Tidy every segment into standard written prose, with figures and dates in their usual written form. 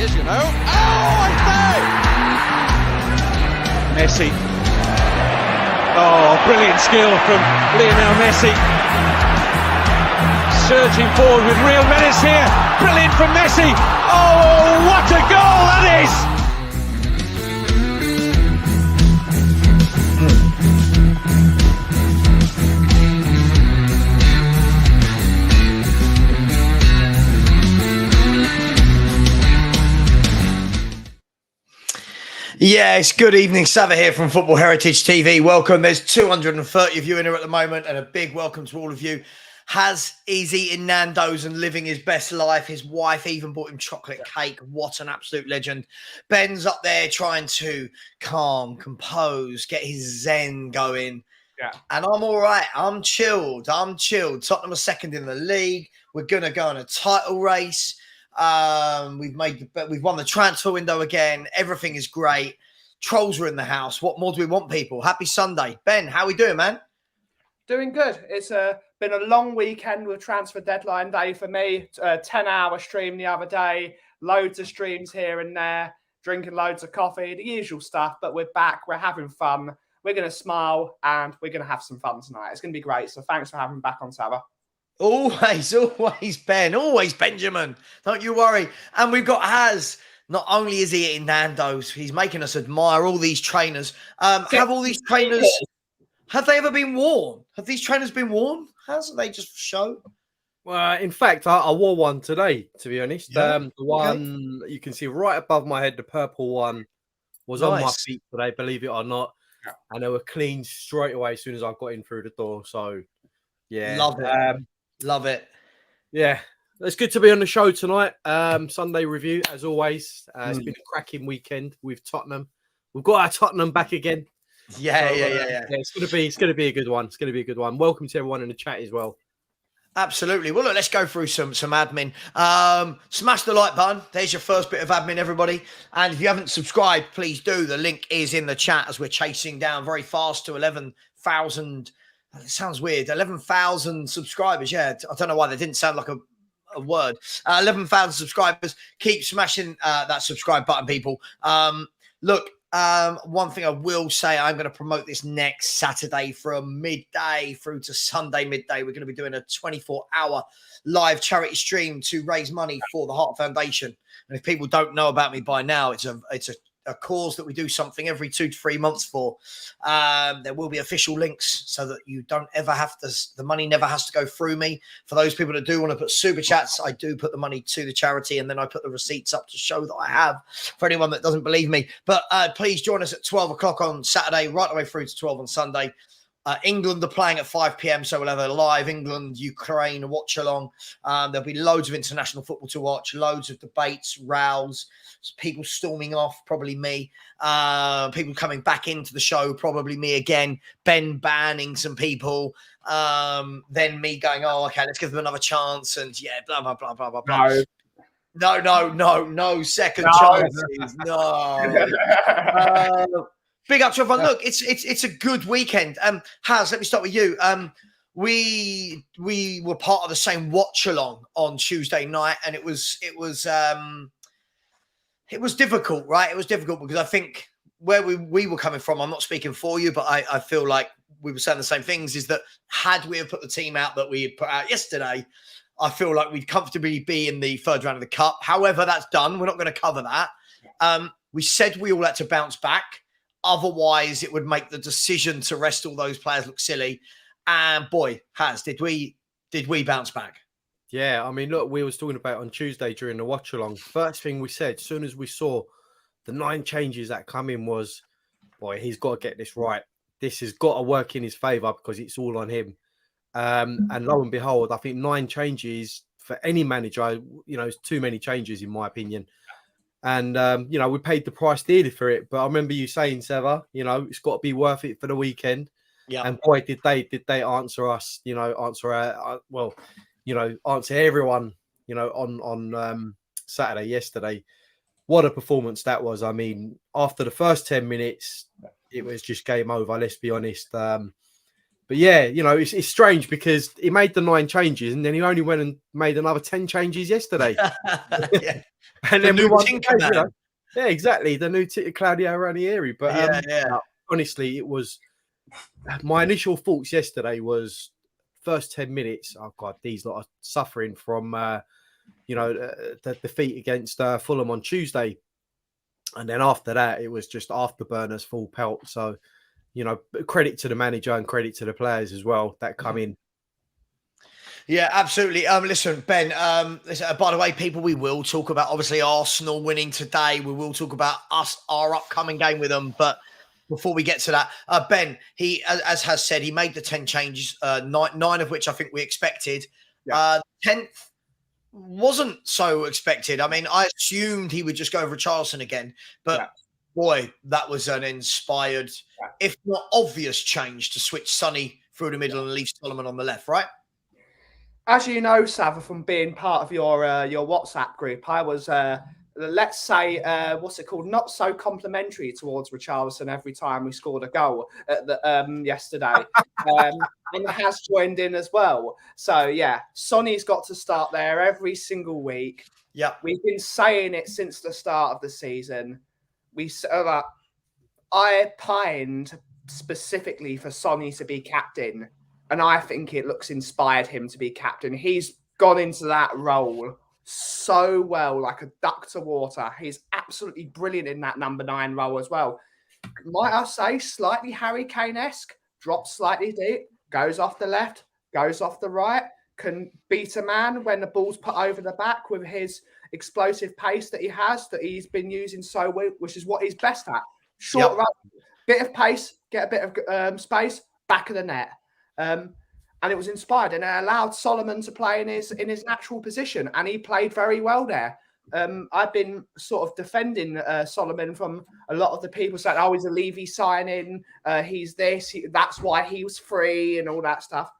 is, you know. Oh, I say! Messi. Oh, brilliant skill from Lionel Messi. Surging forward with real menace here. Brilliant from Messi. Oh, what a goal that is! Yes, good evening. Sava here from Football Heritage TV. Welcome. There's 230 of you in here at the moment, and a big welcome to all of you. He's eating Nando's and living his best life. His wife even bought him chocolate cake. What an absolute legend. Ben's up there trying to calm, compose, get his zen going. Yeah. And I'm all right. I'm chilled. Tottenham are second in the league. We're going to go on a title race. We've won the transfer window again. Everything is great. Trolls are in the house. What more do we want, people? Happy Sunday. Ben, how are we doing, man? Doing good. It's been a long weekend with transfer deadline day for me. 10-hour stream the other day. Loads of streams here and there. Drinking loads of coffee. The usual stuff. But we're back. We're having fun. We're going to smile. And we're going to have some fun tonight. It's going to be great. So thanks for having me back on, Sava. Always, Ben. Always Benjamin. Don't you worry. And we've got Haz. Not only is he eating Nando's, he's making us admire all these trainers. Have all these trainers... Have they ever been worn? Have these trainers been worn? Are they just for show? Well, in fact, I wore one today, to be honest. Yeah. The one you can see right above my head, the purple one, was on my feet today, believe it or not. Yeah. And they were clean straight away as soon as I got in through the door. So, yeah. Love it. Yeah. It's good to be on the show tonight. Sunday review, as always. It's been a cracking weekend with Tottenham. We've got our Tottenham back again. Yeah. It's gonna be a good one. It's gonna be a good one. Welcome to everyone in the chat as well. Absolutely. Well, look, let's go through some admin. Smash the like button. There's your first bit of admin, everybody. And if you haven't subscribed, please do. The link is in the chat as we're chasing down very fast to 11,000. It sounds weird. 11,000 subscribers. Yeah, I don't know why that didn't sound like a word. 11,000 subscribers. Keep smashing that subscribe button, people. Look. One thing I will say, I'm going to promote this next Saturday from midday through to Sunday midday. We're going to be doing a 24-hour live charity stream to raise money for the Heart Foundation. And if people don't know about me by now, it's a cause that we do something every 2 to 3 months for. There will be official links so that you don't ever have to, the money never has to go through me. For those people that do want to put super chats, I do put the money to the charity and then I put the receipts up to show that I have for anyone that doesn't believe me. But please join us at 12 o'clock on Saturday, right the way through to 12 on Sunday. England are playing at 5 p.m, so we'll have a live England-Ukraine watch along. There'll be loads of international football to watch, loads of debates, rows, people storming off, probably me. People coming back into the show, probably me again. Ben banning some people. Then me going, oh, okay, let's give them another chance. And yeah, blah, blah, blah, blah, blah, blah. No second chances. No. Big up to everyone. Look, it's a good weekend. Haz, let me start with you. We were part of the same watch along on Tuesday night, and it was difficult, right? It was difficult because I think where we were coming from, I'm not speaking for you, but I feel like we were saying the same things, is that had we have put the team out that we had put out yesterday, I feel like we'd comfortably be in the third round of the cup. However, that's done. We're not going to cover that. We said we all had to bounce back. Otherwise, it would make the decision to rest all those players look silly. And boy, did we bounce back? Yeah, I mean, look, we was talking about on Tuesday during the watch along. First thing we said, as soon as we saw the 9 changes that come in, was, boy, he's got to get this right. This has got to work in his favour because it's all on him. And lo and behold, I think 9 changes for any manager, is too many changes in my opinion. And, we paid the price dearly for it. But I remember you saying, Sava, it's got to be worth it for the weekend. Yeah. And boy, did they answer us, answer everyone, on Saturday, yesterday. What a performance that was. I mean, after the first 10 minutes, it was just game over, let's be honest. But yeah, it's strange because he made the 9 changes and then he only went and made another 10 changes yesterday. And the then we new won. Tinkerman. Yeah, exactly. The new Claudio Ranieri. But Yeah. honestly, it was my initial thoughts yesterday was first 10 minutes. Oh God, these lot are suffering from the defeat against Fulham on Tuesday, and then after that, it was just afterburners full pelt. So, credit to the manager and credit to the players as well that come in. Yeah, absolutely. Listen, Ben. By the way, people, we will talk about obviously Arsenal winning today. We will talk about our upcoming game with them. But before we get to that, Ben, he, as has said, he made the 10 changes, nine of which I think we expected. 10th wasn't so expected. I mean, I assumed he would just go over Richarlison again, but boy, that was an inspired, if not obvious, change to switch Sonny through the middle and leave Solomon on the left, right? As you know, Sava, from being part of your WhatsApp group, I was, let's say, what's it called? Not so complimentary towards Richarlison every time we scored a goal at the, yesterday. And has joined in as well. So, yeah, Sonny's got to start there every single week. Yeah. We've been saying it since the start of the season. I pined specifically for Sonny to be captain. And I think it looks inspired him to be captain. He's gone into that role so well, like a duck to water. He's absolutely brilliant in that number 9 role as well. Might I say, slightly Harry Kane-esque, drops slightly deep, goes off the left, goes off the right, can beat a man when the ball's put over the back with his explosive pace that he has, that he's been using so well, which is what he's best at. Short run, bit of pace, get a bit of space, back of the net. And it was inspired, and it allowed Solomon to play in his natural position, and he played very well there. I've been sort of defending Solomon from a lot of the people saying, "Oh, he's a Levy signing. He's this. That's why he was free and all that stuff."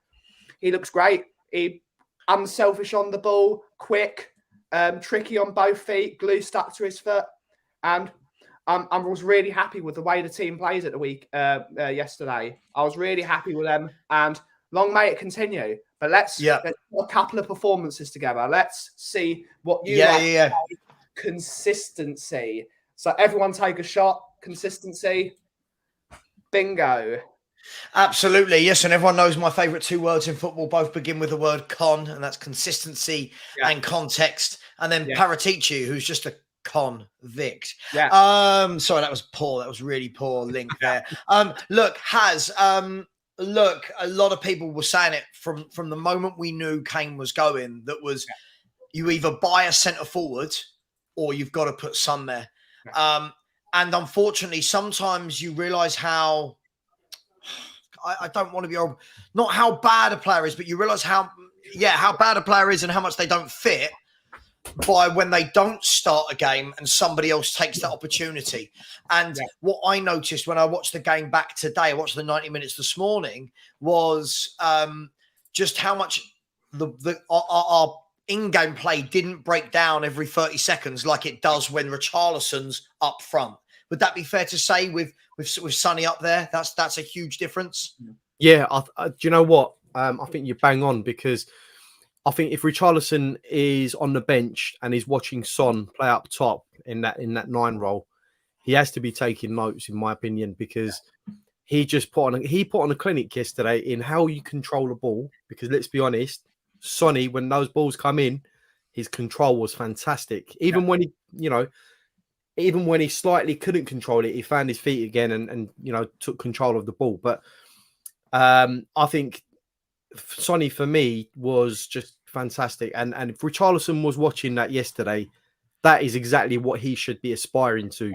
He looks great. He unselfish on the ball, quick, tricky on both feet, glue stuck to his foot, and I was really happy with the way the team plays at the week yesterday. I was really happy with them, and long may it continue. But let's put a couple of performances together. Let's see what you like. Consistency. So everyone take a shot. Consistency. Bingo. Absolutely. Yes. And everyone knows my favourite 2 words in football both begin with the word con, and that's consistency and context. And then Paratici, who's just a convict. Sorry, that was poor. That was really poor link there. Look, a lot of people were saying it from the moment we knew Kane was going, that was you either buy a centre forward or you've got to put Son there. And unfortunately, sometimes you realise how I don't want to be not how bad a player is, but you realise how bad a player is and how much they don't fit by when they don't start a game and somebody else takes that opportunity. And what I noticed when I watched the game back today, I watched the 90 minutes this morning, was just how much our in-game play didn't break down every 30 seconds like it does when Richarlison's up front. Would that be fair to say with Sonny up there? That's a huge difference. Yeah, do you know what? I think you bang on, because I think if Richarlison is on the bench and he's watching Son play up top in that 9 role, he has to be taking notes, in my opinion, because he put on a clinic yesterday in how you control the ball. Because let's be honest, Sonny, when those balls come in, his control was fantastic. Even when he slightly couldn't control it, he found his feet again and took control of the ball. But I think Sonny, for me, was just fantastic. And if Richarlison was watching that yesterday, that is exactly what he should be aspiring to.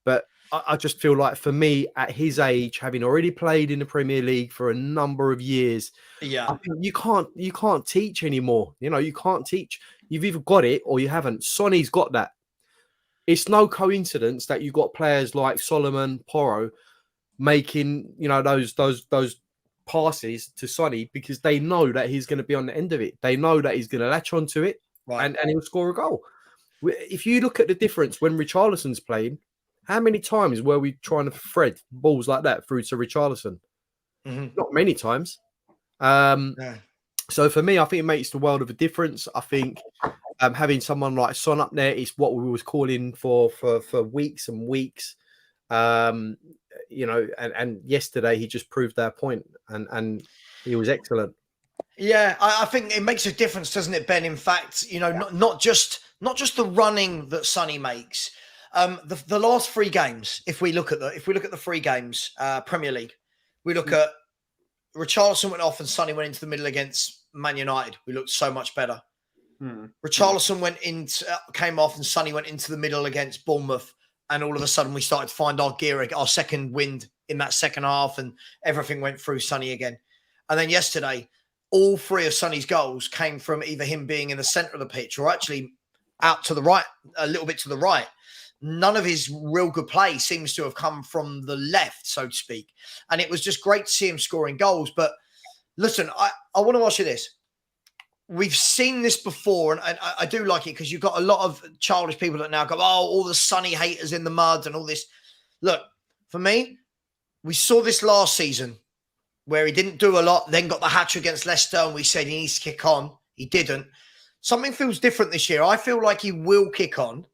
But I just feel like, for me, at his age, having already played in the Premier League for a number of years, I think you can't teach anymore. You can't teach. You've either got it or you haven't. Sonny's got that. It's no coincidence that you've got players like Solomon, Porro making, those passes to Sonny, because they know that he's going to be on the end of it. They know that he's going to latch onto it and he'll score a goal. If you look at the difference when Richarlison's playing, how many times were we trying to thread balls like that through to Richarlison? Not many times. So for me, I think it makes the world of a difference. I think Having someone like Son up there is what we was calling for weeks and weeks. And yesterday he just proved their point, and he was excellent. Yeah, I think it makes a difference, doesn't it, Ben? In fact, not just the running that Sonny makes. The last 3 games, if we look at the 3 games, Premier League, we look at Richarlison went off and Sonny went into the middle against Man United. We looked so much better. Richarlison came off and Sonny went into the middle against Bournemouth, and all of a sudden we started to find our gear, our second wind in that second half, and everything went through Sonny again. And then yesterday, all 3 of Sonny's goals came from either him being in the centre of the pitch or actually out to the right, a little bit to the right. None of his real good play seems to have come from the left, so to speak. And it was just great to see him scoring goals. But listen, I want to ask you this. We've seen this before, and I do like it because you've got a lot of childish people that now go, oh, all the Sonny haters in the mud and all this. Look, for me, we saw this last season where he didn't do a lot, then got the hat-trick against Leicester, and we said he needs to kick on. He didn't. Something feels different this year. I feel like he will kick on,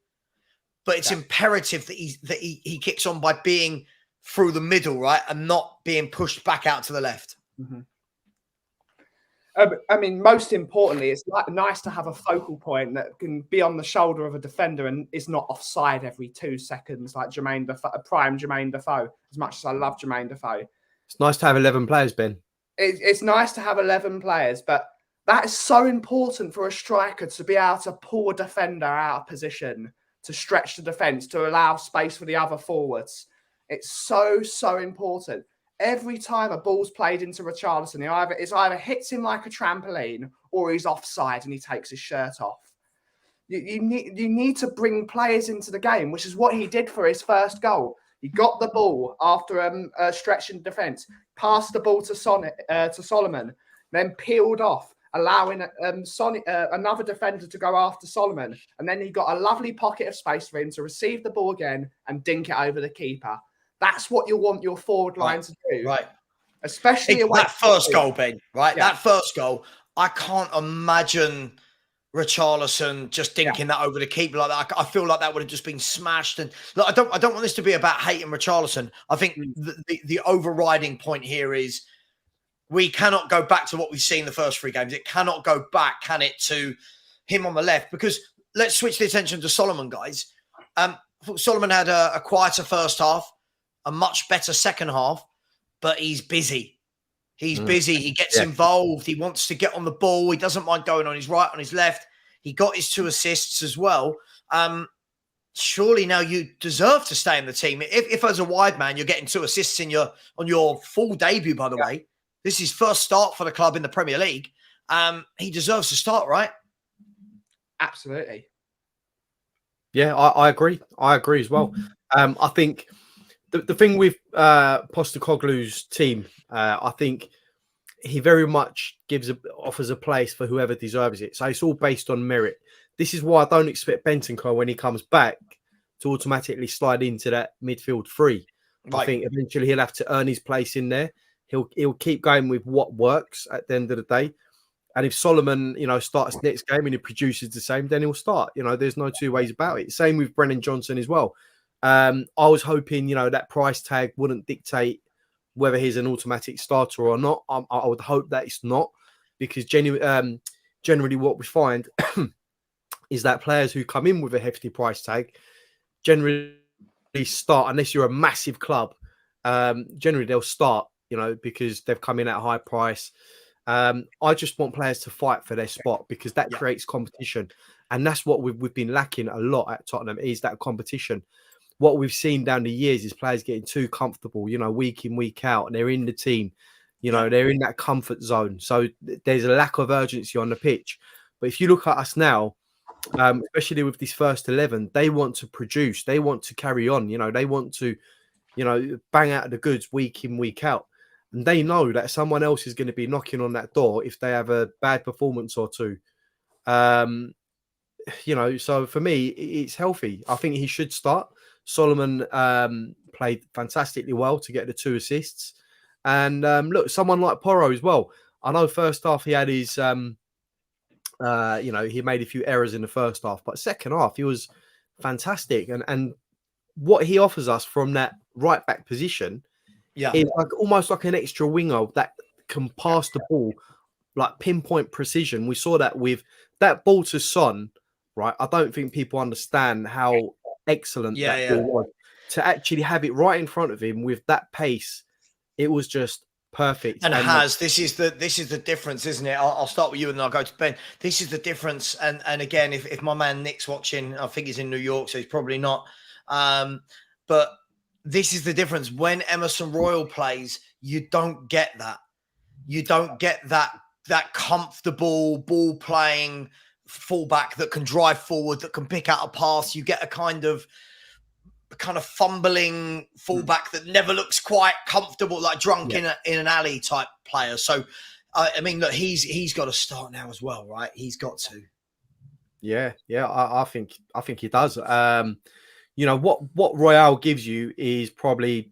but it's imperative that he kicks on by being through the middle, right, and not being pushed back out to the left. Mm-hmm. I mean, most importantly, it's nice to have a focal point that can be on the shoulder of a defender and is not offside every 2 seconds, like prime Jermaine Defoe. As much as I love Jermaine Defoe, it's nice to have 11 players, Ben. It's nice to have 11 players, but that is so important for a striker to be able to pull a defender out of position, to stretch the defence, to allow space for the other forwards. It's so important. Every time a ball's played into Richarlison, it either hits him like a trampoline or he's offside and he takes his shirt off. You need to bring players into the game, which is what he did for his first goal. He got the ball after stretching defence, passed the ball to Solomon, then peeled off, allowing another defender to go after Solomon. And then he got a lovely pocket of space for him to receive the ball again and dink it over the keeper. That's what you want your forward line to do. Right. Especially that first goal, Ben, right? Yeah. That first goal, I can't imagine Richarlison just dinking that over the keeper like that. I feel like that would have just been smashed. And look, I don't want this to be about hating Richarlison. I think the overriding point here is we cannot go back to what we've seen the first 3 games. It cannot go back, can it, to him on the left? Because let's switch the attention to Solomon, guys. Solomon had a quieter first half, a much better second half, but he's busy. He's busy. He gets involved. He wants to get on the ball. He doesn't mind going on his right, on his left. He got his 2 assists as well. Surely now you deserve to stay in the team. If as a wide man, you're getting 2 assists on your full debut, by the way. This is his first start for the club in the Premier League. He deserves to start, right? Absolutely. Yeah, I agree. I agree as well. I think the thing with Postecoglou's team, I think he very much offers a place for whoever deserves it. So it's all based on merit. This is why I don't expect Bentancur, when he comes back, to automatically slide into that midfield 3. Right. I think eventually he'll have to earn his place in there. He'll keep going with what works at the end of the day. And if Solomon, starts next game and he produces the same, then he'll start. There's no 2 ways about it. Same with Brennan Johnson as well. I was hoping, that price tag wouldn't dictate whether he's an automatic starter or not. I would hope that it's not, because generally what we find is that players who come in with a hefty price tag generally start, unless you're a massive club, generally they'll start, because they've come in at a high price. I just want players to fight for their spot, because that creates competition. And that's what we've been lacking a lot at Tottenham, is that competition. What we've seen down the years is players getting too comfortable, week in, week out, and they're in the team, they're in that comfort zone. So there's a lack of urgency on the pitch. But if you look at us now, especially with this first 11, they want to produce, they want to carry on, they want to, bang out the goods week in, week out. And they know that someone else is going to be knocking on that door if they have a bad performance or 2. So for me, it's healthy. I think he should start. Solomon played fantastically well to get the 2 assists. And look, someone like Porro as well. I know first half he had his He made a few errors in the first half, but second half he was fantastic. And what he offers us from that right back position is like almost like an extra winger that can pass the ball like pinpoint precision. We saw that with that ball to Son, right? I don't think people understand how excellent that ball was. To actually have it right in front of him with that pace, it was just perfect. And this is the difference, isn't it? I'll start with you and then I'll go to Ben. This is the difference. And again, if my man Nick's watching, I think he's in New York, so he's probably not. But this is the difference. When Emerson Royal plays, you don't get that. You don't get that comfortable ball playing fullback that can drive forward, that can pick out a pass. You get a kind of fumbling fullback that never looks quite comfortable, like drunk in an alley type player. So, I mean, look, he's got to start now as well, right? He's got to. Yeah, I think he does. What Royale gives you is probably,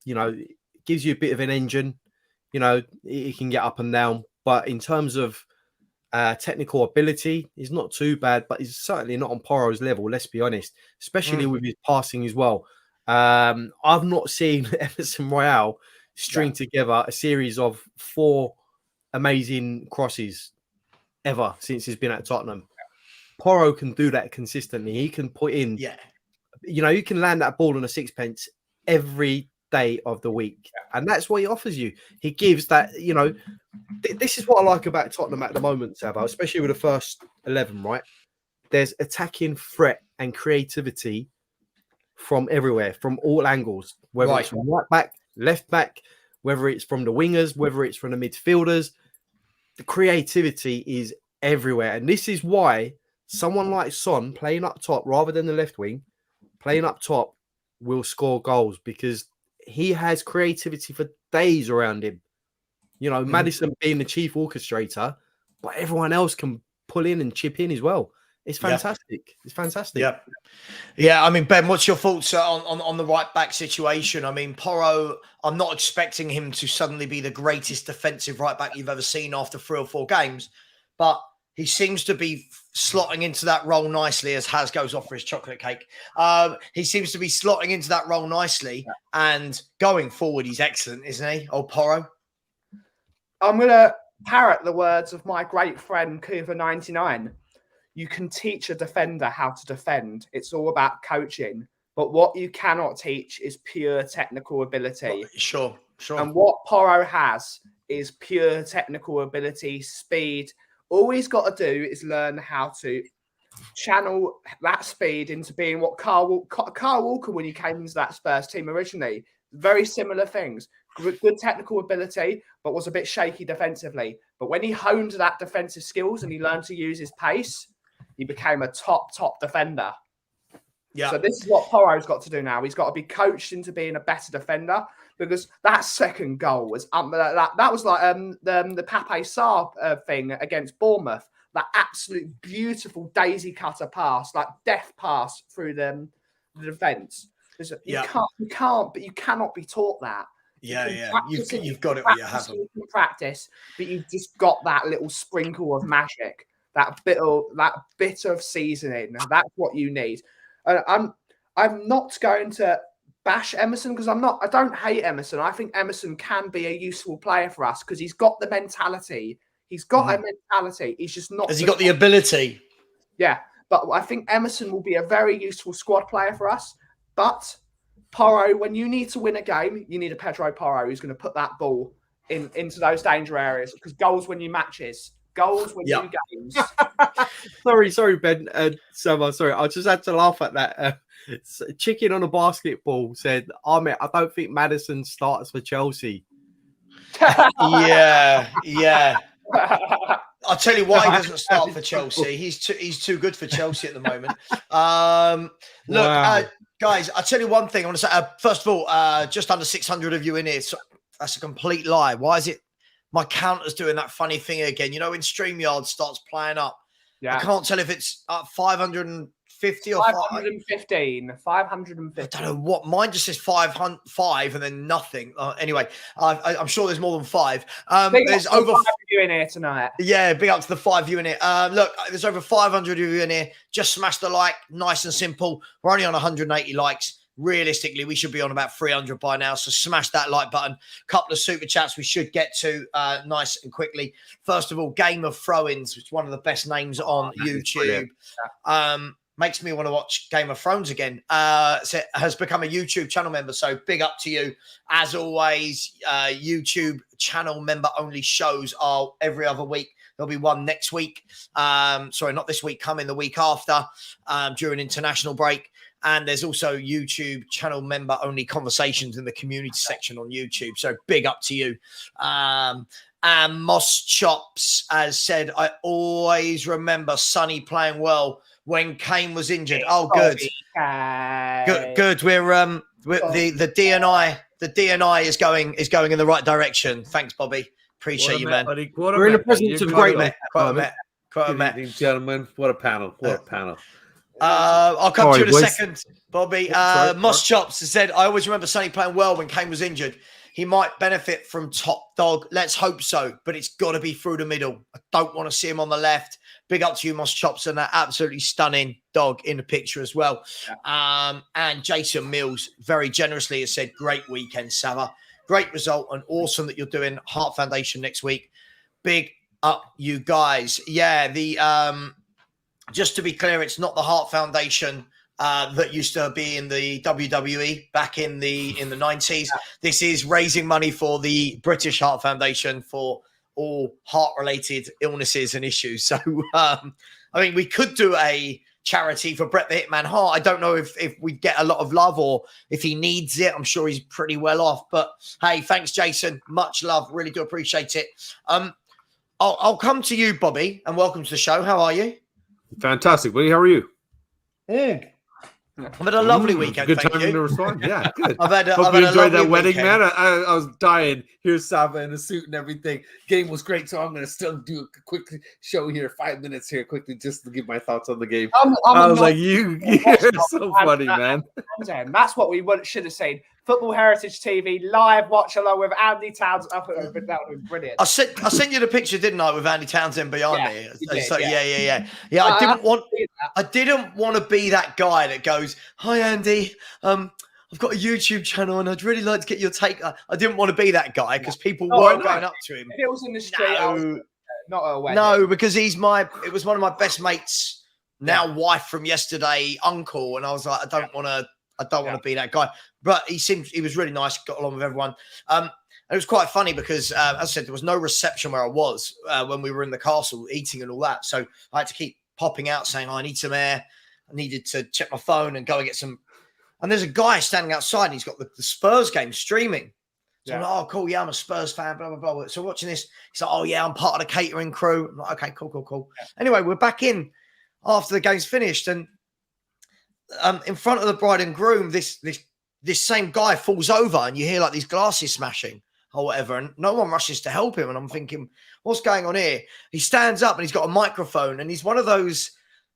gives you a bit of an engine. He can get up and down, but in terms of technical ability, he's not too bad, but he's certainly not on Porro's level. Let's be honest, especially with his passing as well. I've not seen Emerson Royale string together a series of 4 amazing crosses ever since he's been at Tottenham. Porro can do that consistently. He can put in, you can land that ball on a sixpence every day of the week, and that's what he offers you. He gives that, this is what I like about Tottenham at the moment, Sava, especially with the first 11, right? There's attacking threat and creativity from everywhere, from all angles, whether it's from right back, left back, whether it's from the wingers, whether it's from the midfielders. The creativity is everywhere. And this is why someone like Son playing up top rather than the left wing, playing up top will score goals because he has creativity for days around him. Maddison being the chief orchestrator, but everyone else can pull in and chip in as well. It's fantastic. It's fantastic. Yeah. I mean, Ben, what's your thoughts on the right back situation? I mean, Porro, I'm not expecting him to suddenly be the greatest defensive right back you've ever seen after 3 or 4 games, but he seems to be slotting into that role nicely as Haz goes off for his chocolate cake. He seems to be slotting into that role nicely, and going forward, he's excellent, isn't he? Old Porro. I'm going to parrot the words of my great friend Kuva99. You can teach a defender how to defend. It's all about coaching. But what you cannot teach is pure technical ability. Sure. And what Porro has is pure technical ability, speed. All he's got to do is learn how to channel that speed into being what Carl Walker, when he came into that Spurs team originally, very similar things. Good technical ability, but was a bit shaky defensively. But when he honed that defensive skills and he learned to use his pace, he became a top defender. Yeah. So this is what Porro's got to do now. He's got to be coached into being a better defender, because that second goal was that was like the Pape Sarr thing against Bournemouth. That absolute beautiful daisy cutter pass, like death pass through the defence. You cannot be taught that. You've got it where you have them. You can practice, but you've just got that little sprinkle of magic, that bit of seasoning. That's what you need. I'm not going to bash Emerson because I don't hate Emerson. I think Emerson can be a useful player for us because he's got the mentality. He's got a mentality. He's just not. Has he got the ability? Yeah, but I think Emerson will be a very useful squad player for us. But Porro, when you need to win a game, you need a Pedro Porro who's going to put that ball into those danger areas, because goals win you matches. Goals win you games. sorry, Ben. Sorry, I just had to laugh at that. Chicken on a basketball said, I don't think Maddison starts for Chelsea. Yeah. I'll tell you why he doesn't start for Chelsea. He's too good for Chelsea at the moment. Guys, I'll tell you one thing. I want to say, first of all, just under 600 of you in here. So that's a complete lie. Why is it my counter's doing that funny thing again? When StreamYard starts playing up, I can't tell if it's 500 and 550 or 515. 550. I don't know what. Mine just says 5 and then nothing. Anyway, I'm sure there's more than 5. There's over 5 of you in here tonight. Yeah, big up to the 5 of you in here. Look, there's over 500 of you in here. Just smash the like. Nice and simple. We're only on 180 likes. Realistically, we should be on about 300 by now. So smash that like button. Couple of super chats we should get to nice and quickly. First of all, Game of Throw-ins, which is one of the best names on YouTube. Makes me want to watch Game of Thrones again. Has become a YouTube channel member. So big up to you. As always, YouTube channel member only shows are every other week. There'll be one next week. Sorry, not this week, coming the week after during international break. And there's also YouTube channel member only conversations in the community section on YouTube. So big up to you. And Moss Chops has said, I always remember Sonny playing well when Kane was injured. Oh, good. Good. We're the DNI. The DNI is going in the right direction. Thanks, Bobby. Appreciate you, man. We're in the presence of greatness. Quite a met. Gentlemen, what a panel. What a panel. I'll come to you in a second, Bobby. Moss Chops has said, I always remember Sonny playing well when Kane was injured. He might benefit from top dog. Let's hope so, but it's got to be through the middle. I don't want to see him on the left. Big up to you, Moss Chops, and that absolutely stunning dog in the picture as well. Yeah. And Jason Mills very generously has said, great weekend, Sava. Great result and awesome that you're doing Heart Foundation next week. Big up, you guys. Yeah, just to be clear, it's not the Heart Foundation that used to be in the WWE back in the 90s. Yeah. This is raising money for the British Heart Foundation for all heart-related illnesses and issues. So, I mean, we could do a charity for Bret the Hitman Hart. I don't know if we'd get a lot of love or if he needs it. I'm sure he's pretty well off. But, hey, thanks, Jason. Much love. Really do appreciate it. I'll come to you, Bobby, and welcome to the show. How are you? Fantastic, buddy. How are you? I've had a lovely weekend. Good thank time you. to respond. Yeah, good. Hope you enjoyed that wedding, weekend. man. I was dying. Here's Sava in a suit and everything. Game was great, so I'm going to still do a quick show here, 5 minutes here, quickly, just to give my thoughts on the game. I was like, you're so funny, man. That's what we should have seen. Football Heritage TV live watch along with Andy Townsend. That would be brilliant. I sent you the picture, didn't I, with Andy Townsend behind me? Did, yeah. I didn't want to be that guy that goes, "Hi, Andy. I've got a YouTube channel and I'd really like to get your take." I didn't want to be that guy because people weren't going up to him. If it was in the street, not a wedding. No, because it was one of my best mates, now wife from yesterday, uncle, and I was like, I don't want to be that guy. But he was really nice, got along with everyone. And it was quite funny because, as I said, there was no reception where I was when we were in the castle eating and all that. So I had to keep popping out saying, I need some air. I needed to check my phone and go and get some. And there's a guy standing outside and he's got the Spurs game streaming. So I'm like, oh, cool. Yeah, I'm a Spurs fan, blah, blah, blah. So watching this, he's like, oh, yeah, I'm part of the catering crew. I'm like, okay, cool. Yeah. Anyway, we're back in after the game's finished. And in front of the bride and groom, this same guy falls over and you hear like these glasses smashing or whatever, and no one rushes to help him. And I'm thinking, what's going on here? He stands up and he's got a microphone and he's one of those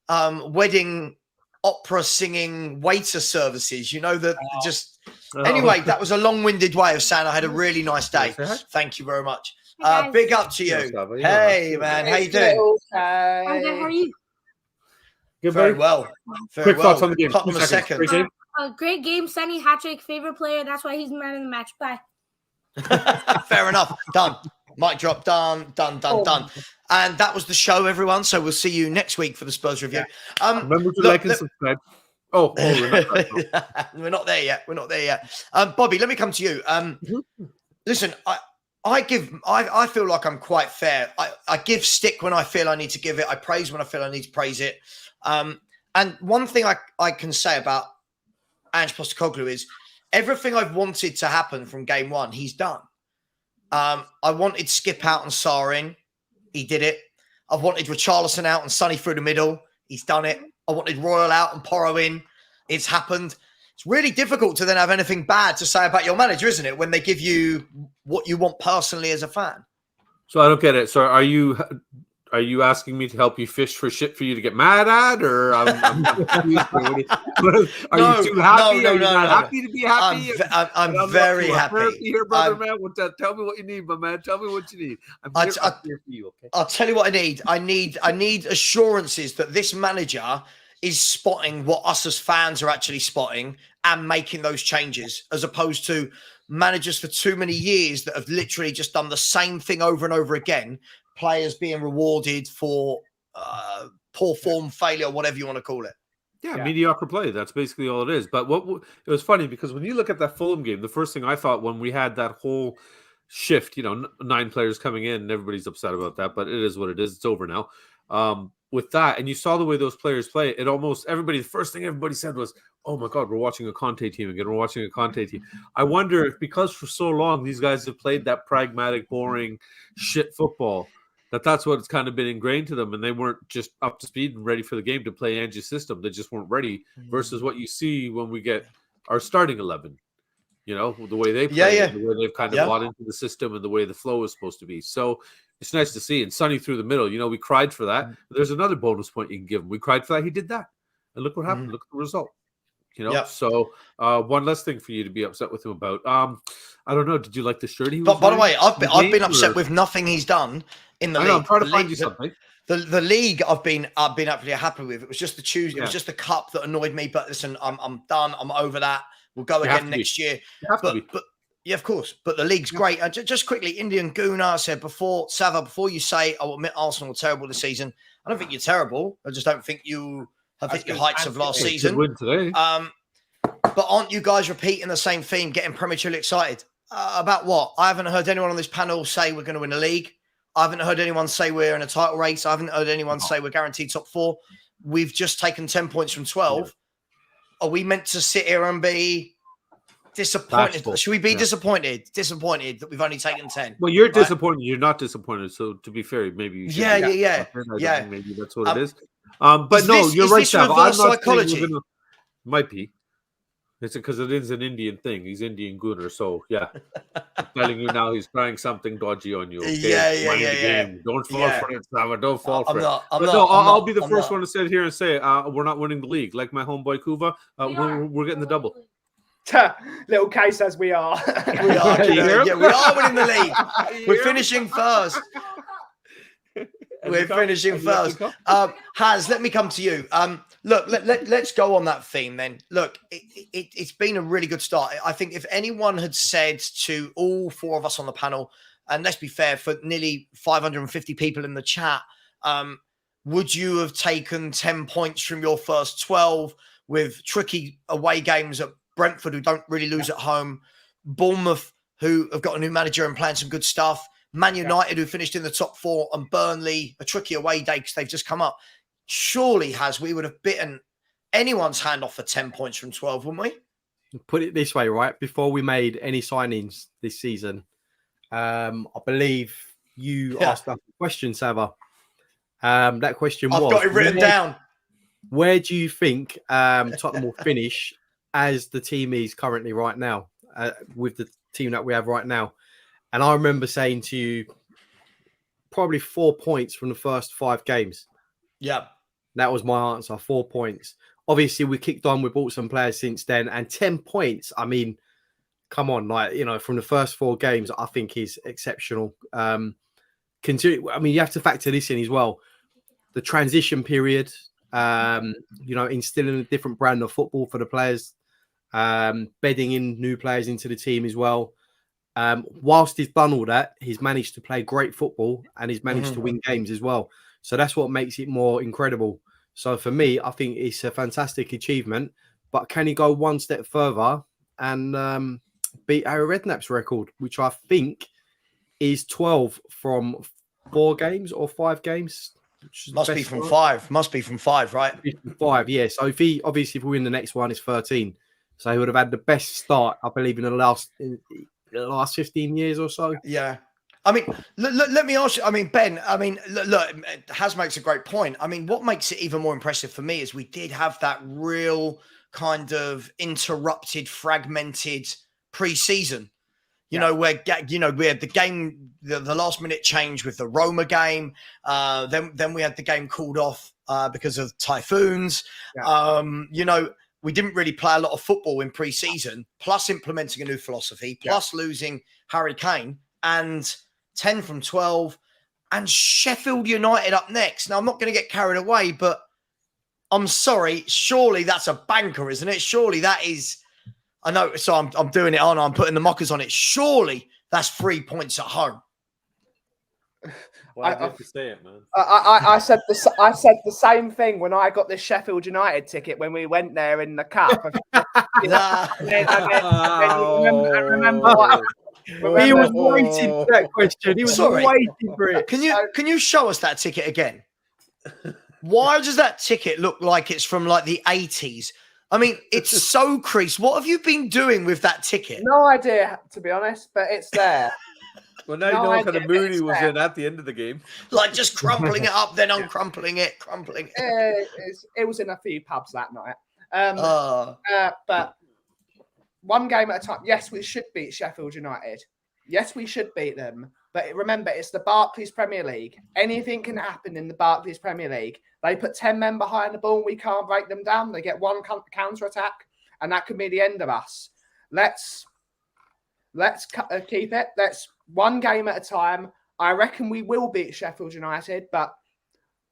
wedding opera singing waiter services, Anyway, that was a long-winded way of saying I had a really nice day. Thank you very much. Big up to you. Hey, man. How you doing? I'm good. How are you? Good, very well. Quick thoughts on the game. Tottenham a second. Great game. Sonny, hat-trick, favorite player. That's why he's man of the match. Bye. Fair enough. Done. Mic drop. Done. And that was the show, everyone. So we'll see you next week for the Spurs review. Remember to like and subscribe. Oh, we're not there yet. Bobby, let me come to you. Listen, I feel like I'm quite fair. I give stick when I feel I need to give it. I praise when I feel I need to praise it. And one thing I can say about Ange Postecoglou is everything I've wanted to happen from game one, he's done. I wanted Skip out and Sarr in. He did it. I've wanted Richarlison out and Sonny through the middle. He's done it. I wanted Royal out and Porro in. It's happened. It's really difficult to then have anything bad to say about your manager, isn't it? When they give you what you want personally as a fan. So I don't get it. So are you Are you asking me to help you fish for shit for you to get mad at, or I'm confused? Are you too happy? Are you not happy to be happy? I'm very happy. Here, brother, man. Tell me what you need, my man. Tell me what you need. I'm here for you. Okay. I'll tell you what I need. I need assurances that this manager is spotting what us as fans are actually spotting and making those changes, as opposed to managers for too many years that have literally just done the same thing over and over again. Players being rewarded for poor form, failure, whatever you want to call it. Yeah, mediocre play. That's basically all it is. But it was funny because when you look at that Fulham game, the first thing I thought when we had that whole shift, 9 players coming in, and everybody's upset about that, but it is what it is. It's over now. With that, and you saw the way those players play, the first thing everybody said was, oh my God, we're watching a Conte team again. We're watching a Conte team. I wonder if because for so long these guys have played that pragmatic, boring shit football, that's what's kind of been ingrained to them, and they weren't just up to speed and ready for the game to play Angie's system. They just weren't ready versus what you see when we get our starting 11, the way they play, the way they've kind of bought into the system and the way the flow is supposed to be. So it's nice to see. And Sonny through the middle, we cried for that. There's another bonus point you can give him. We cried for that. He did that. And look what happened. Look at the result. So one less thing for you to be upset with him about. I don't know. Did you like the shirt he was By the way, I've been upset with nothing he's done in the league. I'm trying to find you something. The league I've been absolutely happy with. It was just the Tuesday. Yeah. It was just the cup that annoyed me. But listen, I'm done. I'm over that. We'll go again next year. But yeah, of course. But the league's great. Just quickly, Indian Guna said before you say, I will admit Arsenal are terrible this season. I don't think you're terrible. I just don't think you have hit your heights of last season. Win today. But aren't you guys repeating the same theme, getting prematurely excited? About what? I haven't heard anyone on this panel say we're going to win a league. I haven't heard anyone say we're in a title race. I haven't heard anyone say we're guaranteed top 4. We've just taken 10 points from 12. Yeah. Are we meant to sit here and be disappointed? Bashful. Should we be disappointed? Disappointed that we've only taken 10. Well, you're disappointed. You're not disappointed. So to be fair, maybe you should. Yeah. Maybe that's what it is. But you're right, Sava. I'm not psychology. Might be. It's because it is an Indian thing. He's Indian Gunner, so yeah. I'm telling you now, he's trying something dodgy on you. Okay? Yeah. Don't fall for it, Sava. Don't fall for it. I'll be the first one to sit here and say we're not winning the league. Like my homeboy Kuva, we're getting the double. Little K says we are. We are. We are winning the league. We're finishing first. We're finishing first. Haz, let me come to you. Look, let's go on that theme then. Look, it's been a really good start. I think if anyone had said to all 4 of us on the panel, and let's be fair, for nearly 550 people in the chat, would you have taken 10 points from your first 12 with tricky away games at Brentford, who don't really lose at home, Bournemouth, who have got a new manager and playing some good stuff, Man United, who finished in the top 4, and Burnley, a tricky away day because they've just come up. Surely, we would have bitten anyone's hand off for 10 points from 12, wouldn't we? Put it this way, right? Before we made any signings this season, I believe you asked us a question, Sava. That question was... I've got it written down. Where do you think Tottenham will finish as the team is currently right now, with the team that we have right now? And I remember saying to you, probably 4 points from the first 5 games. Yeah. That was my answer, 4 points. Obviously, we kicked on. We bought some players since then. And 10 points, I mean, come on. From the first 4 games, I think is exceptional. You have to factor this in as well. The transition period, instilling a different brand of football for the players, bedding in new players into the team as well. Whilst he's done all that, he's managed to play great football and he's managed to win games as well. So that's what makes it more incredible. So for me, I think it's a fantastic achievement. But can he go one step further and beat Harry Redknapp's record, which I think is 12 from 4 games or 5 games? Must be from 5. Must be from 5, right? 5, yeah. So if we win the next one, it's 13. So he would have had the best start, I believe, in the last 15 years or so. Yeah. I mean, let me ask you, Ben, look, Haz makes a great point. What makes it even more impressive for me is we did have that real kind of interrupted, fragmented pre-season. You know, where we had the game, the last minute change with the Roma game. Then we had the game called off because of typhoons. Yeah. You know, we didn't really play a lot of football in pre-season, plus implementing a new philosophy, plus losing Harry Kane, and 10 from 12, and Sheffield United up next. Now, I'm not going to get carried away, but I'm sorry, surely that's a banker, isn't it? Surely that is... I know, so I'm doing it on. I'm putting the mockers on it. Surely that's 3 points at home. Why do you have to say it, man? I said the same thing when I got this Sheffield United ticket when we went there in the cup. I remember what. He was waiting for that question. He was waiting for it. Can you show us that ticket again? Why does that ticket look like it's from like the 80s? I mean, it's so creased. What have you been doing with that ticket? No idea, to be honest, but it's there. Well, now you know what kind of mood he was in at the end of the game. Like just crumpling it up, then uncrumpling it, crumpling it. It was in a few pubs that night. But one game at a time. Yes, we should beat Sheffield United. Yes, we should beat them. But remember, it's the Barclays Premier League. Anything can happen in the Barclays Premier League. They put 10 men behind the ball and we can't break them down. They get one counter-attack and that could be the end of us. Let's keep it. Let's one game at a time. I reckon we will beat Sheffield United, but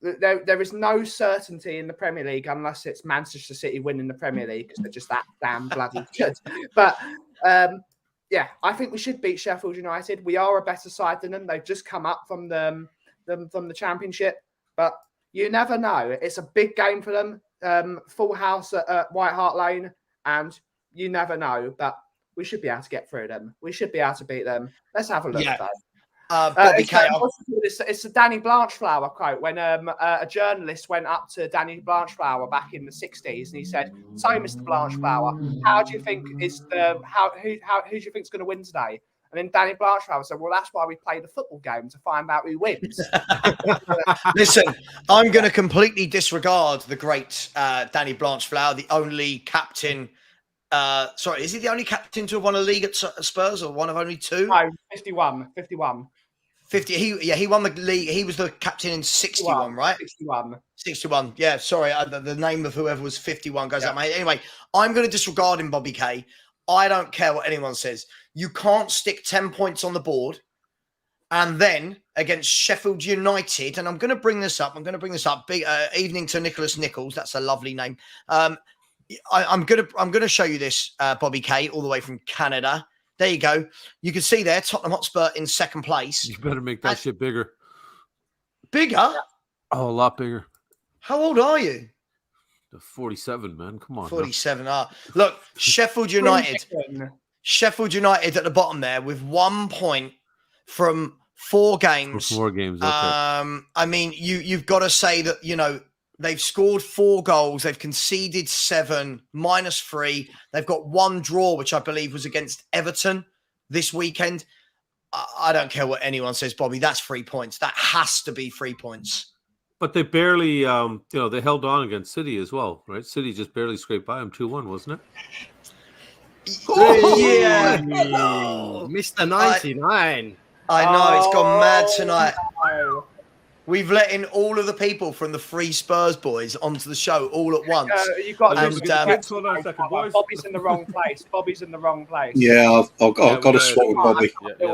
there is no certainty in the Premier League unless it's Manchester City winning the Premier League because they're just that damn bloody good. But... yeah, I think we should beat Sheffield United. We are a better side than them. They've just come up from the Championship, but you never know. It's a big game for them. Full house at White Hart Lane, and you never know. But we should be able to get through them. We should be able to beat them. Let's have a look at that. It's a Danny Blanchflower quote when a journalist went up to Danny Blanchflower back in the 60s and he said, "So, Mr. Blanchflower, how do you think who do you think is going to win today?" And then Danny Blanchflower said, "Well, that's why we play the football game to find out who wins." Listen, I'm going to completely disregard the great Danny Blanchflower, the only captain. Sorry, is he the only captain to have won a league at Spurs or one of only two? No, 51. 50. He won the league. He was the captain in 61, right? 61. Yeah, sorry. The name of whoever was 51 goes out my head. Anyway, I'm going to disregard him, Bobby K. I don't care what anyone says. You can't stick 10 points on the board and then against Sheffield United, and I'm going to bring this up. Big evening to Nicholas Nichols. That's a lovely name. I'm going to show you this, Bobby K, all the way from Canada. There you go. You can see there, Tottenham Hotspur in second place. You better make that shit bigger. Bigger? Oh, a lot bigger. How old are you? 47, man. Come on. 47. Look, Sheffield United. Sheffield United at the bottom there with 1 point from 4 games. 4 games. Okay. I mean, you've got to say that, you know, they've scored 4 goals. They've conceded 7, -3. They've got 1 draw, which I believe was against Everton this weekend. I don't care what anyone says, Bobby. That's 3 points. That has to be 3 points. But they barely, they held on against City as well, right? City just barely scraped by them 2-1, wasn't it? Oh, yeah. Mr. 99. I know. It's gone mad tonight. We've let in all of the people from the Free Spurs boys onto the show all at once. You've got hold on a second, boys. Bobby's in the wrong place. Yeah, I've got to swap with Bobby. There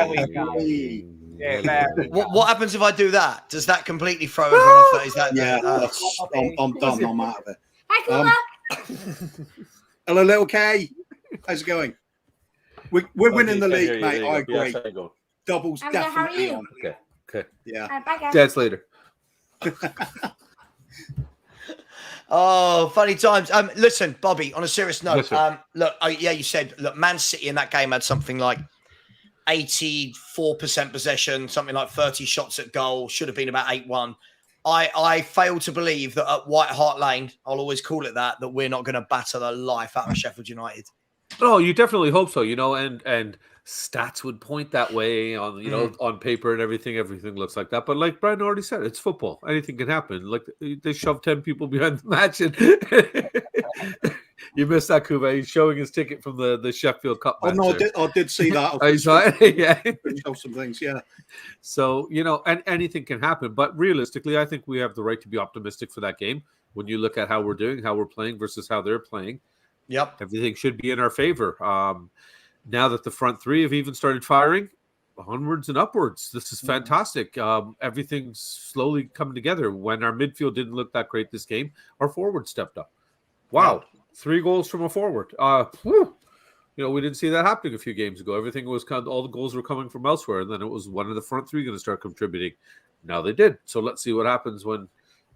we go. Yeah, what happens if I do that? Does that completely throw everyone off? Is that I'm done. I'm out of it. Hi, Kuma. Hello, little K. How's it going? We're winning the league, mate. I agree. Doubles I'm good. How are definitely you? on. Okay. Yeah. Bye, guys. Dance later. Oh, funny times. Listen, Bobby, on a serious note, Yes, look, you said, Man City in that game had something like 84% possession, something like 30 shots at goal, should have been about 8-1. I fail to believe that at White Hart Lane, I'll always call it that we're not going to batter the life out of Sheffield United. Oh, you definitely hope so, and stats would point that way on, on paper and everything looks like that. But like Brian already said, it's football. Anything can happen. Like they shoved 10 people behind the match and You missed that, Kuba. He's showing his ticket from the Sheffield Cup match. Oh, no, I did see that. Oh, you saw it? Yeah. Show some things, yeah. So, and anything can happen. But realistically, I think we have the right to be optimistic for that game. When you look at how we're doing, how we're playing versus how they're playing, everything should be in our favor. Now that the front three have even started firing, onwards and upwards. This is fantastic. Everything's slowly coming together. When our midfield didn't look that great this game, our forward stepped up. Wow. 3 goals from a forward. We didn't see that happening a few games ago. Everything was all the goals were coming from elsewhere, and then it was one of the front three going to start contributing. Now they did. So let's see what happens when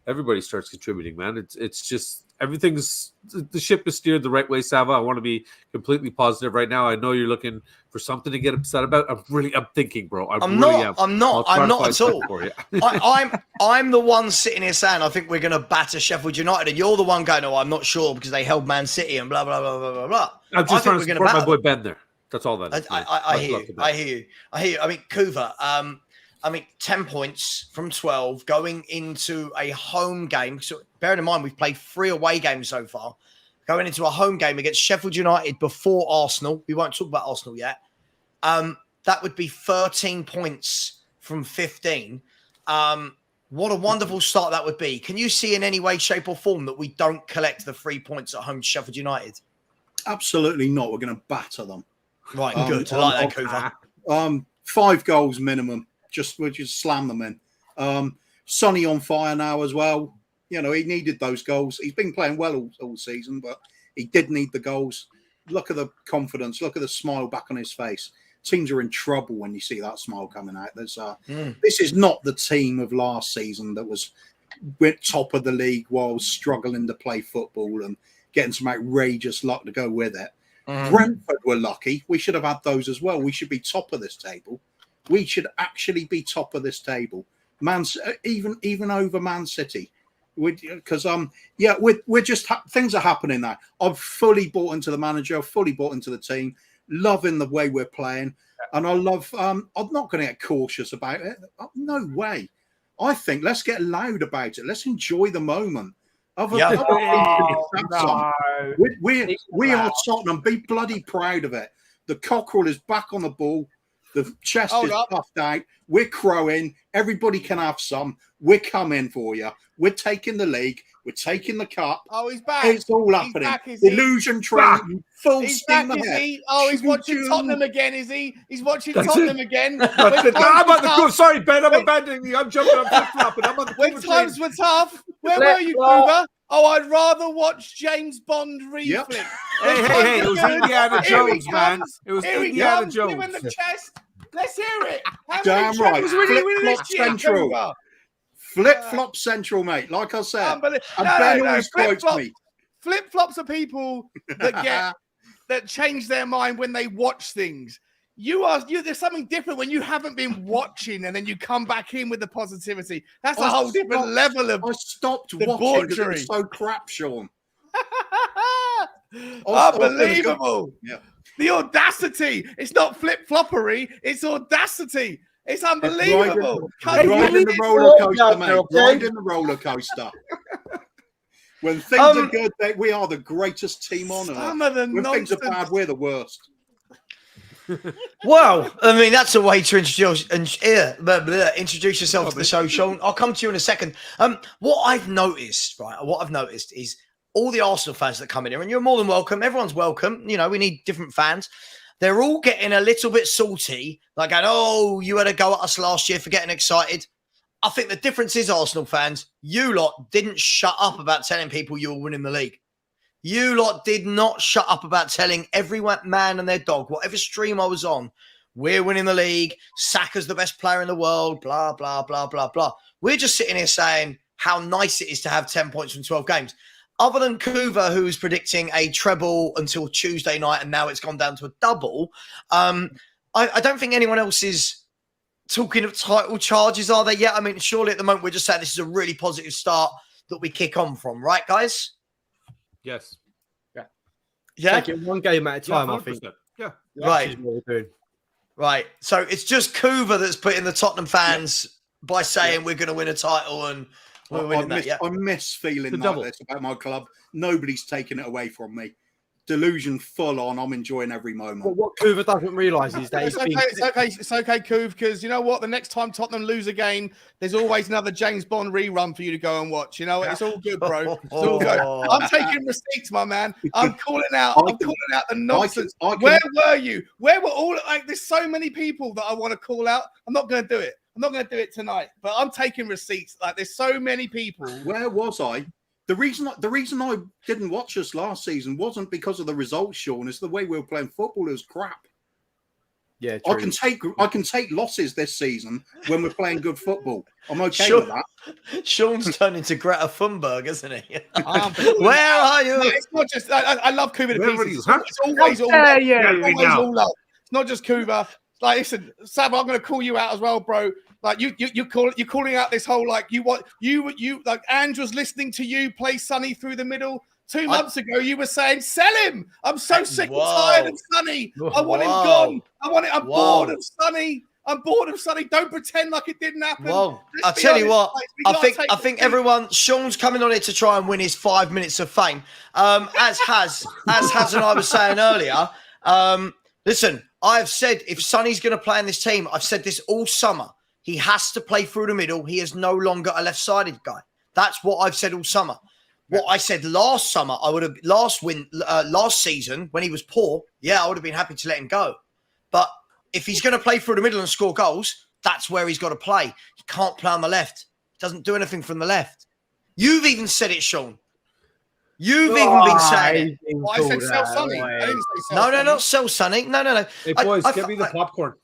everybody starts contributing, man. It's just the ship is steered the right way, Sava. I want to be completely positive right now. I know you're looking for something to get upset about. I'm thinking, bro. I'm not at all. I'm the one sitting here saying I think we're going to batter Sheffield United, and you're the one going, I'm not sure because they held Man City and blah blah blah blah blah blah. I'm just trying to support my boy Ben there. That's all that is. I hear you. I mean, Kuva. 10 points from 12 going into a home game. So bearing in mind, we've played 3 away games so far. Going into a home game against Sheffield United before Arsenal. We won't talk about Arsenal yet. That would be 13 points from 15. What a wonderful start that would be. Can you see in any way, shape or form that we don't collect the 3 points at home to Sheffield United? Absolutely not. We're going to batter them. Right, good. I like that, Kuva. 5 goals minimum. We'll just slam them in. Sonny on fire now as well. He needed those goals. He's been playing well all season, but he did need the goals. Look at the confidence. Look at the smile back on his face. Teams are in trouble when you see that smile coming out. This is not the team of last season that went top of the league while struggling to play football and getting some outrageous luck to go with it. Brentford were lucky. We should have had those as well. We should be top of this table. We should actually be top of this table, even over Man City, because we're just things are happening now. I've fully bought into the manager, fully bought into the team, loving the way we're playing, and I love. I'm not going to get cautious about it. No way. I think let's get loud about it. Let's enjoy the moment. We are Tottenham. Be bloody proud of it. The cockerel is back on the ball. The chest is puffed out. We're crowing. Everybody can have some. We're coming for you. We're taking the league. We're taking the cup. Oh, he's back. It's all happening. Back, Illusion train. Full steam back, ahead. is he? Oh, he's watching Tottenham again, is he? He's watching Tottenham again. Sorry, Ben. I'm abandoning you. I'm jumping. I'm flip-flopping. When times were tough, where were you, Kuba? Oh, I'd rather watch James Bond reflip. Yep. Hey, it was Indiana Jones, man. It was Indiana Jones. Give him the chest. Let's hear it. Damn right. Flip-flop central. Flip-flop central, mate. Like I said. Ben always quotes me. Flip-flops are people that change their mind when they watch things. There's something different when you haven't been watching and then you come back in with the positivity. That's a whole different level of. I stopped watching because it was so crap, Sean. Unbelievable. Yeah. The audacity. It's not flip-floppery. It's audacity. It's unbelievable. Riding the roller coaster, mate. Riding the roller coaster. When things are good, we are the greatest team on earth. When things are bad, we're the worst. Well, I mean, that's a way to introduce yourself to the show, Sean. I'll come to you in a second. What I've noticed is all the Arsenal fans that come in here, and you're more than welcome. Everyone's welcome. We need different fans. They're all getting a little bit salty, like going, "Oh, you had a go at us last year for getting excited." I think the difference is, Arsenal fans, you lot didn't shut up about telling people you were winning the league. You lot did not shut up about telling every man and their dog, whatever stream I was on, we're winning the league, Saka's the best player in the world, blah, blah, blah, blah, blah. We're just sitting here saying how nice it is to have 10 points from 12 games. Other than Kuva, who's predicting a treble until Tuesday night, and now it's gone down to a double, I don't think anyone else is talking of title charges, are they yet? I mean, surely at the moment we're just saying this is a really positive start that we kick on from, right, guys? Yes. Yeah. Take it one game at a time, I think. Yeah. Right. Right. So it's just Kuva that's putting the Tottenham fans by saying we're going to win a title and We're winning that, yeah. I miss feeling The like double. this about my club. Nobody's taking it away from me. Delusion full on. I'm enjoying every moment. But what Coover doesn't realise is that It's okay, Coov, because you know what? The next time Tottenham lose a game, there's always another James Bond rerun for you to go and watch. You know, it's all good, bro. It's all good. I'm taking receipts, my man. I'm calling out the nonsense. Where were you? Where were all? Like, there's so many people that I want to call out. I'm not going to do it. I'm not going to do it tonight. But I'm taking receipts. Like, there's so many people. Where was I? The reason I didn't watch us last season wasn't because of the results, Sean. It's the way we were playing football. It was crap. Yeah, true. I can take losses this season when we're playing good football. I'm okay with that. Sean's turned into Greta Thunberg, isn't he? Where are you? No, it's not just. I love Cuba to Where pieces. are you? It's always all. Yeah, It's always all love. It's not just Cuba. Like, listen, Sava, I'm going to call you out as well, bro. Like, you're calling out this whole, like, you like Andrew's listening to you play Sonny through the middle. 2 months ago, you were saying, sell him. I'm so sick and tired of Sonny. I want him gone. I'm bored of Sonny. I'm bored of Sonny. Don't pretend like it didn't happen. Well, I'll tell you what. I think everyone. Sean's coming on it to try and win his 5 minutes of fame. As Haz and I was saying earlier. Listen, I've said if Sonny's going to play in this team, I've said this all summer. He has to play through the middle. He is no longer a left-sided guy. That's what I've said all summer. What I said last summer, last season when he was poor, I would have been happy to let him go. But if he's going to play through the middle and score goals, that's where he's got to play. He can't play on the left. He doesn't do anything from the left. You've even said it, Sean. You've even been saying it. I said sell Sonny. I didn't say sell No, Sonny. not sell Sonny. No. Hey, boys, get me the popcorn.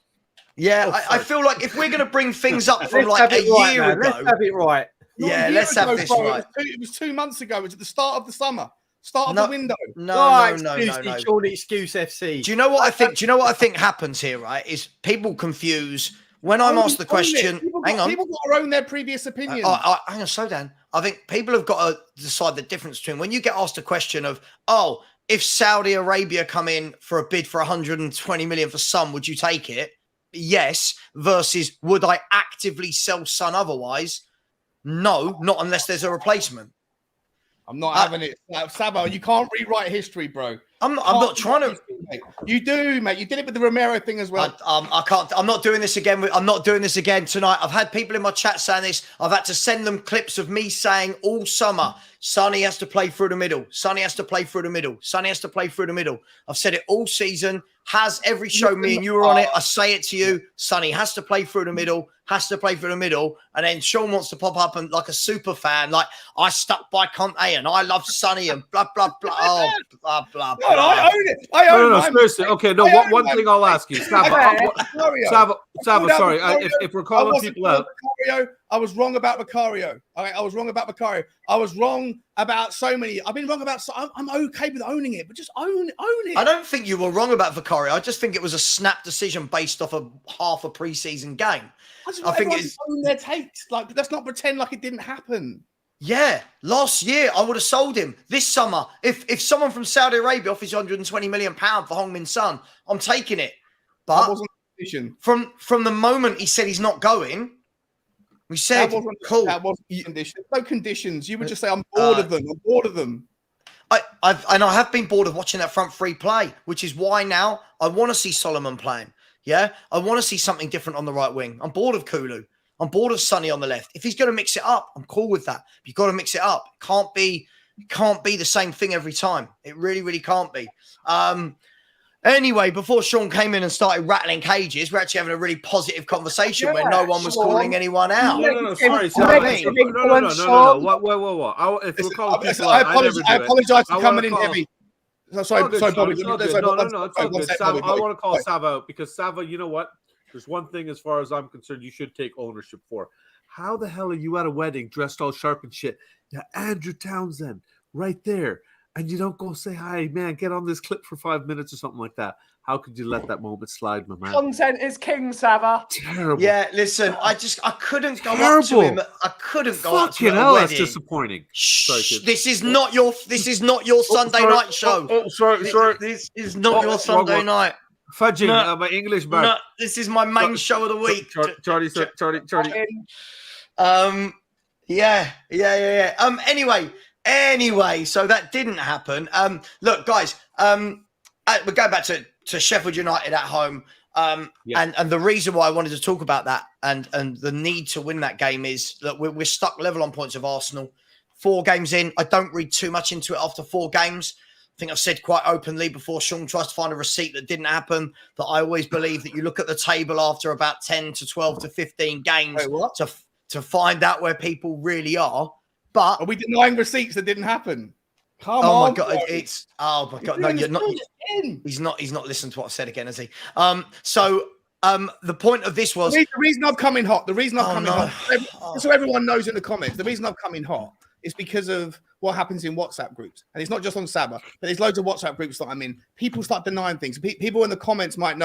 I feel like if we're going to bring things up from like a year ago. Let's have it right. Let's have this right. It was 2 months ago. It was at the start of the summer. Start of the window. No. Sean, excuse FC. Do you know what I think? Do you know what I think happens here, right? Is people confuse when I'm asked the question. Hang on. People got to own their previous opinions. Hang on, slow down. I think people have got to decide the difference between when you get asked a question of, if Saudi Arabia come in for a bid for 120 million for Son, would you take it? Yes. Versus, would I actively sell Son otherwise? No, not unless there's a replacement. I'm not having it. Sabo, you can't rewrite history, bro. I'm not trying to. You do, mate. You did it with the Romero thing as well. I can't. I'm not doing this again. I'm not doing this again tonight. I've had people in my chat saying this. I've had to send them clips of me saying all summer, Sonny has to play through the middle. Sonny has to play through the middle. Sonny has to play through the middle. I've said it all season. Has every show me and you were on it. I say it to you. Sonny has to play through the middle. Has to play through the middle. And then Sean wants to pop up and like a super fan, like I stuck by Conte and I love Sonny and blah blah blah. Oh, blah blah blah. No, I own it. I own No, seriously. Okay, no. One thing I'll ask you, Sava. Sorry, if we're calling people out. I was wrong about Vicario. I was wrong about Vicario. I was wrong about so many. I've been wrong about. I'm okay with owning it, but just own it. I don't think you were wrong about Vicario. I just think it was a snap decision based off of half a preseason game. I think it's own their takes. Like, let's not pretend like it didn't happen. Yeah, last year I would have sold him. This summer, if someone from Saudi Arabia offers you 120 million pounds for Heung-min Son, I'm taking it. But from the moment he said he's not going, we said cool. That wasn't condition. No conditions. You would just say I'm bored of them. I'm bored of them. I have been bored of watching that front three play, which is why now I want to see Solomon playing. Yeah, I want to see something different on the right wing. I'm bored of Kulu. I'm bored of Sonny on the left. If he's going to mix it up, I'm cool with that. But you've got to mix it up. It can't be the same thing every time. It really, really can't be. Anyway, before Sean came in and started rattling cages, we're actually having a really positive conversation where no one was calling anyone out. No, sorry. No. What? If we're calling people out, I apologize for coming in heavy. Sorry, Bobby. No, it's all good. I want to call Sava out because Sava, you know what? There's one thing as far as I'm concerned you should take ownership for. How the hell are you at a wedding dressed all sharp and shit? Yeah, Andrew Townsend right there. And you don't go say, hi, man, get on this clip for 5 minutes or something like that. How could you let that moment slide, my man? Content is king, Sava. Terrible. Yeah, listen, I couldn't go up to him. I couldn't go up to him. Hell, that's disappointing. Shh, this is not your Sunday night show. Sorry. This is not your Sunday night. Fudging my English man. No, this is my main show of the week. Charlie. Yeah. Anyway, so that didn't happen. Look, guys, we're going back to Sheffield United at home. And the reason why I wanted to talk about that and the need to win that game is that we're stuck level on points of Arsenal. 4 games in. I don't read too much into it after 4 games. I think I've said quite openly before Sean tries to find a receipt that didn't happen, that I always believe that you look at the table after about 10 to 12 to 15 games to find out where people really are. But are we denying receipts that didn't happen? Come on, my God, no, you're not. He's not listened to what I said again, has he? The point of this was the reason I've come in hot. The reason I've come in hot, so everyone knows in the comments, the reason I've come in hot is because of what happens in WhatsApp groups. And it's not just on Sava, but there's loads of WhatsApp groups that I'm in. People start denying things. People in the comments might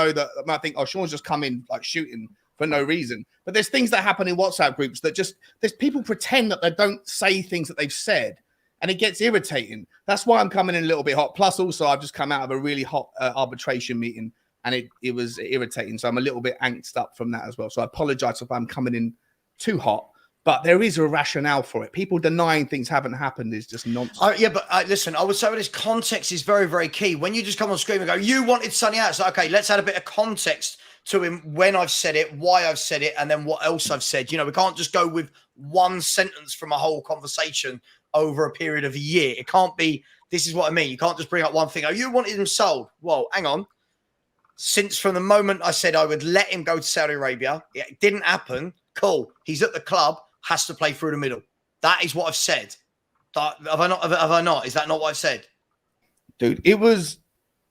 think, oh, Sean's just come in like shooting for no reason. But there's things that happen in WhatsApp groups that there's people pretend that they don't say things that they've said. And it gets irritating. That's why I'm coming in a little bit hot. Plus, also, I've just come out of a really hot arbitration meeting, and it was irritating. So I'm a little bit angst up from that as well. So I apologize if I'm coming in too hot. But there is a rationale for it. People denying things haven't happened is just nonsense. Listen, I would say this context is very, very key. When you just come on screen and go, you wanted Sonny out. It's like, okay, let's add a bit of context to him when I've said it, why I've said it, and then what else I've said. We can't just go with one sentence from a whole conversation over a period of a year. It can't be, this is what I mean. You can't just bring up one thing. Oh, you wanted him sold. Well, hang on. Since from the moment I said I would let him go to Saudi Arabia, it didn't happen. Cool. He's at the club. Has to play through the middle. That is what I've said. Have I not? Is that not what I've said? Dude, it was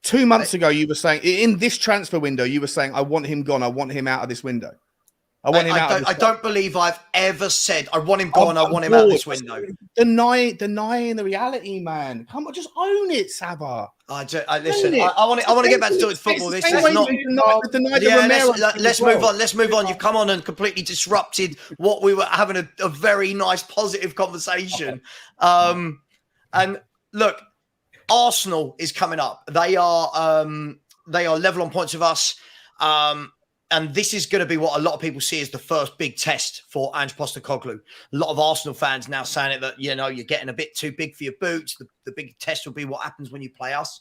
2 months ago you were saying, in this transfer window, you were saying, I want him gone. I want him out of this window. I don't believe I've ever said, I want him gone. I want him out of this window. Denying the reality, man. Come on, just own it, Sava. Listen, I want to get back to doing football. This is not. Let's move on. Let's move on. You've come on and completely disrupted what we were having a very nice, positive conversation. Okay. And look, Arsenal is coming up. They are level on points with us. And this is going to be what a lot of people see as the first big test for Ange Postecoglou. A lot of Arsenal fans now saying it that, you're getting a bit too big for your boots. The big test will be what happens when you play us.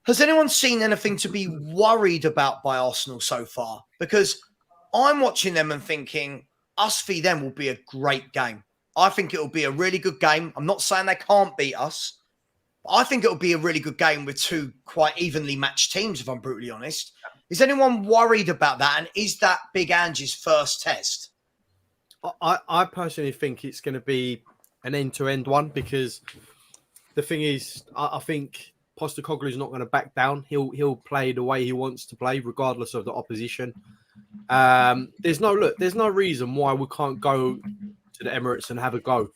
Has anyone seen anything to be worried about by Arsenal so far? Because I'm watching them and thinking us v them will be a great game. I think it will be a really good game. I'm not saying they can't beat us. But I think it will be a really good game with 2 quite evenly matched teams, if I'm brutally honest. Is anyone worried about that? And is that Big Ange's first test? I personally think it's going to be an end-to-end one, because the thing is, I think Postecoglou is not going to back down. He'll play the way he wants to play, regardless of the opposition. There's no reason why we can't go to the Emirates and have a go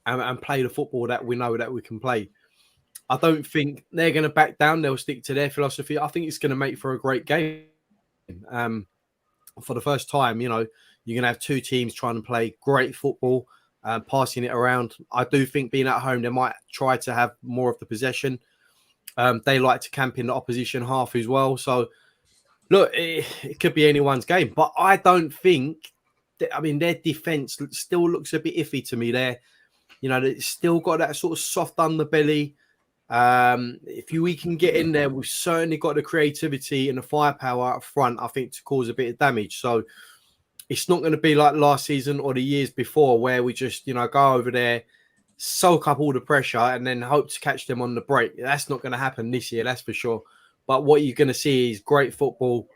and play the football that we know that we can play. I don't think they're going to back down. They'll stick to their philosophy. I think it's going to make for a great game. For the first time, you're going to have 2 teams trying to play great football, passing it around. I do think being at home, they might try to have more of the possession. They like to camp in the opposition half as well. So, look, it could be anyone's game. But I don't think, their defence still looks a bit iffy to me there. They've still got that sort of soft underbelly. If we can get in there, we've certainly got the creativity and the firepower up front, I think, to cause a bit of damage. So it's not going to be like last season or the years before, where we just, go over there, soak up all the pressure and then hope to catch them on the break. That's not going to happen this year, that's for sure. But what you're going to see is great football.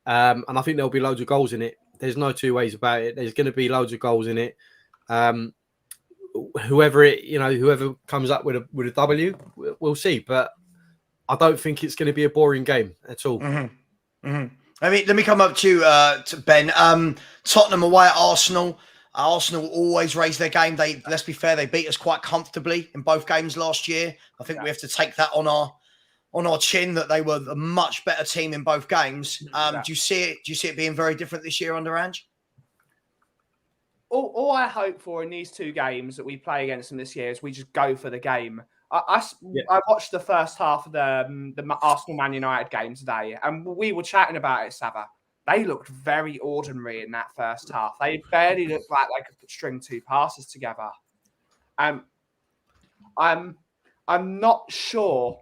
And I think there'll be loads of goals in it. There's no 2 ways about it. There's going to be loads of goals in it. Whoever comes up with a W, we'll see. But I don't think it's going to be a boring game at all. Mm-hmm. Mm-hmm. Let me come up to you, to Ben. Tottenham away at Arsenal. Arsenal always raise their game. Let's be fair, they beat us quite comfortably in both games last year. I think we have to take that on our chin, that they were a much better team in both games. Do you see it being very different this year under Ange? All I hope for in these 2 games that we play against them this year is we just go for the game. I watched the first half of the Arsenal Man United game today, and we were chatting about it, Sava. they looked very ordinary in that first half. They barely looked like they could string 2 passes together. I'm not sure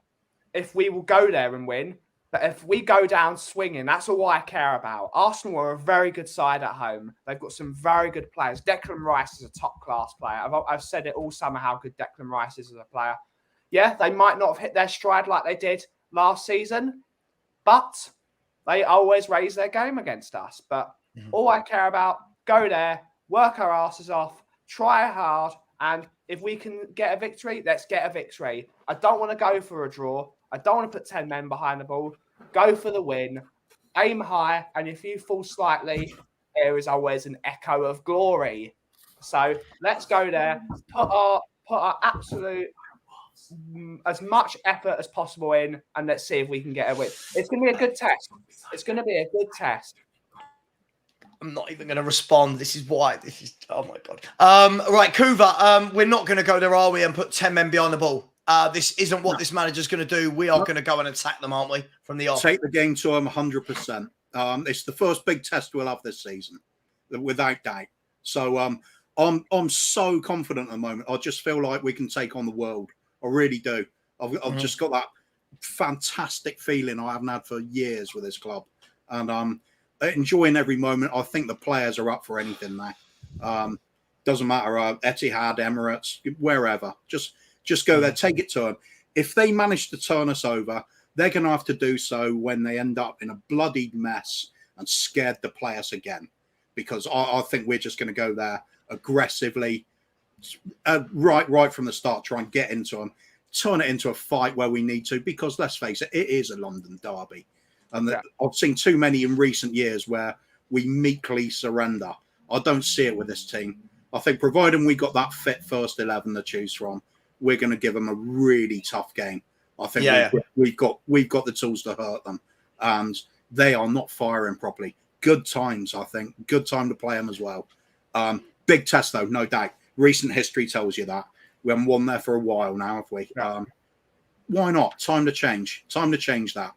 if we will go there and win, but if we go down swinging, that's all I care about. Arsenal are a very good side at home. They've got some very good players. Declan Rice is a top-class player. I've said it all summer how good Declan Rice is as a player. Yeah, they might not have hit their stride like they did last season, but they always raise their game against us. But all I care about, go there, work our asses off, try hard, and if we can get a victory, let's get a victory. I don't want to go for a draw. I don't want to put 10 men behind the ball. Go for the win. Aim high, and if you fall slightly, there is always an echo of glory. So let's go there, put our absolute as much effort as possible in, and let's see if we can get a win. It's going to be a good test. It's going to be a good test. I'm not even going to respond. This is why. This is, oh my God. Right, Kuva, we're not going to go there, are we, and put 10 men behind the ball. This isn't what this manager's going to do. We are going to go and attack them, aren't we, from the off? Take the game to them 100%. It's the first big test we'll have this season, without doubt. So I'm so confident at the moment. I just feel like we can take on the world. I really do. I've just got that fantastic feeling I haven't had for years with this club. And enjoying every moment. I think the players are up for anything now. Doesn't matter, Etihad, Emirates, wherever. Just go there, take it to them. If they manage to turn us over, they're going to have to do so when they end up in a bloodied mess and scared to play us again. Because I think we're just going to go there aggressively, right from the start, try and get into them, turn it into a fight where we need to. Because let's face it, it is a London derby. And I've seen too many in recent years where we meekly surrender. I don't see it with this team. I think providing we got that fit first 11 to choose from, we're going to give them a really tough game. I think we've got the tools to hurt them, and they are not firing properly. Good times, I think. Good time to play them as well. Big test though, no doubt. Recent history tells you that. We haven't won there for a while now, have we? Yeah. Why not? Time to change. Time to change that.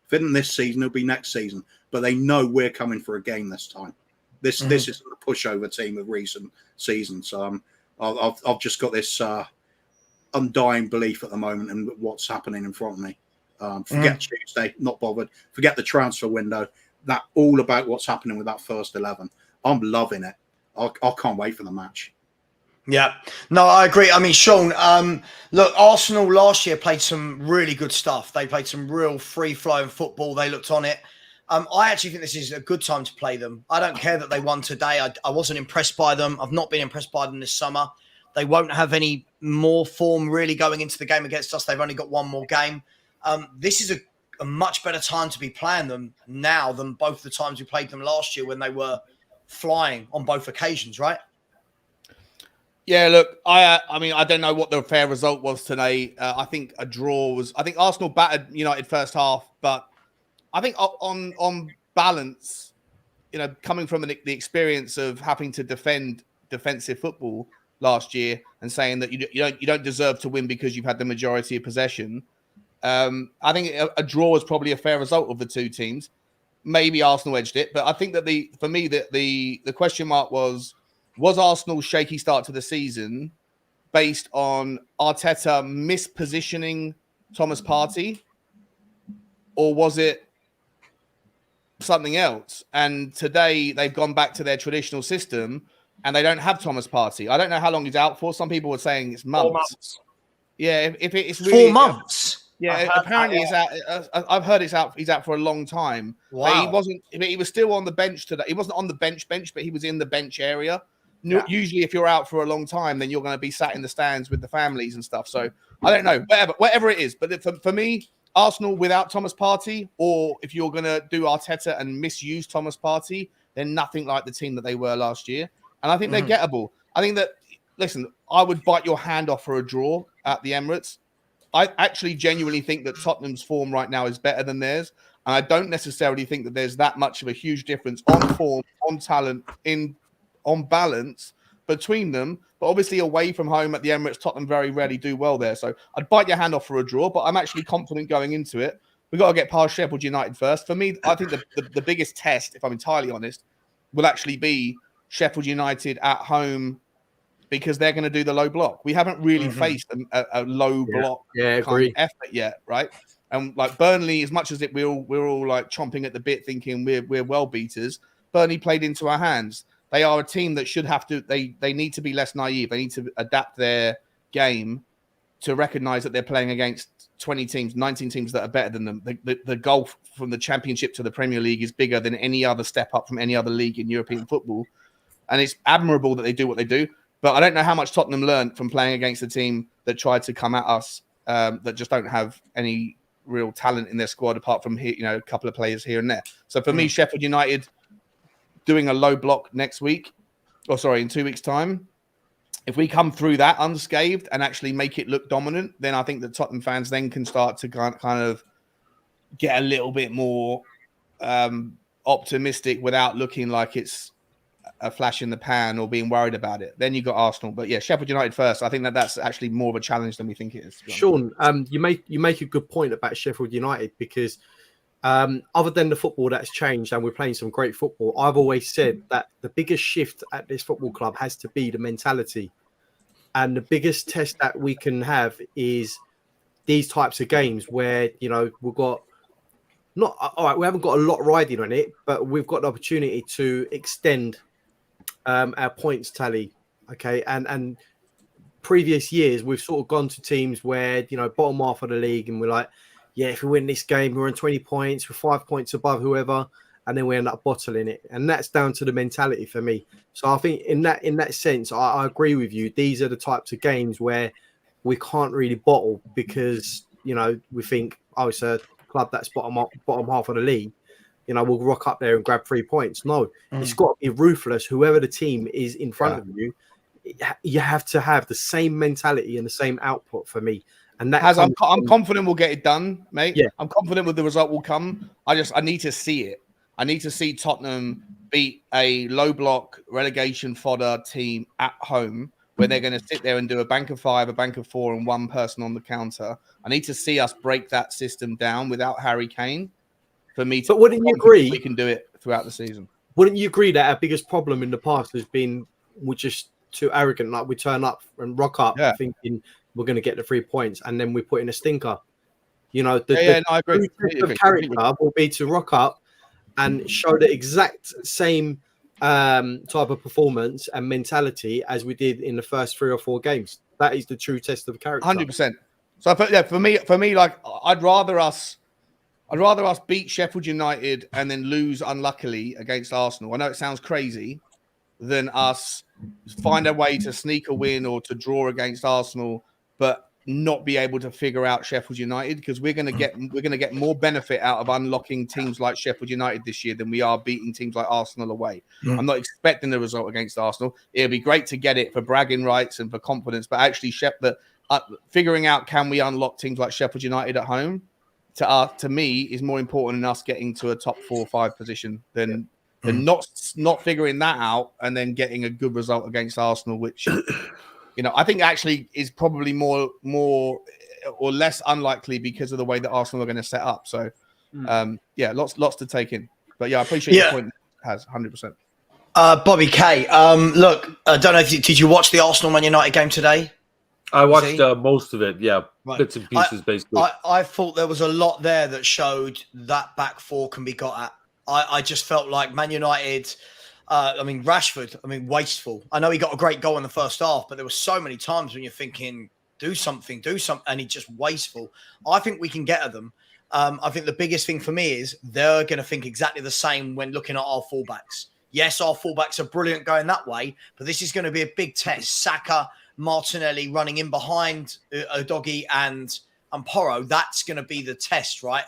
If it isn't this season, it'll be next season. But they know we're coming for a game this time. This isn't a pushover team of recent seasons. I've just got this undying belief at the moment in what's happening in front of me. Forget Tuesday, not bothered. Forget the transfer window. That all about what's happening with that first 11. I'm loving it. I can't wait for the match. Yeah, no, I agree. I mean, Sean, look, Arsenal last year played some really good stuff. They played some real free-flowing football. They looked on it. I actually think this is a good time to play them. I don't care that they won today. I wasn't impressed by them. I've not been impressed by them this summer. They won't have any more form really going into the game against us. They've only got one more game. This is a much better time to be playing them now than both the times we played them last year when they were flying on both occasions, right? Yeah, look, I mean, I don't know what the fair result was today. I think a draw was. I think Arsenal battered United first half, but I think on balance, coming from the experience of having to defend defensive football last year and saying that you don't deserve to win because you've had the majority of possession. I think a draw was probably a fair result of the two teams. Maybe Arsenal edged it, but I think that for me the question mark was Arsenal's shaky start to the season based on Arteta mispositioning Thomas Partey, or was it something else? And today they've gone back to their traditional system and they don't have Thomas Partey. I don't know how long he's out for. Some people were saying it's months. 4 months. Yeah, if it's really 4 months. Yeah, apparently he's out. I've heard he's out for a long time. Wow. But he wasn't. He was still on the bench today. He wasn't on the bench, but he was in the bench area. Yeah. Usually, if you're out for a long time, then you're going to be sat in the stands with the families and stuff. So I don't know, whatever it is. But for me, Arsenal without Thomas Partey, or if you're going to do Arteta and misuse Thomas Partey, they're nothing like the team that they were last year. And I think they're gettable. I think that, listen, I would bite your hand off for a draw at the Emirates. I actually genuinely think that Tottenham's form right now is better than theirs. And I don't necessarily think that there's that much of a huge difference on form, on talent, on balance between them. But obviously away from home at the Emirates, Tottenham very rarely do well there. So I'd bite your hand off for a draw, but I'm actually confident going into it. We've got to get past Sheffield United first. For me, I think the biggest test, if I'm entirely honest, will actually be Sheffield United at home, because they're going to do the low block. We haven't really faced a low block kind of effort yet, right? And like Burnley, as much as we're all like chomping at the bit, thinking we're well beaters. Burnley played into our hands. They are a team that should have to. They need to be less naive. They need to adapt their game to recognize that they're playing against 20 teams, 19 teams that are better than them. The gulf from the Championship to the Premier League is bigger than any other step up from any other league in European football, and it's admirable that they do what they do. But I don't know how much Tottenham learned from playing against a team that tried to come at us, that just don't have any real talent in their squad apart from here, a couple of players here and there. So for me, Sheffield United doing a low block in 2 weeks' time, if we come through that unscathed and actually make it look dominant, then I think that Tottenham fans then can start to kind of get a little bit more optimistic without looking like it's a flash in the pan or being worried about it. Then you got Arsenal, but yeah, Sheffield United first. I think that's actually more of a challenge than we think it is. Sean, you make a good point about Sheffield United, because other than the football that's changed and we're playing some great football, I've always said that the biggest shift at this football club has to be the mentality, and the biggest test that we can have is these types of games where we've got not all right. We haven't got a lot riding on it, but we've got the opportunity to extend our points tally, okay, and previous years we've sort of gone to teams where bottom half of the league, and we're like, yeah, if we win this game, we're on 20 points, we're 5 points above whoever, and then we end up bottling it, and that's down to the mentality for me. So I think in that sense, I agree with you. These are the types of games where we can't really bottle, because we think, oh, it's a club that's bottom half of the league. We'll rock up there and grab 3 points. No, it's got to be ruthless. Whoever the team is in front of you, you have to have the same mentality and the same output for me. And that I'm confident we'll get it done, mate. Yeah. I'm confident with the result will come. I need to see it. I need to see Tottenham beat a low block relegation fodder team at home, where they're going to sit there and do a bank of 5, a bank of 4, and one person on the counter. I need to see us break that system down without Harry Kane. For me, but wouldn't you agree we can do it throughout the season? Wouldn't you agree that our biggest problem in the past has been we're just too arrogant? Like, we turn up and rock up thinking we're going to get the 3 points, and then we put in a stinker. No, I agree. The character will be to rock up and show the exact same type of performance and mentality as we did in the first 3 or 4 games. That is the true test of character. 100%. So for me, like, I'd rather us beat Sheffield United and then lose unluckily against Arsenal. I know it sounds crazy, than us find a way to sneak a win or to draw against Arsenal, but not be able to figure out Sheffield United, because we're going to get more benefit out of unlocking teams like Sheffield United this year than we are beating teams like Arsenal away. I'm not expecting the result against Arsenal. It'll be great to get it for bragging rights and for confidence, but actually figuring out, can we unlock teams like Sheffield United at home, to me is more important than us getting to a top 4 or 5 position than not figuring that out and then getting a good result against Arsenal, which I think actually is probably more or less unlikely because of the way that Arsenal are going to set up. So lots to take in. But I appreciate your point. Has 100%. Bobby K, look, I don't know if did you watch the Arsenal Man United game today? I watched most of it, bits and pieces, basically. I thought there was a lot there that showed that back 4 can be got at. I just felt like Man United, Rashford, wasteful. I know he got a great goal in the first half, but there were so many times when you're thinking, do something, and he's just wasteful. I think we can get at them. I think the biggest thing for me is they're going to think exactly the same when looking at our fullbacks. Yes, our fullbacks are brilliant going that way, but this is going to be a big test. Saka, Martinelli running in behind Udogie and Porro. That's going to be the test, right?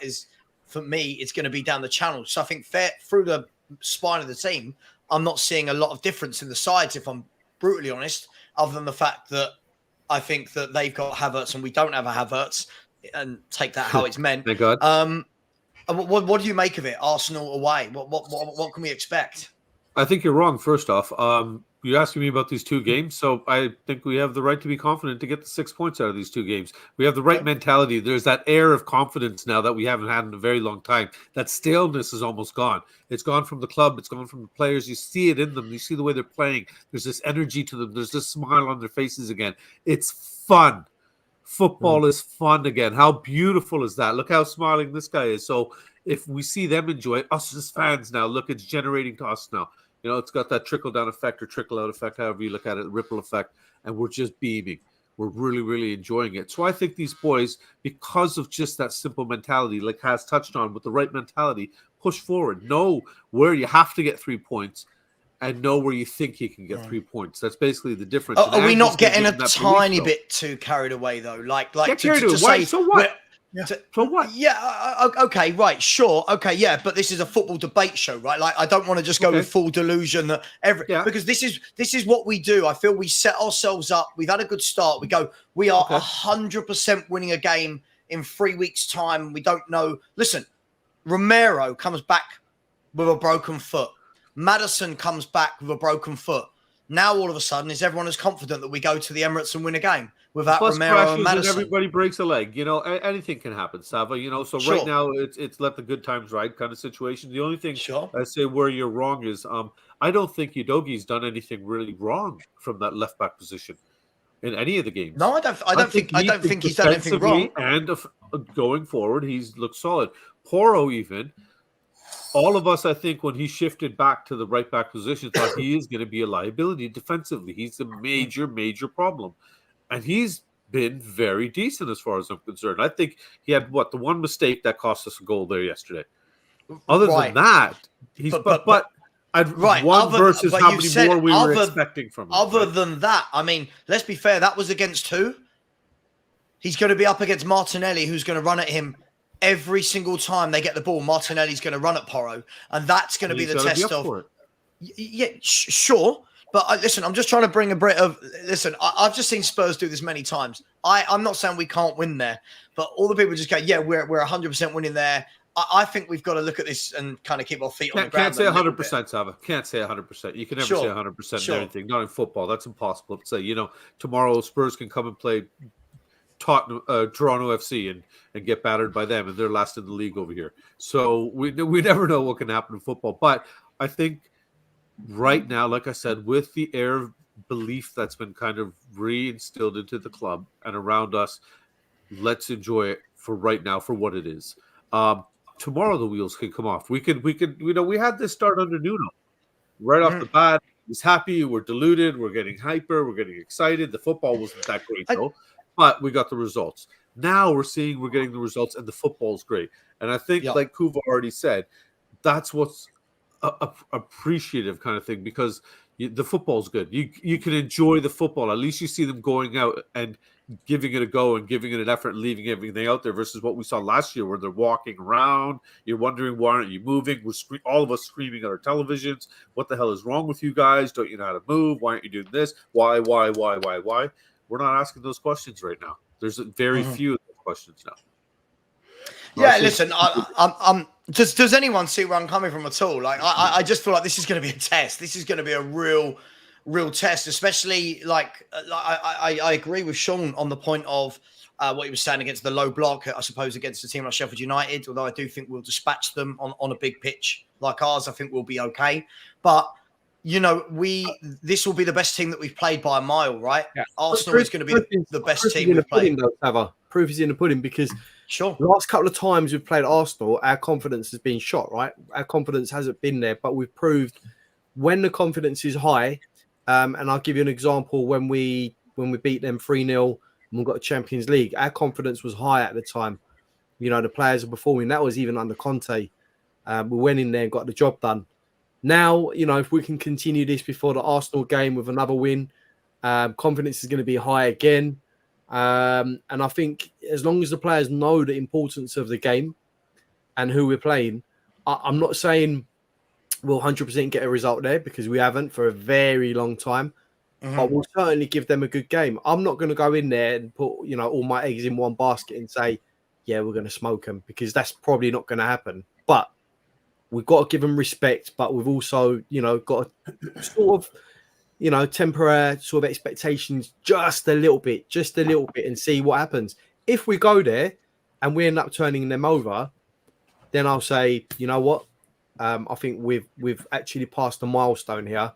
For me, it's going to be down the channel. So I think through the spine of the team, I'm not seeing a lot of difference in the sides, if I'm brutally honest, other than the fact that I think that they've got Havertz and we don't have a Havertz, and take that how it's meant. Thank God. What do you make of it? Arsenal away. What can we expect? I think you're wrong. First off, you're asking me about these two games, so I think we have the right to be confident to get the 6 points out of these two games. We have the right mentality. There's that air of confidence now that we haven't had in a very long time. That staleness is almost gone. It's gone from the club. It's gone from the players. You see it in them. You see the way they're playing. There's this energy to them. There's this smile on their faces again. It's fun. Football is fun again. How beautiful is that? Look how smiling this guy is. So if we see them enjoy it, us as fans now, look, it's generating to us now. You know, it's got that trickle-down effect or trickle-out effect, however you look at it, ripple effect, and we're just beaming. We're really, really enjoying it. So I think these boys, because of just that simple mentality, like Has touched on, with the right mentality, push forward. Know where you have to get 3 points and know where you think you can get 3 points. That's basically the difference. Are we not getting a tiny bit too carried away, though? Like to say, so what? Yeah. So what? Yeah. Okay. Right. Sure. Okay. Yeah. But this is a football debate show, right? Like, I don't want to just go with full delusion that because this is what we do. I feel we set ourselves up. We've had a good start. We go. We are 100% winning a game in 3 weeks' time. We don't know. Listen, Romero comes back with a broken foot. Maddison comes back with a broken foot. Now all of a sudden, is everyone as confident that we go to the Emirates and win a game without Romero and Maddison? Everybody breaks a leg. You know, anything can happen, Sava. You know, so right now it's let the good times ride kind of situation. The only thing I say where you're wrong is I don't think Udogi's done anything really wrong from that left back position in any of the games. No, I don't think he's done anything wrong. And going forward, he's looked solid. Porro even. All of us, I think, when he shifted back to the right back position, thought he is going to be a liability defensively. He's a major, major problem. And he's been very decent as far as I'm concerned. I think he had, the one mistake that cost us a goal there yesterday. Other than that, he's one versus how many more we were expecting from him. Other than that, I mean, let's be fair, that was against who? He's going to be up against Martinelli, who's going to run at him. Every single time they get the ball, Martinelli's going to run at Porro, and that's going to be the test of. Yeah, sure, but listen, I'm just trying to bring a bit of. Listen, I've just seen Spurs do this many times. I'm not saying we can't win there, but all the people just go, "Yeah, we're 100% winning there." I think we've got to look at this and kind of keep our feet on the ground. Can't say 100%, Sava. Can't say 100%. You can never say 100% in anything. Not in football. That's impossible to say. You know, tomorrow Spurs can come and play Tottenham, Toronto FC and get battered by them, and they're last in the league over here. So we never know what can happen in football. But I think right now, like I said, with the air of belief that's been kind of reinstilled into the club and around us, let's enjoy it for right now for what it is. Tomorrow the wheels can come off. We could we had this start under Nuno right off the bat. He's happy. We're deluded. We're getting hyper. We're getting excited. The football wasn't that great though. But we got the results. Now we're getting the results, and the football's great. And I think, like Kuva already said, that's what's appreciative kind of thing, because the football's good. You can enjoy the football. At least you see them going out and giving it a go and giving it an effort and leaving everything out there versus what we saw last year where they're walking around. You're wondering, why aren't you moving? We're all of us screaming at our televisions. What the hell is wrong with you guys? Don't you know how to move? Why aren't you doing this? Why? We're not asking those questions right now. There's very few of those questions now. Yeah, listen, I'm does anyone see where I'm coming from at all? Like, I just feel like this is going to be a test. This is going to be a real test, especially I agree with Sean on the point of what he was saying against the low block, I suppose, against a team like Sheffield United, although I do think we'll dispatch them on a big pitch like ours. I think we'll be okay. But you know, this will be the best team that we've played by a mile, right? Yeah. Arsenal is going to be the best team we've played. Proof is in the pudding, because the last couple of times we've played Arsenal, our confidence has been shot, right? Our confidence hasn't been there, but we've proved when the confidence is high. And I'll give you an example. When we beat them 3-0 and we got a Champions League, our confidence was high at the time. You know, the players are performing. That was even under Conte. We went in there and got the job done. Now, you know, if we can continue this before the Arsenal game with another win, confidence is going to be high again. And I think as long as the players know the importance of the game and who we're playing, I'm not saying we'll 100% get a result there, because we haven't for a very long time. But we'll certainly give them a good game. I'm not going to go in there and put, you know, all my eggs in one basket and say, yeah, we're going to smoke them, because that's probably not going to happen. But we've got to give them respect, but we've also, you know, got to sort of temper our sort of expectations just a little bit, and see what happens. If we go there and we end up turning them over, then I'll say, you know what? I think we've actually passed a milestone here,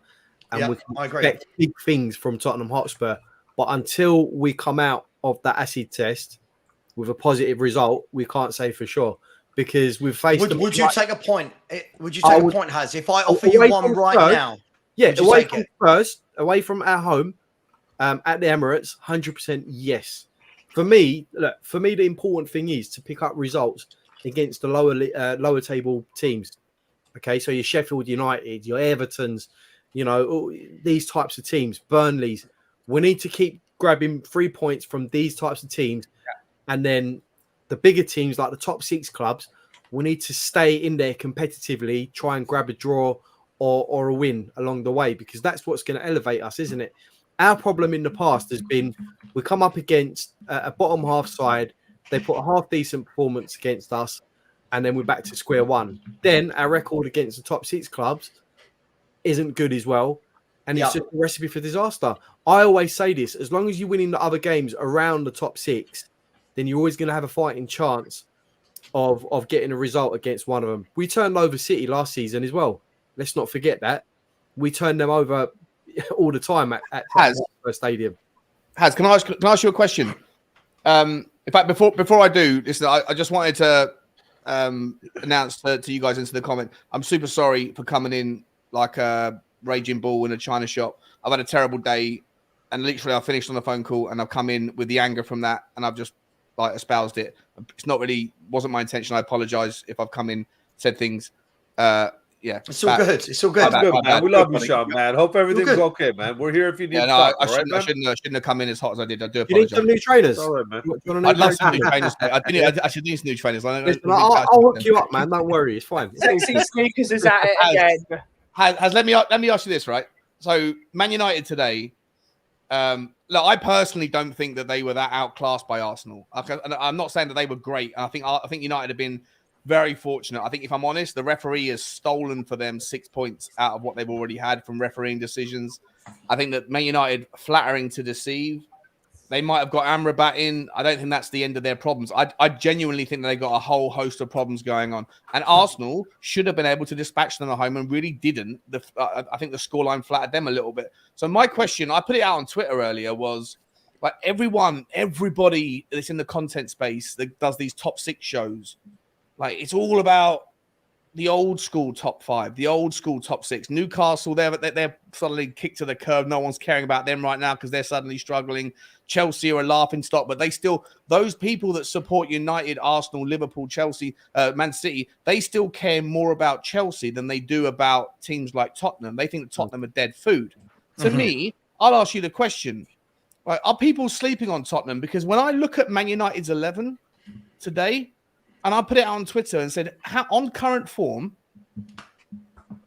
and we can expect big things from Tottenham Hotspur. But until we come out of that acid test with a positive result, we can't say for sure, because we've faced. Would you take a point? Would you take a point, Haz? If I offer you one right now, away from our home, at the Emirates, 100% yes. For me, the important thing is to pick up results against the lower table teams. Okay, so your Sheffield United, your Evertons, these types of teams, Burnleys. We need to keep grabbing 3 points from these types of teams. And then the bigger teams, like the top 6 clubs, we need to stay in there competitively, try and grab a draw or a win along the way, because that's what's going to elevate us, isn't it? Our problem in the past has been we come up against a bottom half side, they put a half decent performance against us, and then we're back to square one. Then our record against the top 6 clubs isn't good as well, and it's just a recipe for disaster. I always say this: as long as you're winning the other games around the top 6, then you're always going to have a fighting chance of getting a result against one of them. We turned over City last season as well. Let's not forget that. We turned them over all the time at Stadium. Haz, can I ask you a question? In fact, before I do, listen, I just wanted to announce to you guys into the comment. I'm super sorry for coming in like a raging bull in a china shop. I've had a terrible day, and literally I finished on a phone call, and I've come in with the anger from that, and I've just espoused it. Wasn't my intention. I apologize if I've come in, said things. It's all good. It's all good. Man. We love you, Sean, man. Hope everything's okay, man. We're here if you need I shouldn't have come in as hot as I did. I do apologize. You need some new trainers. All right, man. I'd love some new trainers. I should need some new trainers. I'll hook you up, man. Don't worry. It's fine. Sexy Sneakers is at it again. Let me ask you this, right? So Man United today, look, I personally don't think that they were that outclassed by Arsenal. I'm not saying that they were great. I think United have been very fortunate. I think, if I'm honest, the referee has stolen for them 6 points out of what they've already had from refereeing decisions. I think that Man United flattering to deceive. They might have got Amrabat in. I don't think that's the end of their problems. I genuinely think that they've got a whole host of problems going on. And Arsenal should have been able to dispatch them at home and really didn't. I think the scoreline flattered them a little bit. So my question, I put it out on Twitter earlier, was like everybody that's in the content space that does these top 6 shows, like it's all about the old school top 5, the old school top 6. Newcastle, they're suddenly kicked to the curb. No one's caring about them right now because they're suddenly struggling. Chelsea are a laughing stock, but those people that support United, Arsenal, Liverpool, Chelsea, Man City, they still care more about Chelsea than they do about teams like Tottenham. They think that Tottenham are dead food. To me, I'll ask you the question: right, are people sleeping on Tottenham? Because when I look at Man United's 11 today, and I put it out on Twitter and said, on current form,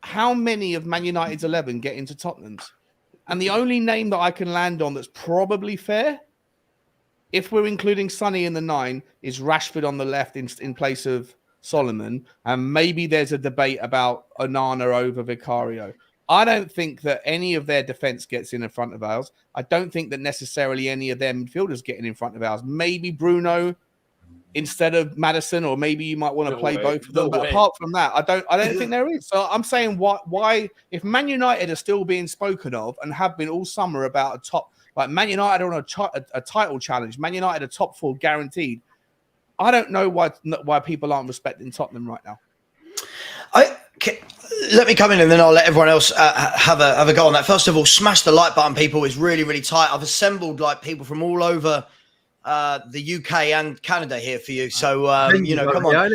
how many of Man United's 11 get into Tottenham's? And the only name that I can land on that's probably fair, if we're including Sonny in the 9, is Rashford on the left in place of Solomon. And maybe there's a debate about Onana over Vicario. I don't think that any of their defense gets in front of ours. I don't think that necessarily any of their midfielders getting in front of ours. Maybe Bruno instead of Maddison, or maybe you might want to play both of them. But apart from that, I don't think there is. So I'm saying why if Man United are still being spoken of and have been all summer about a top, like Man United are on a title challenge, Man United are top 4 guaranteed. I don't know why people aren't respecting Tottenham right now. Let me come in and then I'll let everyone else have a go on that. First of all, smash the like button, people. It's really, really tight. I've assembled people from all over the UK and Canada here for you. So, come on.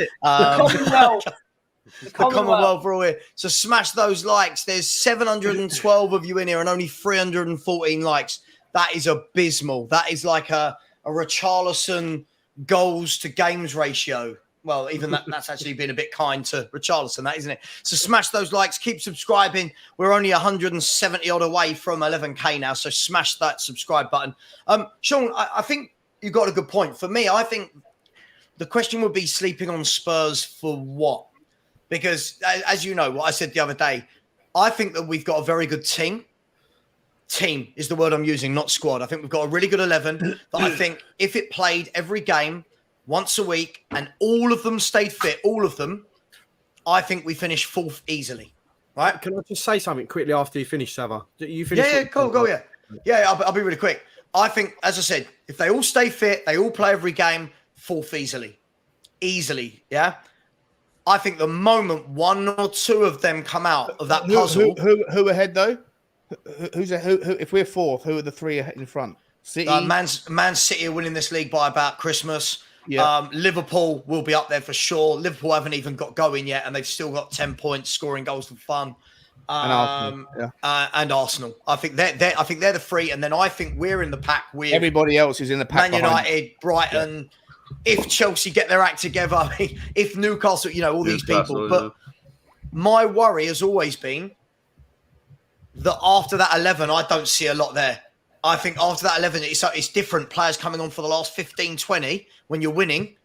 The Commonwealth for all here. So smash those likes. There's 712 of you in here and only 314 likes. That is abysmal. That is like a Richarlison goals to games ratio. Well, even that's actually been a bit kind to Richarlison, that, isn't it? So smash those likes. Keep subscribing. We're only 170 odd away from 11K now. So smash that subscribe button. Sean, I think you got a good point. For me, I think the question would be sleeping on Spurs for what? Because as you know, what I said the other day, I think that we've got a very good team. team is the word I'm using, not squad. I think we've got a really good 11 that I think if it played every game once a week and all of them stayed fit, all of them, I think we finish 4th easily. Right? Can I just say something quickly after you finish, Sava? You finish? Yeah, go. Yeah, I'll be really quick. I think, as I said, if they all stay fit, they all play every game, 4th easily. Yeah. I think the moment 1 or 2 of them come out of that puzzle. Who ahead though? Who's who? If we're 4th, who are the 3 in front? City. Man City are winning this league by about Christmas. Yeah. Liverpool will be up there for sure. Liverpool haven't even got going yet, and they've still got 10 points, scoring goals for fun. And Arsenal. I think they're the 3, and then I think we're in the pack with everybody else is in the pack. Man United, Brighton. Yeah. If Chelsea get their act together, if Newcastle, all these people. But my worry has always been that after that 11, I don't see a lot there. I think after that 11, it's different. Players coming on for the last 15, 20, when you're winning,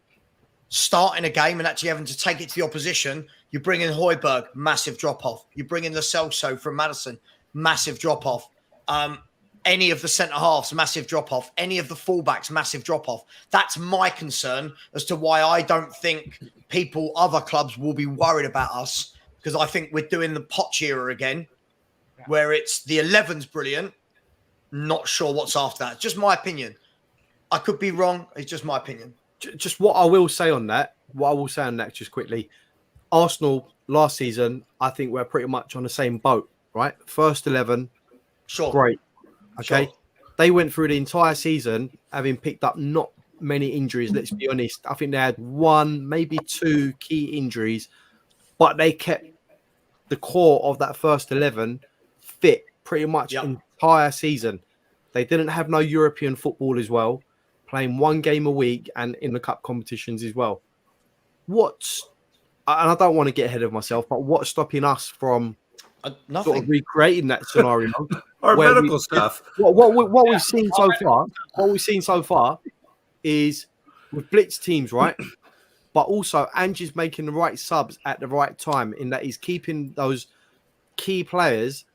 starting a game and actually having to take it to the opposition. You bring in Højbjerg, massive drop-off. You bring in Lo Celso from Maddison, massive drop-off. Any of the centre-halves, massive drop-off. Any of the fullbacks, massive drop-off. That's my concern as to why I don't think other clubs will be worried about us, because I think we're doing the Poch era again, where it's the 11's brilliant. Not sure what's after that. Just my opinion. I could be wrong. It's just my opinion. Just what I will say on that just quickly. Arsenal last season, I think we're pretty much on the same boat, right? First 11, sure, great. Okay. Sure. They went through the entire season having picked up not many injuries, let's be honest. I think they had 1, maybe 2 key injuries, but they kept the core of that first 11 fit pretty much entire season. They didn't have no European football as well, playing 1 game a week and in the cup competitions as well. And I don't want to get ahead of myself, but what's stopping us from sort of recreating that scenario? Our medical stuff. What we've seen so far is with blitz teams, right? But also Ange's making the right subs at the right time, in that he's keeping those key players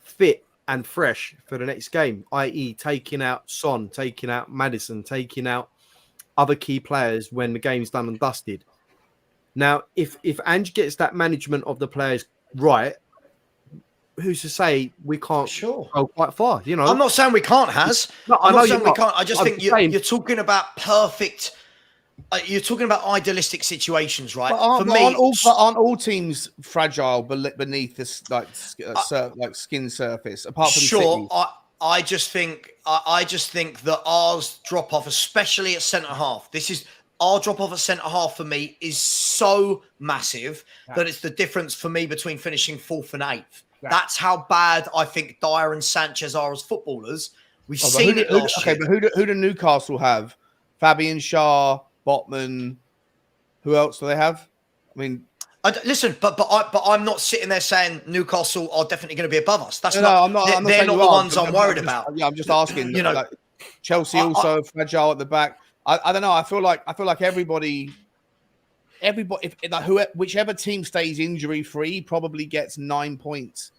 fit and fresh for the next game, i.e. taking out Son, taking out Maddison, taking out other key players when the game's done and dusted. Now, if Ange gets that management of the players right, who's to say we can't go quite far? I'm not saying we can't, Has. No, I'm not saying we can't. I just think you're talking about perfect. You're talking about idealistic situations, right? Aren't all teams fragile beneath this skin surface? Apart from City? I just think that ours drop off, especially at centre half. Our drop off at centre half for me is so massive that it's the difference for me between finishing 4th and 8th. Yeah. That's how bad I think Dier and Sanchez are as footballers. We've seen it last year. Okay, but who do Newcastle have? Fabian Schär, Botman. Who else do they have? I mean, listen, but I'm not sitting there saying Newcastle are definitely going to be above us. I'm not. They're not the ones I'm worried about. Yeah, I'm just asking. Chelsea also fragile at the back. I don't know. I feel like everybody, whichever team stays injury free probably gets 9 points,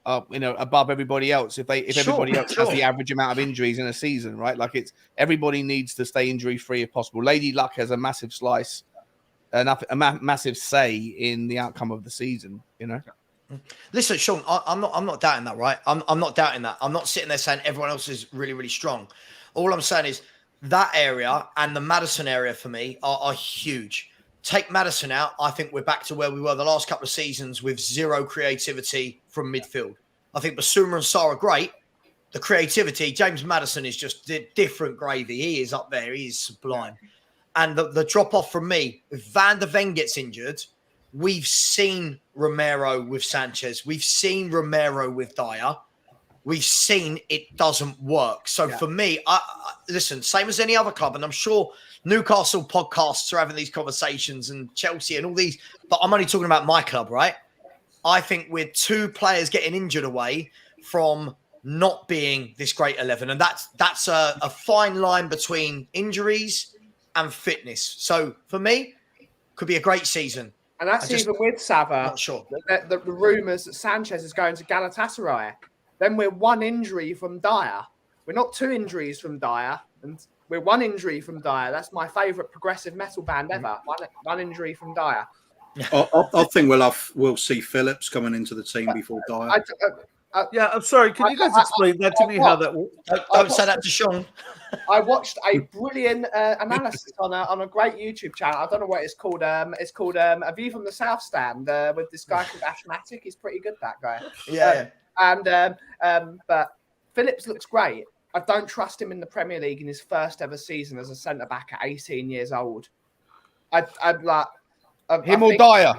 above everybody else. If everybody else has the average amount of injuries in a season, right? Like everybody needs to stay injury free if possible. Lady Luck has a massive slice, a massive say in the outcome of the season. Listen, Sean, I'm not doubting that, right? I'm not doubting that. I'm not sitting there saying everyone else is really, really strong. All I'm saying is that area and the Maddison area for me are huge. Take Maddison out, I think we're back to where we were the last couple of seasons with zero creativity from midfield. I think Basuma and Sarr are great. The creativity, James Maddison is just different gravy. He is up there. He is sublime. And the drop-off from me, if Van der Ven gets injured, we've seen Romero with Sanchez. We've seen Romero with Dier. We've seen it doesn't work. So for me, listen, same as any other club, and I'm sure Newcastle podcasts are having these conversations and Chelsea and all these, but I'm only talking about my club, right? I think we're 2 players getting injured away from not being this great 11. And that's a fine line between injuries and fitness. So for me, could be a great season. And that's even with Sava. Not sure. The rumours that Sanchez is going to Galatasaray. then we're one injury from Dier. We're not 2 injuries from Dier, and we're 1 injury from Dier. That's my favourite progressive metal band ever. One injury from Dier. I think we'll see Phillips coming into the team before Dier. Yeah, I'm sorry. Can you guys explain that to me? How that works? Don't say that to Sean. I watched a brilliant analysis on a great YouTube channel. I don't know what it's called. It's called A View from the South Stand with this guy called Ashmatic. He's pretty good, that guy. Yeah. But Phillips looks great. I don't trust him in the Premier League in his first ever season as a centre back at 18 years old. I'd like him or Dier.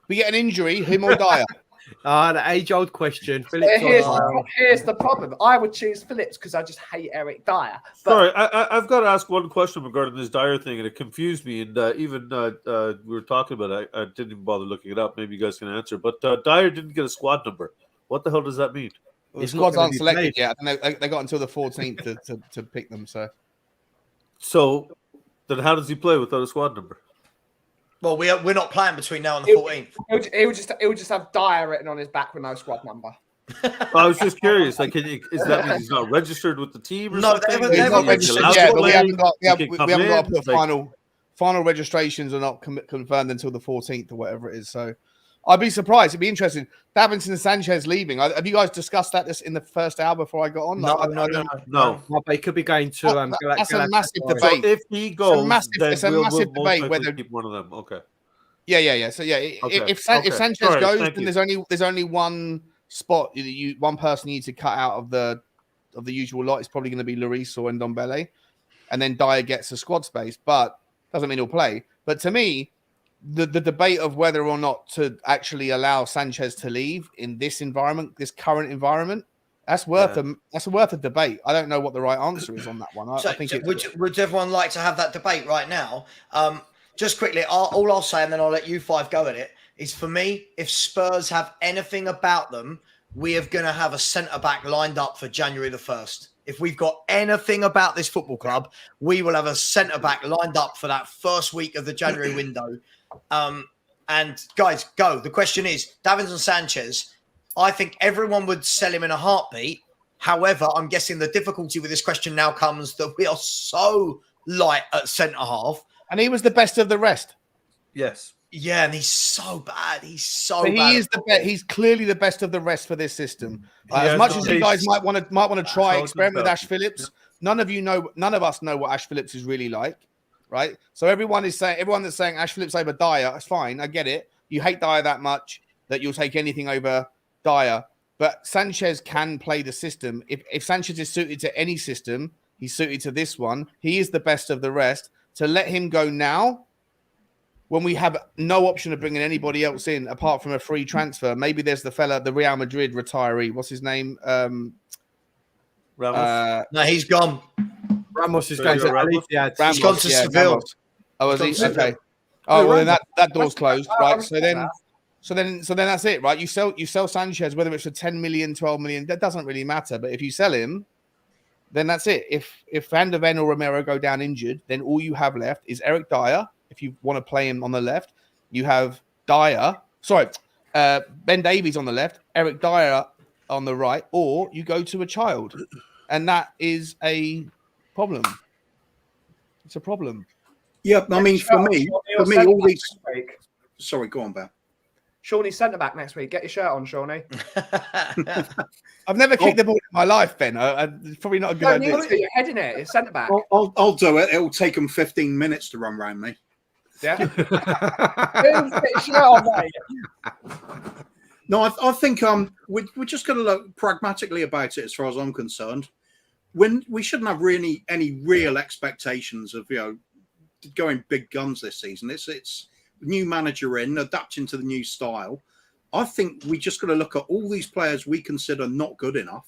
We get an injury, him or Dier. The age-old question. Phillips here's the problem. I would choose Phillips because I just hate Eric Dier. Sorry, I've got to ask one question regarding this Dier thing, and it confused me. And even we were talking about it. I didn't even bother looking it up. Maybe you guys can answer. But Dier didn't get a squad number. What the hell does that mean? The squads aren't selected yet. And they got until the 14th to pick them. So then how does he play without a squad number? Well, we're not playing between now and the 14th. He would just have Dier written on his back with no squad number. I was just curious. Like, is that mean he's not registered with the team or something? He's not registered yet, but we haven't got to put final registrations are not confirmed until the 14th or whatever it is. So I'd be surprised. It'd be interesting. Davinson and Sanchez leaving. Have you guys discussed that in the first hour before I got on? No. They could be going to. That's a massive debate. So if he goes, it's a massive debate whether keep one of them. Okay. Yeah. So if Sanchez goes, then there's only one spot. One person you need to cut out of the usual lot. It's probably going to be Lloris or Ndombele, and then Dier gets a squad space, but doesn't mean he'll play. But to me, the debate of whether or not to actually allow Sanchez to leave in this current environment, that's worth a debate. I don't know what the right answer is on that one. I think would everyone like to have that debate right now? Just quickly, all I'll say, and then I'll let you 5 go at it, is for me, if Spurs have anything about them, we are going to have a centre-back lined up for January the 1st. If we've got anything about this football club, we will have a centre-back lined up for that first week of the January window. And guys, go. The question is, Davinson Sanchez, I think everyone would sell him in a heartbeat. However, I'm guessing the difficulty with this question now comes that we are so light at centre-half. And he was the best of the rest. Yes. Yeah, and he's so bad. He's so bad. He's clearly the best of the rest for this system. As much as you guys might want to try experiment with Ash Phillips, none of us know what Ash Phillips is really like, right? So everyone that's saying Ash Phillips over Dier, that's fine. I get it. You hate Dier that much that you'll take anything over Dier. But Sanchez can play the system. If Sanchez is suited to any system, he's suited to this one. He is the best of the rest. To let him go now, when we have no option of bringing anybody else in apart from a free transfer, maybe there's the Real Madrid retiree. What's his name? Ramos. No, he's gone. Ramos is going to Ramos. He's gone to Seville. Oh, is he? Okay. Oh, well, then that door's closed, right? So then that's it, right? You sell Sanchez, whether it's for 10 million, 12 million, that doesn't really matter. But if you sell him, then that's it. If Van der Ven or Romero go down injured, then all you have left is Eric Dier. If you want to play him on the left, you have Ben Davies on the left, Eric Dier on the right, or you go to a child. And that is a problem. It's a problem. Yeah, I mean, for me, all these... Sorry, go on, Ben. Shawnee's centre-back next week. Get your shirt on, Shawnee. I've never kicked the ball in my life, Ben. It's probably not a good idea. You're heading it. It's centre-back. I'll do it. It'll take them 15 minutes to run around me. Yeah. Get your shirt on, mate. No, I think we're just going to look pragmatically about it as far as I'm concerned. When we shouldn't have really any real expectations of going big guns this season. It's new manager in, adapting to the new style. I think we just got to look at all these players we consider not good enough,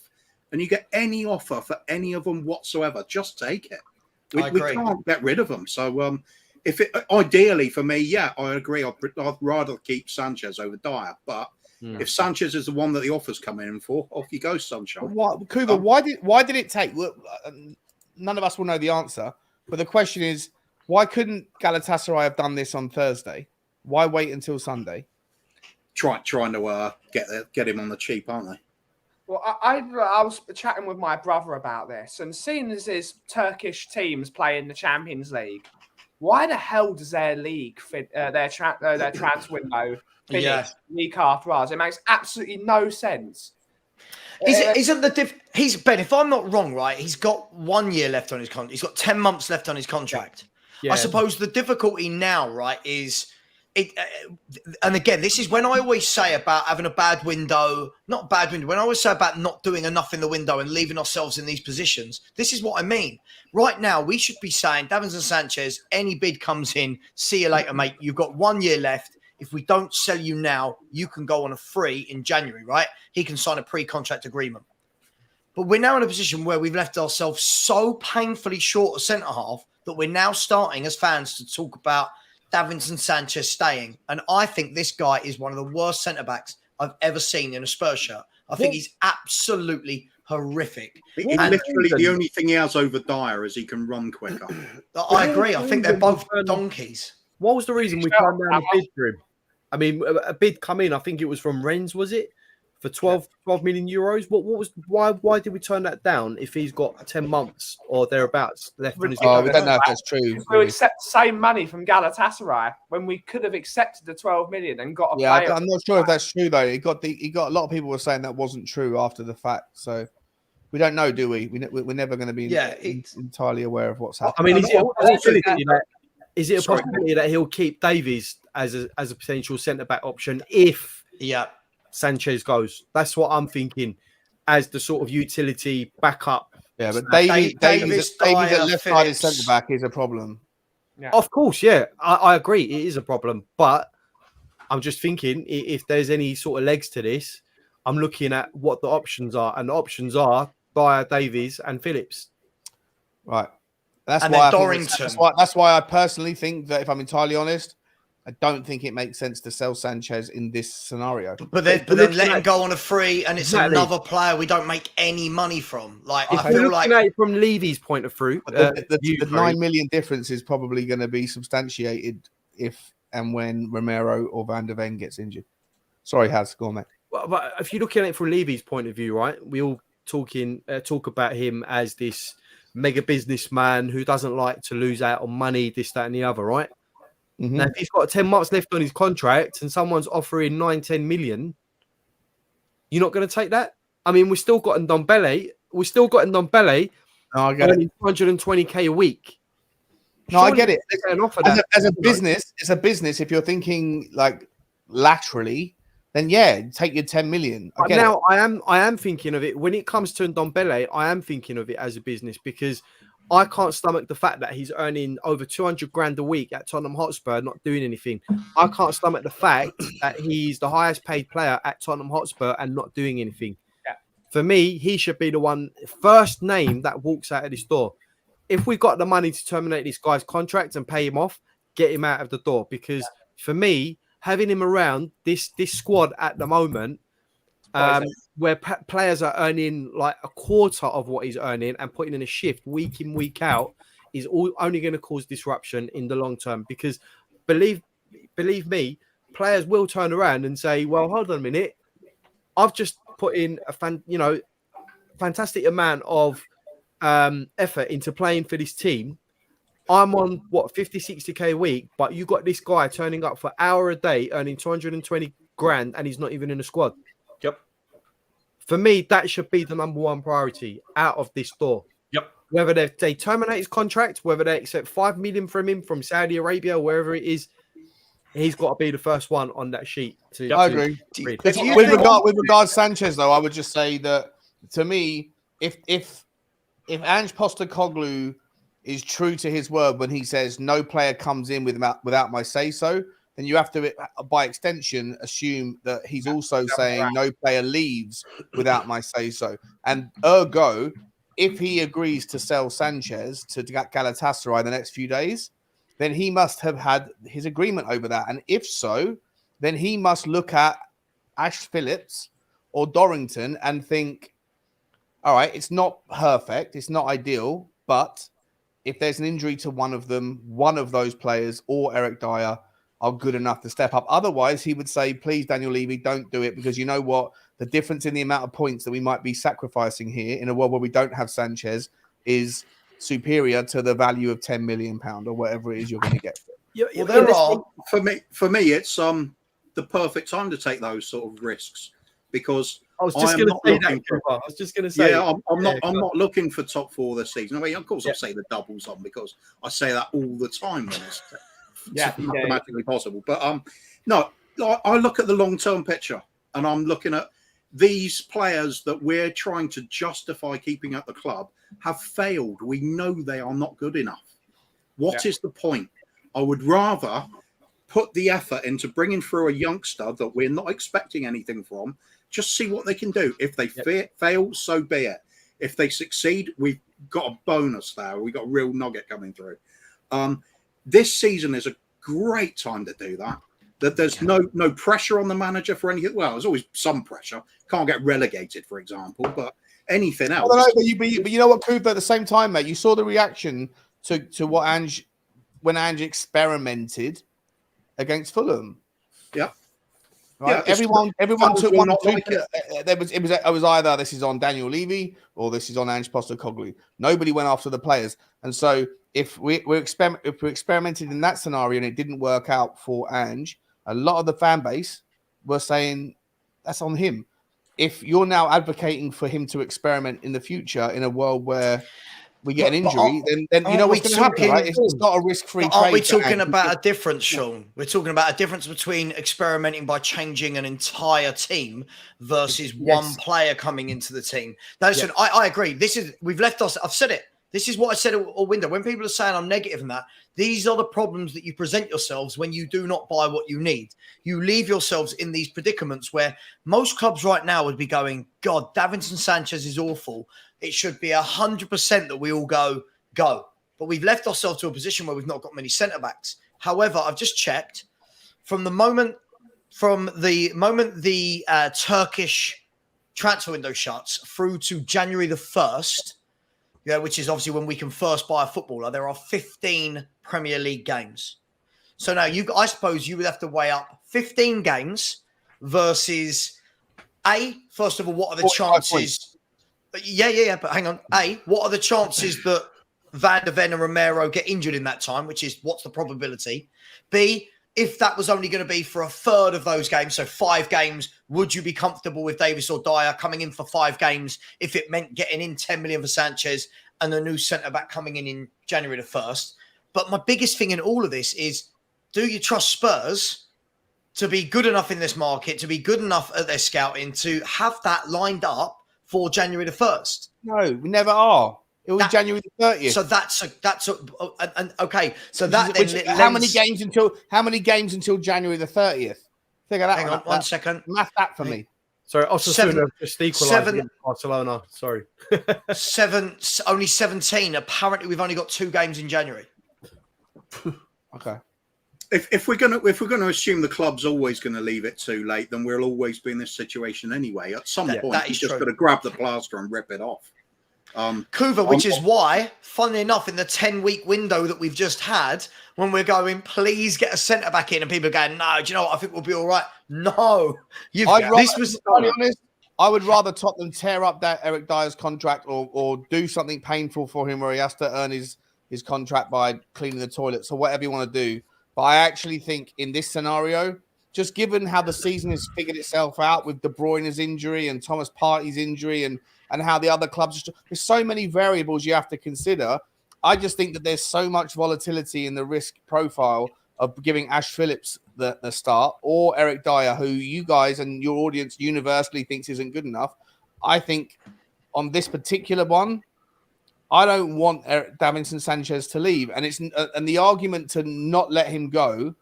and you get any offer for any of them whatsoever, just take it. We can't get rid of them. So ideally for me, yeah, I agree. I'd rather keep Sanchez over Dier, but if Sanchez is the one that the offers come in for, off you go, sunshine. Kuba, why did it take? Look, none of us will know the answer, but the question is, why couldn't Galatasaray have done this on Thursday? Why wait until Sunday? Trying to get him on the cheap, aren't they? Well, I was chatting with my brother about this, and seeing as his Turkish teams play in the Champions League, why the hell does their league their transfer window finish week after ours? It makes absolutely no sense. Isn't the he's Ben? If I'm not wrong, right? He's got 1 year left on his contract. He's got 10 months left on his contract. Yeah. I suppose the difficulty now, right, is it. And again, this is when I always say about having a bad window, not bad window. When I always say about not doing enough in the window and leaving ourselves in these positions, this is what I mean. Right now, we should be saying, Davinson Sanchez, any bid comes in, see you later, mate. You've got 1 year left. If we don't sell you now, you can go on a free in January, right? He can sign a pre-contract agreement. But we're now in a position where we've left ourselves so painfully short of centre-half that we're now starting as fans to talk about Davinson Sanchez staying. And I think this guy is one of the worst centre-backs I've ever seen in a Spurs shirt. I think he's absolutely horrific. Literally, the only thing he has over Dier is he can run quicker. I agree. I think they're both donkeys. What was the reason we turned down a bid for him? I mean, a bid come in. I think it was from Rennes, was it, for 12 million euros? What was why did we turn that down if he's got 10 months or thereabouts left in his? Oh, we don't know if that's true. We accept the same money from Galatasaray when we could have accepted the 12 million and got a player. I'm not sure if that's true though. He got a lot of people were saying that wasn't true after the fact. So we don't know, do we? We're never going to be entirely aware of what's happening. I mean, is it a possibility that he'll keep Davies as a potential centre-back option if Sanchez goes? That's what I'm thinking as the sort of utility backup. Yeah, but Davies at left-sided centre-back is a problem. Yeah. Of course, yeah. I agree. It is a problem. But I'm just thinking if there's any sort of legs to this, I'm looking at what the options are. And the options are Dier, Davies and Phillips. Right. That's why I personally think that, if I'm entirely honest, I don't think it makes sense to sell Sanchez in this scenario. But then let him go on a free, and it's another player we don't make any money from. Like I feel like from Levy's point of view, the 9 million difference is probably going to be substantiated if and when Romero or Van der Ven gets injured. Sorry, Haz, go on, mate. Well, but if you're looking at it from Levy's point of view, right? We all talk about him as this mega businessman who doesn't like to lose out on money, this, that, and the other, right? Mm-hmm. Now, if he's got 10 months left on his contract and someone's offering 9-10 million, you're not going to take that? I mean, we've still got Ndombele. Earning 220k a week. No, I get it. As a business, if you're thinking like laterally, then take your 10 million. I am thinking of it when it comes to Ndombele. I am thinking of it as a business because I can't stomach the fact that he's earning over 200 grand a week at Tottenham Hotspur, not doing anything. I can't stomach the fact that he's the highest paid player at Tottenham Hotspur and not doing anything. Yeah. For me, he should be the first name that walks out of this door. If we got the money to terminate this guy's contract and pay him off, get him out of the door. Because for me, having him around this squad at the moment, where players are earning like a quarter of what he's earning and putting in a shift week in, week out, is only going to cause disruption in the long term. Because believe me, players will turn around and say, well, hold on a minute. I've just put in a fantastic amount of effort into playing for this team. I'm on 50, 60k a week, but you got this guy turning up for an hour a day, earning 220 grand, and he's not even in the squad. Yep. For me, that should be the number one priority out of this door. Yep. Whether they terminate his contract, whether they accept 5 million from him from Saudi Arabia, wherever it is, he's got to be the first one on that sheet. I agree. With regards Sanchez, though, I would just say that to me, if Ange Postecoglou is true to his word when he says no player comes in without my say-so, then you have to, by extension, assume that he's also saying no player leaves without my say-so. And ergo, if he agrees to sell Sanchez to Galatasaray in the next few days, then he must have had his agreement over that. And if so, then he must look at Ash Phillips or Dorrington and think, all right, it's not perfect, it's not ideal, but if there's an injury to one of those players or Eric Dier, are good enough to step up. Otherwise, he would say, please, Daniel Levy, don't do it, because you know what? The difference in the amount of points that we might be sacrificing here in a world where we don't have Sanchez is superior to the value of £10 million or whatever it is you're going to get. For me, it's the perfect time to take those sort of risks, because I was just going to say that. I was just going to say, I'm not looking for top 4 this season. I mean, of course, I'll say the doubles on, because I say that all the time when it's mathematically possible. But no, I look at the long-term picture, and I'm looking at these players that we're trying to justify keeping at the club have failed. We know they are not good enough. What is the point? I would rather put the effort into bringing through a youngster that we're not expecting anything from. Just see what they can do. If they fail, so be it. If they succeed, we've got a bonus there. We've got a real nugget coming through. This season is a great time to do that. That there's no pressure on the manager for anything. Well, there's always some pressure. Can't get relegated, for example, but anything else. But you know what, Cooper, at the same time, mate, you saw the reaction to what when Ange experimented against Fulham. Yeah. Right? Yeah, everyone took one. Like it was either this is on Daniel Levy or this is on Ange Postecoglou. Nobody went after the players, and so if we experimented in that scenario and it didn't work out for Ange, a lot of the fan base were saying that's on him. If you're now advocating for him to experiment in the future in a world where we get an injury, then you know what's going to happen, right? It's not a risk-free trade. Aren't we talking about a difference, Sean? We're talking about a difference between experimenting by changing an entire team versus one player coming into the team. Now, listen, I agree. We've left us. I've said it. This is what I said all window. When people are saying I'm negative in that, these are the problems that you present yourselves when you do not buy what you need. You leave yourselves in these predicaments where most clubs right now would be going, God, Davinson Sanchez is awful. It should be 100% that we all go. But we've left ourselves to a position where we've not got many centre-backs. However, I've just checked. From the moment the Turkish transfer window shuts through to January the 1st, which is obviously when we can first buy a footballer, there are 15 Premier League games. So now I suppose you would have to weigh up 15 games versus first of all, what are the chances? Points. Yeah. But hang on. What are the chances that Van de Ven and Romero get injured in that time, which is what's the probability? B, if that was only going to be for a third of those games, so 5 games, would you be comfortable with Davis or Dier coming in for 5 games if it meant getting in 10 million for Sanchez and a new centre-back coming in January the 1st? But my biggest thing in all of this is, do you trust Spurs to be good enough in this market, to be good enough at their scouting, to have that lined up for January the 1st? No, we never are. It was January the 30th. So okay. So that how many games until January the 30th? Figure that. Hang on, 1 second. Math that for me. Sorry, Osasuna just equalised Barcelona. Sorry, only 17. Apparently, we've only got 2 games in January. Okay. If we're gonna assume the club's always going to leave it too late, then we'll always be in this situation anyway. At some point, you just got to grab the plaster and rip it off. Kuva, which is why, funnily enough, in the 10-week window that we've just had, when we're going, please get a centre back in, and people are going, no, do you know what? I think we'll be all right. No, I would rather Tottenham tear up that Eric Dyer's contract or do something painful for him where he has to earn his contract by cleaning the toilets or whatever you want to do. But I actually think in this scenario, just given how the season has figured itself out with De Bruyne's injury and Thomas Partey's injury and how the other clubs, there's so many variables you have to consider. I just think that there's so much volatility in the risk profile of giving Ash Phillips the start or Eric Dier, who you guys and your audience universally thinks isn't good enough. I think on this particular one, I don't want Davinson Sanchez to leave. And the argument to not let him go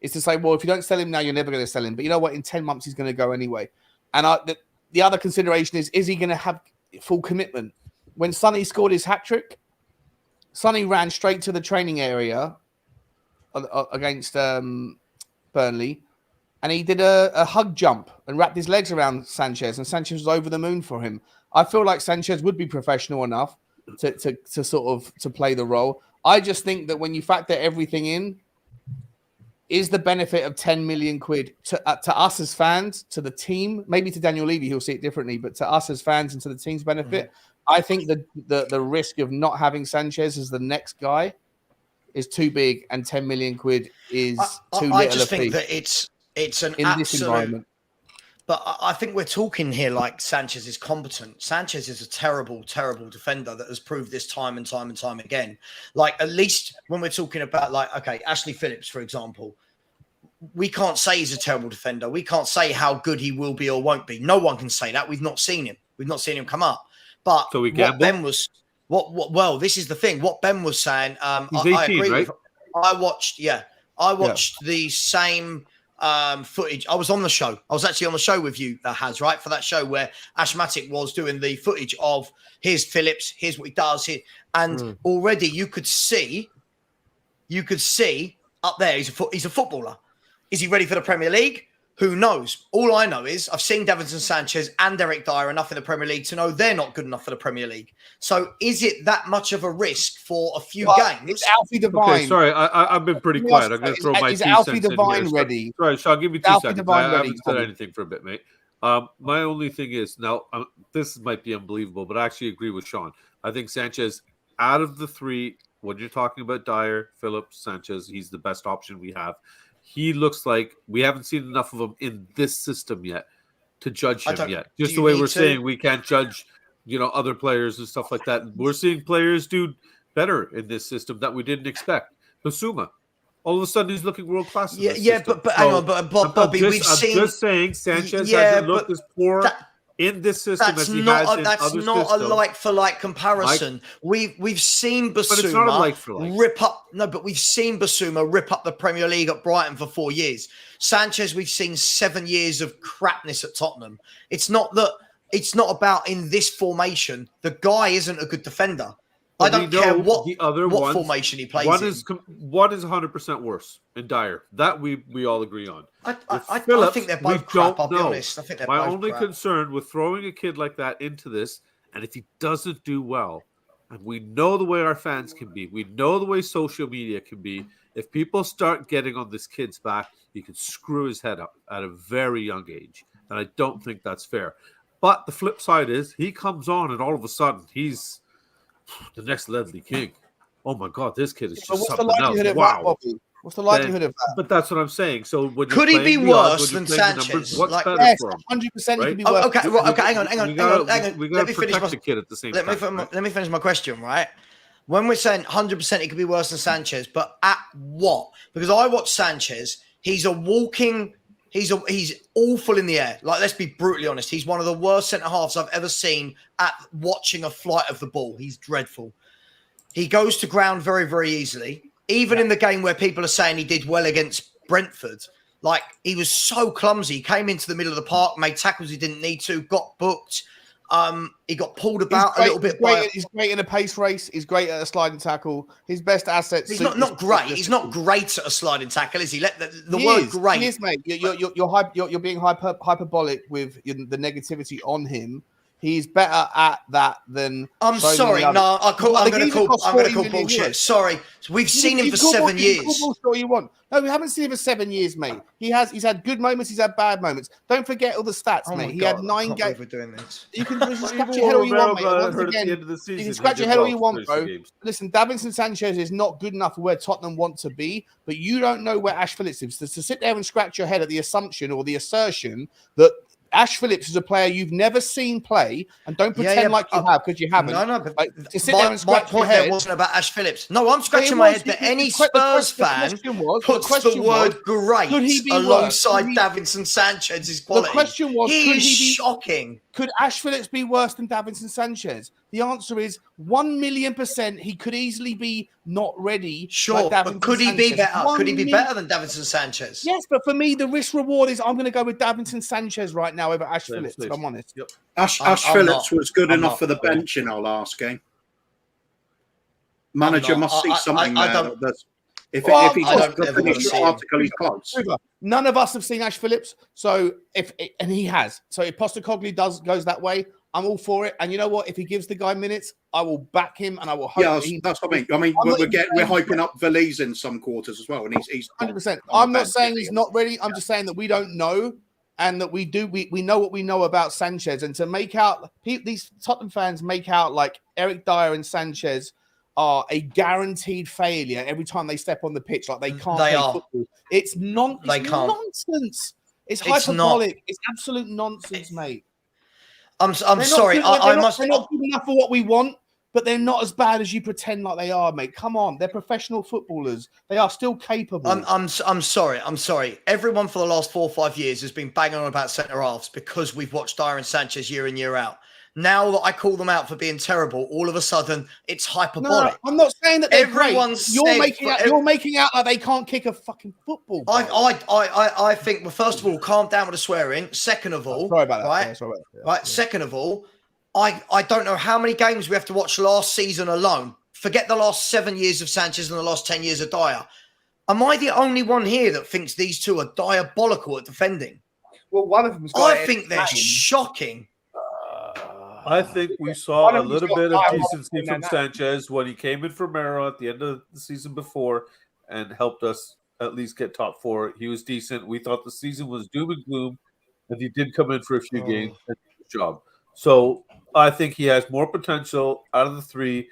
is to say, well, if you don't sell him now, you're never going to sell him. But you know what? In 10 months, he's going to go anyway. And the other consideration is he going to have full commitment? When Sonny scored his hat-trick, Sonny ran straight to the training area against Burnley, and he did a hug jump and wrapped his legs around Sanchez, and Sanchez was over the moon for him. I feel like Sanchez would be professional enough to play the role. I just think that when you factor everything in, is the benefit of 10 million quid to us as fans, to the team, maybe to Daniel Levy, he'll see it differently, but to us as fans and to the team's benefit, I think the risk of not having Sanchez as the next guy is too big, and 10 million quid is too little. I just think that it's an in absolute this environment. But I think we're talking here like Sanchez is competent. Sanchez is a terrible, terrible defender that has proved this time and time and time again. Like, at least when we're talking about, like, okay, Ashley Phillips, for example, we can't say he's a terrible defender. We can't say how good he will be or won't be. No one can say that. We've not seen him. We've not seen him come up. But So we what gamble? Ben was, well, this is the thing. What Ben was saying, He's I 18, agree right? with. I watched the same footage. I was on the show. I was actually on the show with you, right? For that show where Ashmatic was doing the footage of his Phillips, here's what he does here. And already you could see up there, he's a footballer. Is he ready for the Premier League? Who knows? All I know is I've seen Davinson Sanchez and Eric Dier enough in the Premier League to know they're not good enough for the Premier League. So is it that much of a risk for a few games? It's Alfie Devine. Okay, sorry, I've been pretty quiet. I'm going to throw my 2 is Alfie cents in Devine here. ready? Sorry, so I'll give you 2 Alfie seconds. Devine I ready, haven't said Tommy. anything for a bit, mate. My only thing is, now, this might be unbelievable, but I actually agree with Sean. I think Sanchez, out of the 3, when you're talking about Dier, Phillips, Sanchez, he's the best option we have. He looks like we haven't seen enough of him in this system yet to judge him yet. Just the way we're saying we can't judge, other players and stuff like that. We're seeing players do better in this system that we didn't expect. Basuma, all of a sudden he's looking world class. But hang on, but Bobby, we've seen. I'm just saying Sanchez hasn't looked as poor in this system as he has in other systems. That's not a like-for-like comparison. We've seen But it's not a Basuma like-for-like. rip up. No, but we've seen Basuma rip up the Premier League at Brighton for 4 years. Sanchez, we've seen 7 years of crapness at Tottenham. It's not about in this formation. The guy isn't a good defender. I don't care what formation he plays in. One is 100% worse in Dier. That we all agree on. I Phillips, think they're both crap, I'll be know. honest. I think they're My both only crap. concern with throwing a kid like that into this, and if he doesn't do well, and we know the way our fans can be, we know the way social media can be, if people start getting on this kid's back, he can screw his head up at a very young age. And I don't think that's fair. But the flip side is he comes on and all of a sudden he's the next Ledley King. Oh my God, this kid is just what's the something likelihood else. of Wow. that, Bobby? What's the likelihood of that? But that's what I'm saying. So when Could he be worse than Sanchez? What's better Yes, for him? 100% he could be Oh, worse. okay, right, okay, hang on. We gotta Let me finish protect the kid at the same time. Let me finish my question, right? When we're saying 100% it could be worse than Sanchez, but at what? Because I watch Sanchez, he's awful in the air. Like, let's be brutally honest. He's one of the worst centre-halves I've ever seen at watching a flight of the ball. He's dreadful. He goes to ground very, very easily. Even in the game where people are saying he did well against Brentford, like, he was so clumsy. He came into the middle of the park, made tackles he didn't need to, got booked. He got pulled about a little bit. He's great in a pace race. He's great at a sliding tackle. His best assets. He's not great. He's not great at a sliding tackle, is he? Let the He word is. great. He is, mate. You're being hyperbolic with the negativity on him. He's better at that than. I'm so sorry. many No, others. I'm going to call €40 bullshit. million. Sorry. We've seen him for 7 years. All you want. No, we haven't seen him for 7 years, mate. He's had good moments. He's had bad moments. Don't forget all the stats, Oh my mate. He God, had 9 games. We're doing this. You can scratch your head all you want, mate. Once At the again, end of the season, you can scratch he your did head all well you for want, 30 bro. games. Listen, Davinson Sanchez is not good enough for where Tottenham want to be, but you don't know where Ash Phillips is. To sit there and scratch your head at the assumption or the assertion that Ash Phillips is a player you've never seen play, and don't pretend like you have, because you haven't. No, but like, to sit there and my scratch your point there head. wasn't about Ash Phillips. No, I'm scratching my head that any Spurs fan puts the word great alongside Davinson Sanchez's quality. The question was, he is shocking. Could Ash Phillips be worse than Davinson Sanchez? The answer is 1,000,000%. He could easily be not ready. Sure, like but could he be better? Could he be better than Davinson Sanchez? Yes, but for me, the risk reward is I'm going to go with Davinson Sanchez right now over Ash Phillips. If I'm honest. Yep. Ash Phillips was good enough for the bench in our last game. Manager must see something there. If he's just finished the article, he's close. None of us have seen Ash Phillips, and he has. So if Postecoglou goes that way, I'm all for it. And you know what? If he gives the guy minutes, I will back him, and I will hope. Yeah, that's what I mean. I mean, we're hyping up Veliz in some quarters as well, and he's 100%. I'm not saying he's not ready. I'm just saying that we don't know, and that we know what we know about Sanchez. And to make out these Tottenham fans make out like Eric Dier and Sanchez are a guaranteed failure every time they step on the pitch, like they can't play football. It's nonsense. It's hyperbolic. It's absolute nonsense, mate. I'm sorry. They're not good enough for what we want, but they're not as bad as you pretend like they are, mate. Come on, they're professional footballers. They are still capable. I'm sorry. Everyone for the last 4 or 5 years has been banging on about centre halves because we've watched Dier and Sanchez year in, year out. Now that I call them out for being terrible, all of a sudden it's hyperbolic. No, I'm not saying that they're great. You're making out like they can't kick a fucking football. I think, well, first of all, calm down with the swearing. Second of all, sorry about that. Right? Yeah, sorry about that. Right. Second of all, I don't know how many games we have to watch last season alone. Forget the last 7 years of Sanchez and the last 10 years of Dier. Am I the only one here that thinks these two are diabolical at defending? Well, one of them's I think they're shocking. I think we saw a little bit of decency from Sanchez when he came in for Mero at the end of the season before and helped us at least get top 4. He was decent. We thought the season was doom and gloom, and he did come in for a few games and do his job. So I think he has more potential out of the 3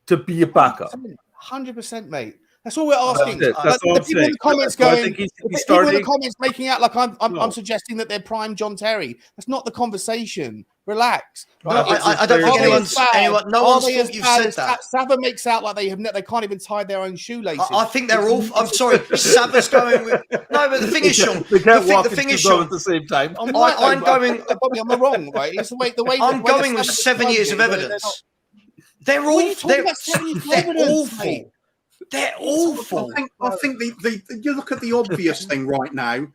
to be a backup. 100%, mate. That's all we're asking. That's all I'm saying. The comments people in the comments making out like I'm suggesting that they're prime John Terry. That's not the conversation. Relax. No, I don't think no one's thought you've said that. Sava makes out like they can't even tie their own shoelaces. I think they're all. I'm sorry, Sava's going with. No, but the thing is, Sean. The thing is, Sean. At the same time. I'm going. Bobby, I'm wrong, right? It's the way. I'm going with 7 years of evidence. They're all. They're awful. They're awful. I think you look at the obvious thing right now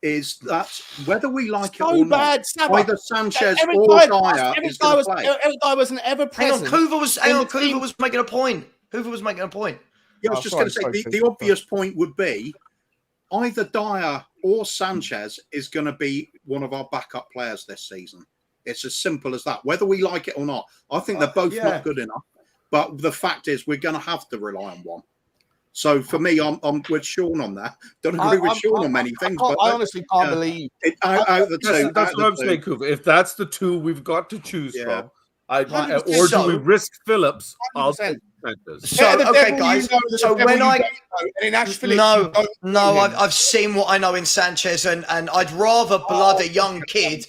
is that whether we like it or not, either Sanchez or Dier is going to play. Eric Dier wasn't ever present. Hoover was making a point. Yeah, I was just going to say the obvious point would be either Dier or Sanchez is going to be one of our backup players this season. It's as simple as that. Whether we like it or not, I think they're both not good enough. But the fact is, we're going to have to rely on one. So for me, I'm with Sean on that. Don't agree with Sean on many things, but I honestly can't believe it. Out of the two, that's what I'm saying, Cooper. If that's the 2 we've got to choose from, or do we risk Phillips? I'll take Sanchez. So okay, guys. So when I've seen what I know in Sanchez, and I'd rather blood a young kid.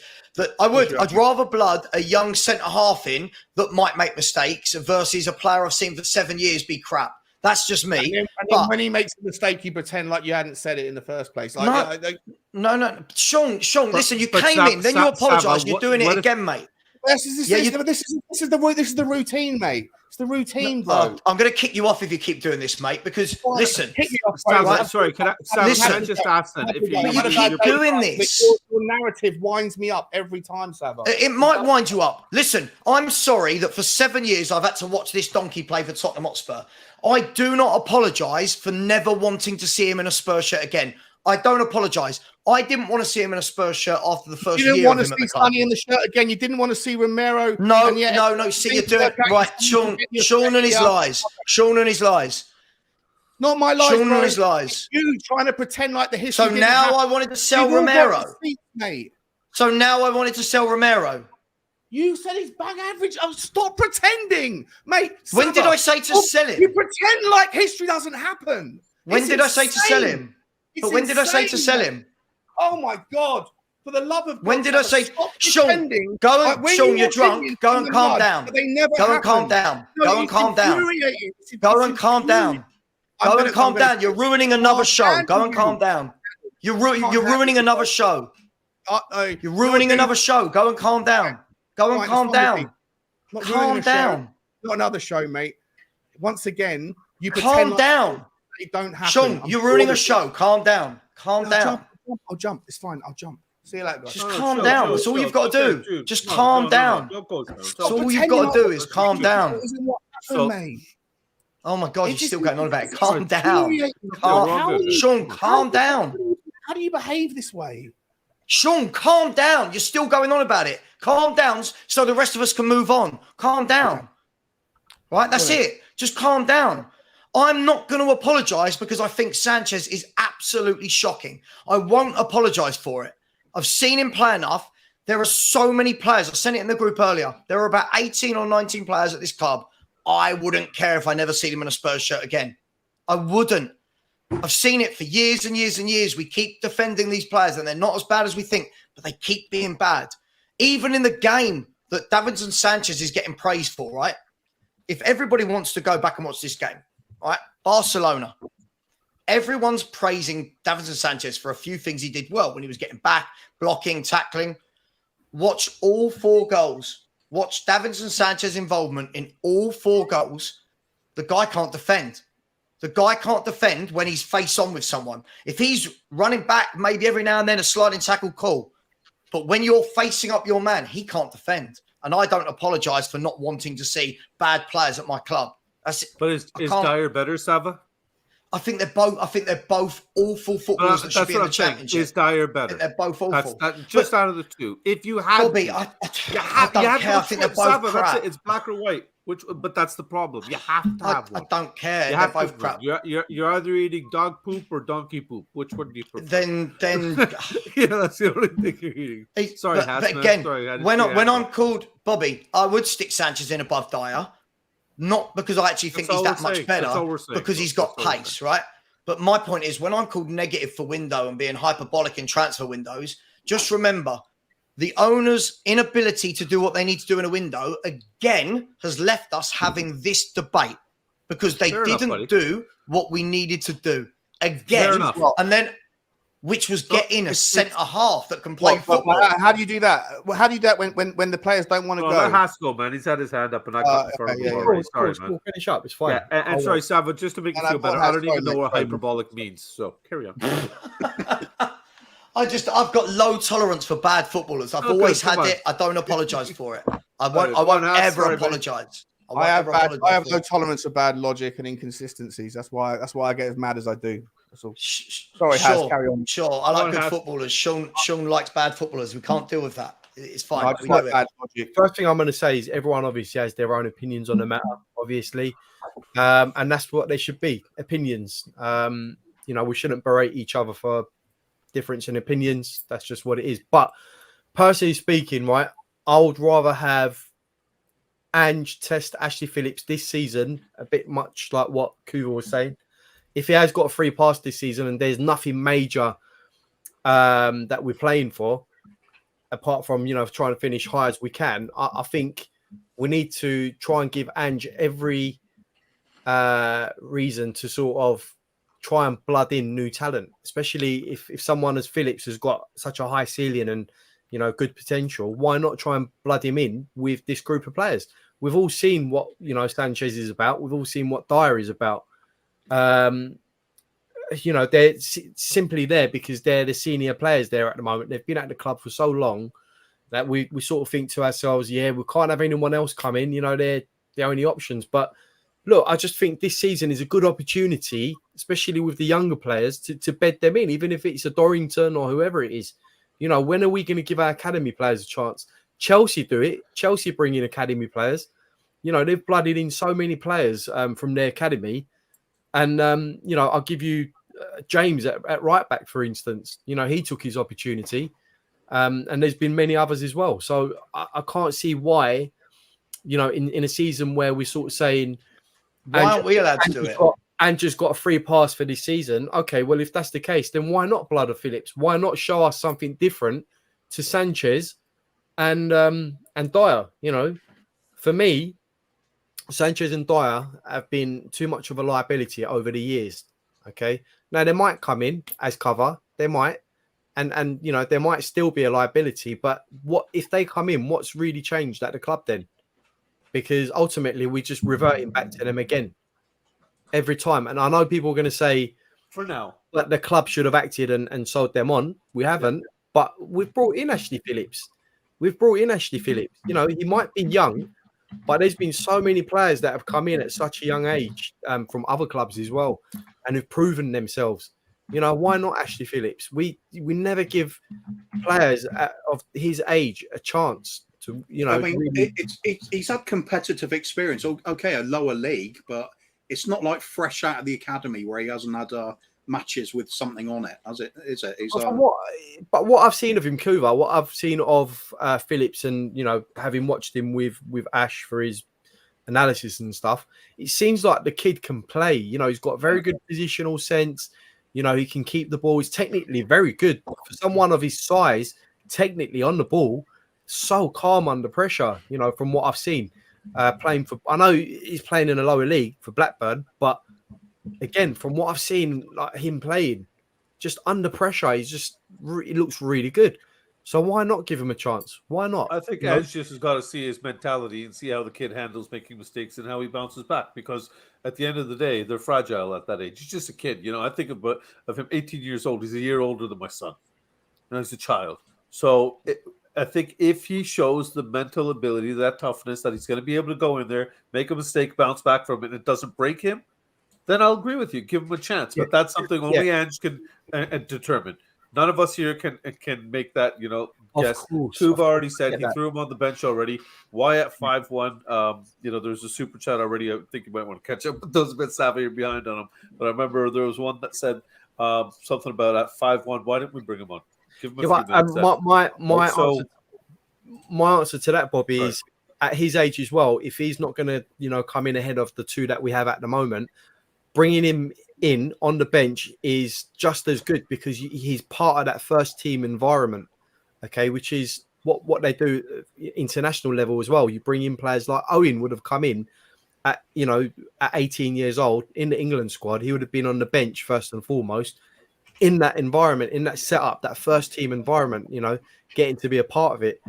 I'd rather blood a young centre half in that might make mistakes versus a player I've seen for 7 years be crap. That's just me. And then when he makes a mistake, you pretend like you hadn't said it in the first place. No. Sean, listen, you came in, then you apologise. You're doing it again, mate. This is the routine, mate. It's the routine, bro. I'm going to kick you off if you keep doing this, mate, because, listen. Sorry, can I just ask that? If you keep doing this. Your narrative winds me up every time, Sava. It might wind you up. Listen, I'm sorry that for 7 years I've had to watch this donkey play for Tottenham Hotspur. I do not apologise for never wanting to see him in a Spurs shirt again. I don't apologise. I didn't want to see him in a Spurs shirt after the first year. You didn't want to see Sonny in the shirt again. You didn't want to see Romero. No. See, you're doing right. Sean and his lies. Sean and his lies. Not my lies, Sean and his lies. You trying to pretend like the history. So now I wanted to sell Romero. So now I wanted to sell Romero. You said he's bang average. Oh, stop pretending, mate. When did I say to sell him? You pretend like history doesn't happen. When did I say to sell him? But when did I say to sell him? Oh my God! For the love of God! When did I say, Sean? Sean, you're drunk. Go and calm down. Go and calm down. Go and calm down. Go and calm down. Go and calm down. You're ruining another show. Go and calm down. You're ruining another show. You're ruining another show. Go and calm down. Go and calm down. Calm down. Not another show, mate. Once again, you calm down. They don't happen. Sean, you're ruining a show. Calm down. Calm down. I'll jump. It's fine. I'll jump. See you later, guys. Just calm down. That's all you've got to do. Just calm down. That's all you've got to do is calm down. Oh my God, you're still going on about it. Calm down. Sean, calm down. How do you behave this way? Sean, calm down. You're still going on about it. Calm down so the rest of us can move on. Calm down. Right? That's it. Just calm down. I'm not going to apologise because I think Sanchez is absolutely shocking. I won't apologise for it. I've seen him play enough. There are so many players. I sent it in the group earlier. There are about 18 or 19 players at this club. I wouldn't care if I never see them in a Spurs shirt again. I wouldn't. I've seen it for years and years and years. We keep defending these players and they're not as bad as we think, but they keep being bad. Even in the game that Davinson Sanchez is getting praised for, right? If everybody wants to go back and watch this game, right? Barcelona. Everyone's praising Davinson Sanchez for a few things he did well when he was getting back, blocking, tackling. Watch all 4 goals. Watch Davinson Sanchez's involvement in all 4 goals. The guy can't defend. The guy can't defend when he's face on with someone. If he's running back, maybe every now and then a sliding tackle, cool. But when you're facing up your man, he can't defend. And I don't apologise for not wanting to see bad players at my club. That's it. But is Dier better, Sava? I think they're both awful footballers that should be in the championship. Is Dier better? They're both awful. Just out of the two. If you had, Bobby, I don't care. I think they're both Sava, crap. that's it. It's black or white. But that's the problem. You have to have one. I don't care. You They're both crap. You're either eating dog poop or donkey poop. Which one do you prefer? Then that's the only thing you're eating. Sorry, but again, when I'm called Bobby, I would stick Sanchez in above Dier. Not because I actually think he's that much better, because he's got pace, right? But my point is, when I'm called negative for window and being hyperbolic in transfer windows, just remember the owner's inability to do what they need to do in a window, again, has left us having this debate because they didn't do what we needed to do. Again, and then, which was get in a centre-half that can play football. How do you do that? Well, how do you do that when the players don't want to go? That has to go, man. He's had his hand up and I got Sorry, man. Finish up. It's fine. Yeah, and sorry, Sava, just to make you feel better, I don't even know what hyperbolic means. So carry on. I've got low tolerance for bad footballers. I've always had it. I don't apologise for it. I won't ever apologise. I have no tolerance for bad logic and inconsistencies. That's why I get as mad as I do. Sorry, Haz, carry on. Sure, I like good footballers. Sean likes bad footballers. We can't deal with that. It's fine. I just like bad logic. First thing I'm going to say is everyone obviously has their own opinions on the matter, obviously, and that's what they should be, opinions. We shouldn't berate each other for difference in opinions. That's just what it is. But personally speaking, right, I would rather have Ange test Ashley Phillips this season, a bit much like what Kuva was saying. If he has got a free pass this season and there's nothing major that we're playing for, apart from, trying to finish high as we can, I think we need to try and give Ange every reason to sort of try and blood in new talent, especially if someone as Phillips has got such a high ceiling and, good potential. Why not try and blood him in with this group of players? We've all seen what, Sanchez is about. We've all seen what Dier is about. They're simply there because they're the senior players there at the moment. They've been at the club for so long that we sort of think to ourselves, we can't have anyone else come in. They're the only options. But look, I just think this season is a good opportunity, especially with the younger players, to bed them in, even if it's a Dorrington or whoever it is. When are we going to give our academy players a chance? Chelsea do it. Chelsea bring in academy players. They've blooded in so many players from their academy. And, I'll give you James at right back, for instance. He took his opportunity. And there's been many others as well. So I can't see why, in a season where we're sort of saying, why aren't we allowed to do it? And just got a free pass for this season. Okay, well, if that's the case, then why not blood of Phillips? Why not show us something different to Sanchez and Dier? For me, Sanchez and Dier have been too much of a liability over the years. Okay, now they might come in as cover, they might, and there might still be a liability. But what if they come in? What's really changed at the club then? Because ultimately we're just reverting back to them again every time. And I know people are going to say, for now, that the club should have acted and sold them on. We haven't, but we've brought in Ashley Phillips. He might be young, but there's been so many players that have come in at such a young age from other clubs as well and have proven themselves. You know, why not Ashley Phillips? We never give players of his age a chance to, you know. I mean, really... he's had competitive experience. Okay, a lower league, but it's not like fresh out of the academy where he hasn't had matches with something on it, has it? Is it? But what I've seen of him, Kuva, what I've seen of Phillips, and you know, having watched him with Ash for his analysis and stuff, it seems like the kid can play. You know, he's got very good positional sense. You know, he can keep the ball. He's technically very good for someone of his size. Technically on the ball, so calm under pressure. You know, from what I've seen, playing for. I know he's playing in a lower league for Blackburn, but again, from what I've seen, like him playing, just under pressure, he looks really good. So why not give him a chance? Why not? I think Edge just has got to see his mentality and see how the kid handles making mistakes and how he bounces back. Because at the end of the day, they're fragile at that age. He's just a kid, you know. I think of him, 18 years old. He's a year older than my son. You know, he's a child. So I think if he shows the mental ability, that toughness, that he's going to be able to go in there, make a mistake, bounce back from it, and it doesn't break him, then I'll agree with you. Give him a chance. But that's something only Ange can determine. None of us here can make that, you know, guess. Tuva already said he threw him on the bench already. Why at 5-1? You know, there's a super chat already. I think you might want to catch up with those a bit savvy. You're behind on him. But I remember there was one that said something about at 5-1. Why didn't we bring him on? Give him a few minutes. My answer to that, Bobby, is at his age as well, if he's not going to, you know, come in ahead of the two that we have at the moment, bringing him in on the bench is just as good because he's part of that first team environment, okay, which is what they do international level as well. You bring in players like Owen would have come in at 18 years old in the England squad. He would have been on the bench first and foremost in that environment, in that setup, that first team environment, you know, getting to be a part of it.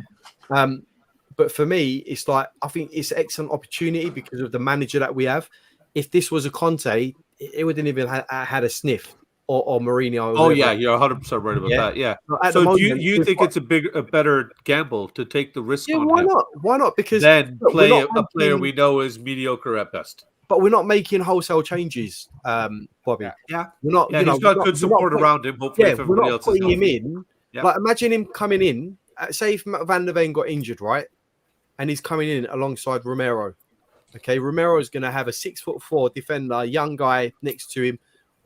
But for me, it's like, I think it's an excellent opportunity because of the manager that we have. If this was a Conte, it wouldn't even had a sniff, or Mourinho. Oh yeah, you're 100% right about that. Yeah. So do you think it's a better gamble to take the risk on why him? not? Why not? Because then play a player we know is mediocre at best. But we're not making wholesale changes, Bobby. Yeah. We're not. He's got good support around him. Hopefully, if everybody else is putting him in. Yeah. Like imagine him coming in. Say if Van der Ven got injured, right, and he's coming in alongside Romero. Okay, Romero is going to have a 6'4" defender, a young guy next to him.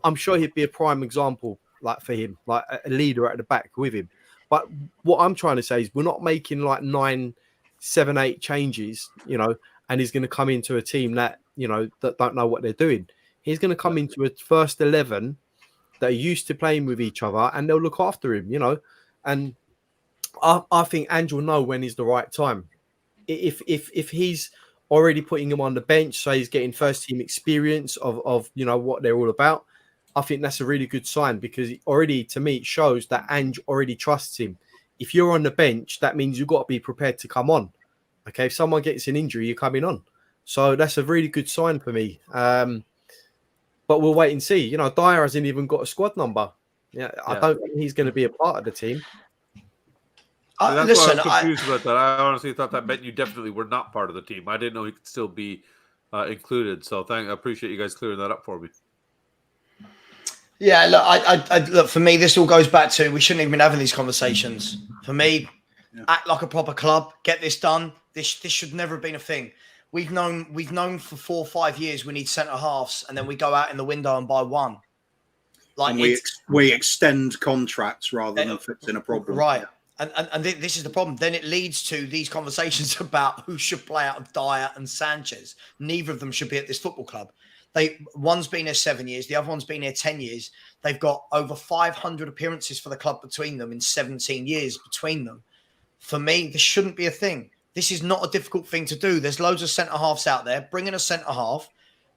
I'm sure he'd be a prime example, like for him, like a leader at the back with him. But what I'm trying to say is we're not making like 9, 7, 8 changes, you know, and he's going to come into a team that, you know, that don't know what they're doing. He's going to come into a first 11 that are used to playing with each other, and they'll look after him, you know. And I think Ange will know when is the right time. If he's already putting him on the bench, so he's getting first team experience of you know what they're all about, I think that's a really good sign because already to me it shows that Ange already trusts him. If you're on the bench, that means you've got to be prepared to come on. Okay, if someone gets an injury, you're coming on. So that's a really good sign for me. But we'll wait and see. You know, Dier hasn't even got a squad number. I don't think he's going to be a part of the team. That's why I was confused about that. I honestly thought that meant you definitely were not part of the team. I didn't know he could still be included. So I appreciate you guys clearing that up for me. Yeah, look, I look, for me, this all goes back to we shouldn't even been having these conversations. For me, act like a proper club, get this done. This should never have been a thing. We've known for 4 or 5 years we need centre halves, and then we go out in the window and buy one. Like we extend contracts rather than fixing a problem. Right. And this is the problem. Then it leads to these conversations about who should play out of Dier and Sanchez. Neither of them should be at this football club. One's been here 7 years. The other one's been here 10 years. They've got over 500 appearances for the club between them in 17 years between them. For me, this shouldn't be a thing. This is not a difficult thing to do. There's loads of centre-halves out there. Bring in a centre-half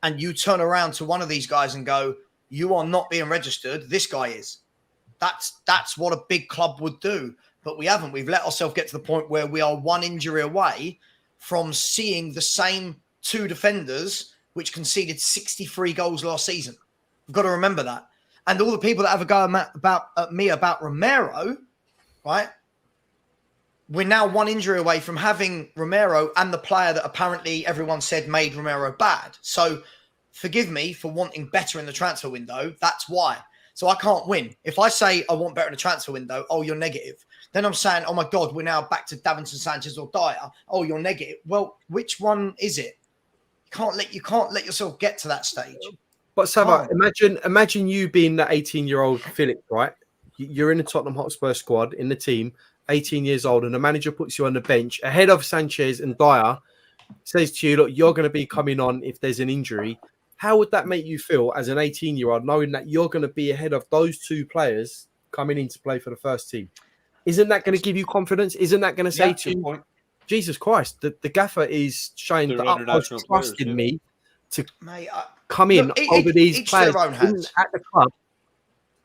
and you turn around to one of these guys and go, you are not being registered. This guy is. That's what a big club would do. But we haven't. We've let ourselves get to the point where we are one injury away from seeing the same 2 defenders which conceded 63 goals last season. We've got to remember that. And all the people that have a go at me about Romero, right? We're now one injury away from having Romero and the player that apparently everyone said made Romero bad. So forgive me for wanting better in the transfer window. That's why. So I can't win. If I say I want better in the transfer window, oh, you're negative. Then I'm saying, oh my God, we're now back to Davinson Sanchez or Dier. Oh, you're negative. Well, which one is it? You can't let yourself get to that stage. But Sava, imagine you being that 18-year-old Phillips, right? You're in the Tottenham Hotspur squad in the team, 18 years old, and the manager puts you on the bench ahead of Sanchez and Dier, says to you, look, you're going to be coming on if there's an injury. How would that make you feel as an 18-year-old, knowing that you're going to be ahead of those two players coming in to play for the first team? Isn't that going to give you confidence? Isn't that going to say to you, Jesus Christ, the gaffer is showing the utmost trust in me to come in over these players at the club?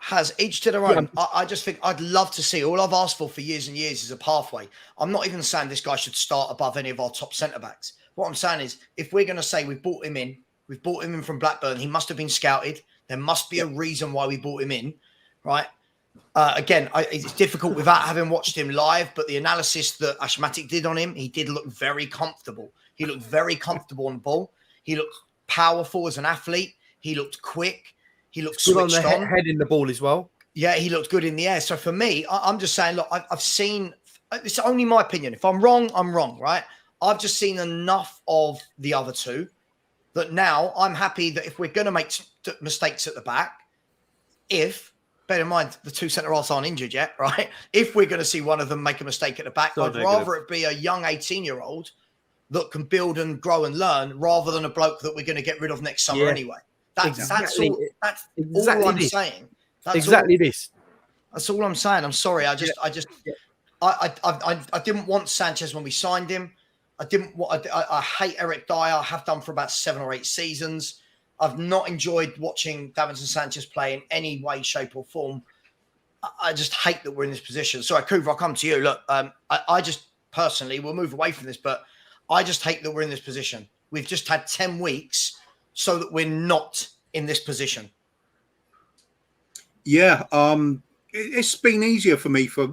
Has each to their own. I just think I'd love to see. All I've asked for years and years is a pathway. I'm not even saying this guy should start above any of our top centre backs. What I'm saying is, if we're going to say we've brought him in from Blackburn, he must have been scouted. There must be a reason why we brought him in, right? Again, it's difficult without having watched him live, but the analysis that Ashmatic did on him, he did look very comfortable. He looked very comfortable on the ball. He looked powerful as an athlete. He looked quick. He looked switched on. Head in the ball as well. Yeah, he looked good in the air. So for me, I'm just saying, look, I've seen, it's only my opinion. If I'm wrong, I'm wrong, right? I've just seen enough of the other two that now I'm happy that if we're going to make mistakes at the back, bear in mind, the two centre-halves aren't injured yet, right? If we're going to see one of them make a mistake at the back, I'd rather it be a young 18-year-old that can build and grow and learn rather than a bloke that we're going to get rid of next summer anyway. That's all I'm saying. That's all I'm saying. I'm sorry. I didn't want Sanchez when we signed him. I hate Eric Dier. I have done for about 7 or 8 seasons. I've not enjoyed watching Davinson Sanchez play in any way, shape, or form. I just hate that we're in this position. Sorry, Kuva, I'll come to you. Look, I just personally, we'll move away from this, but I just hate that we're in this position. We've just had 10 weeks so that we're not in this position. Yeah, it's been easier for me for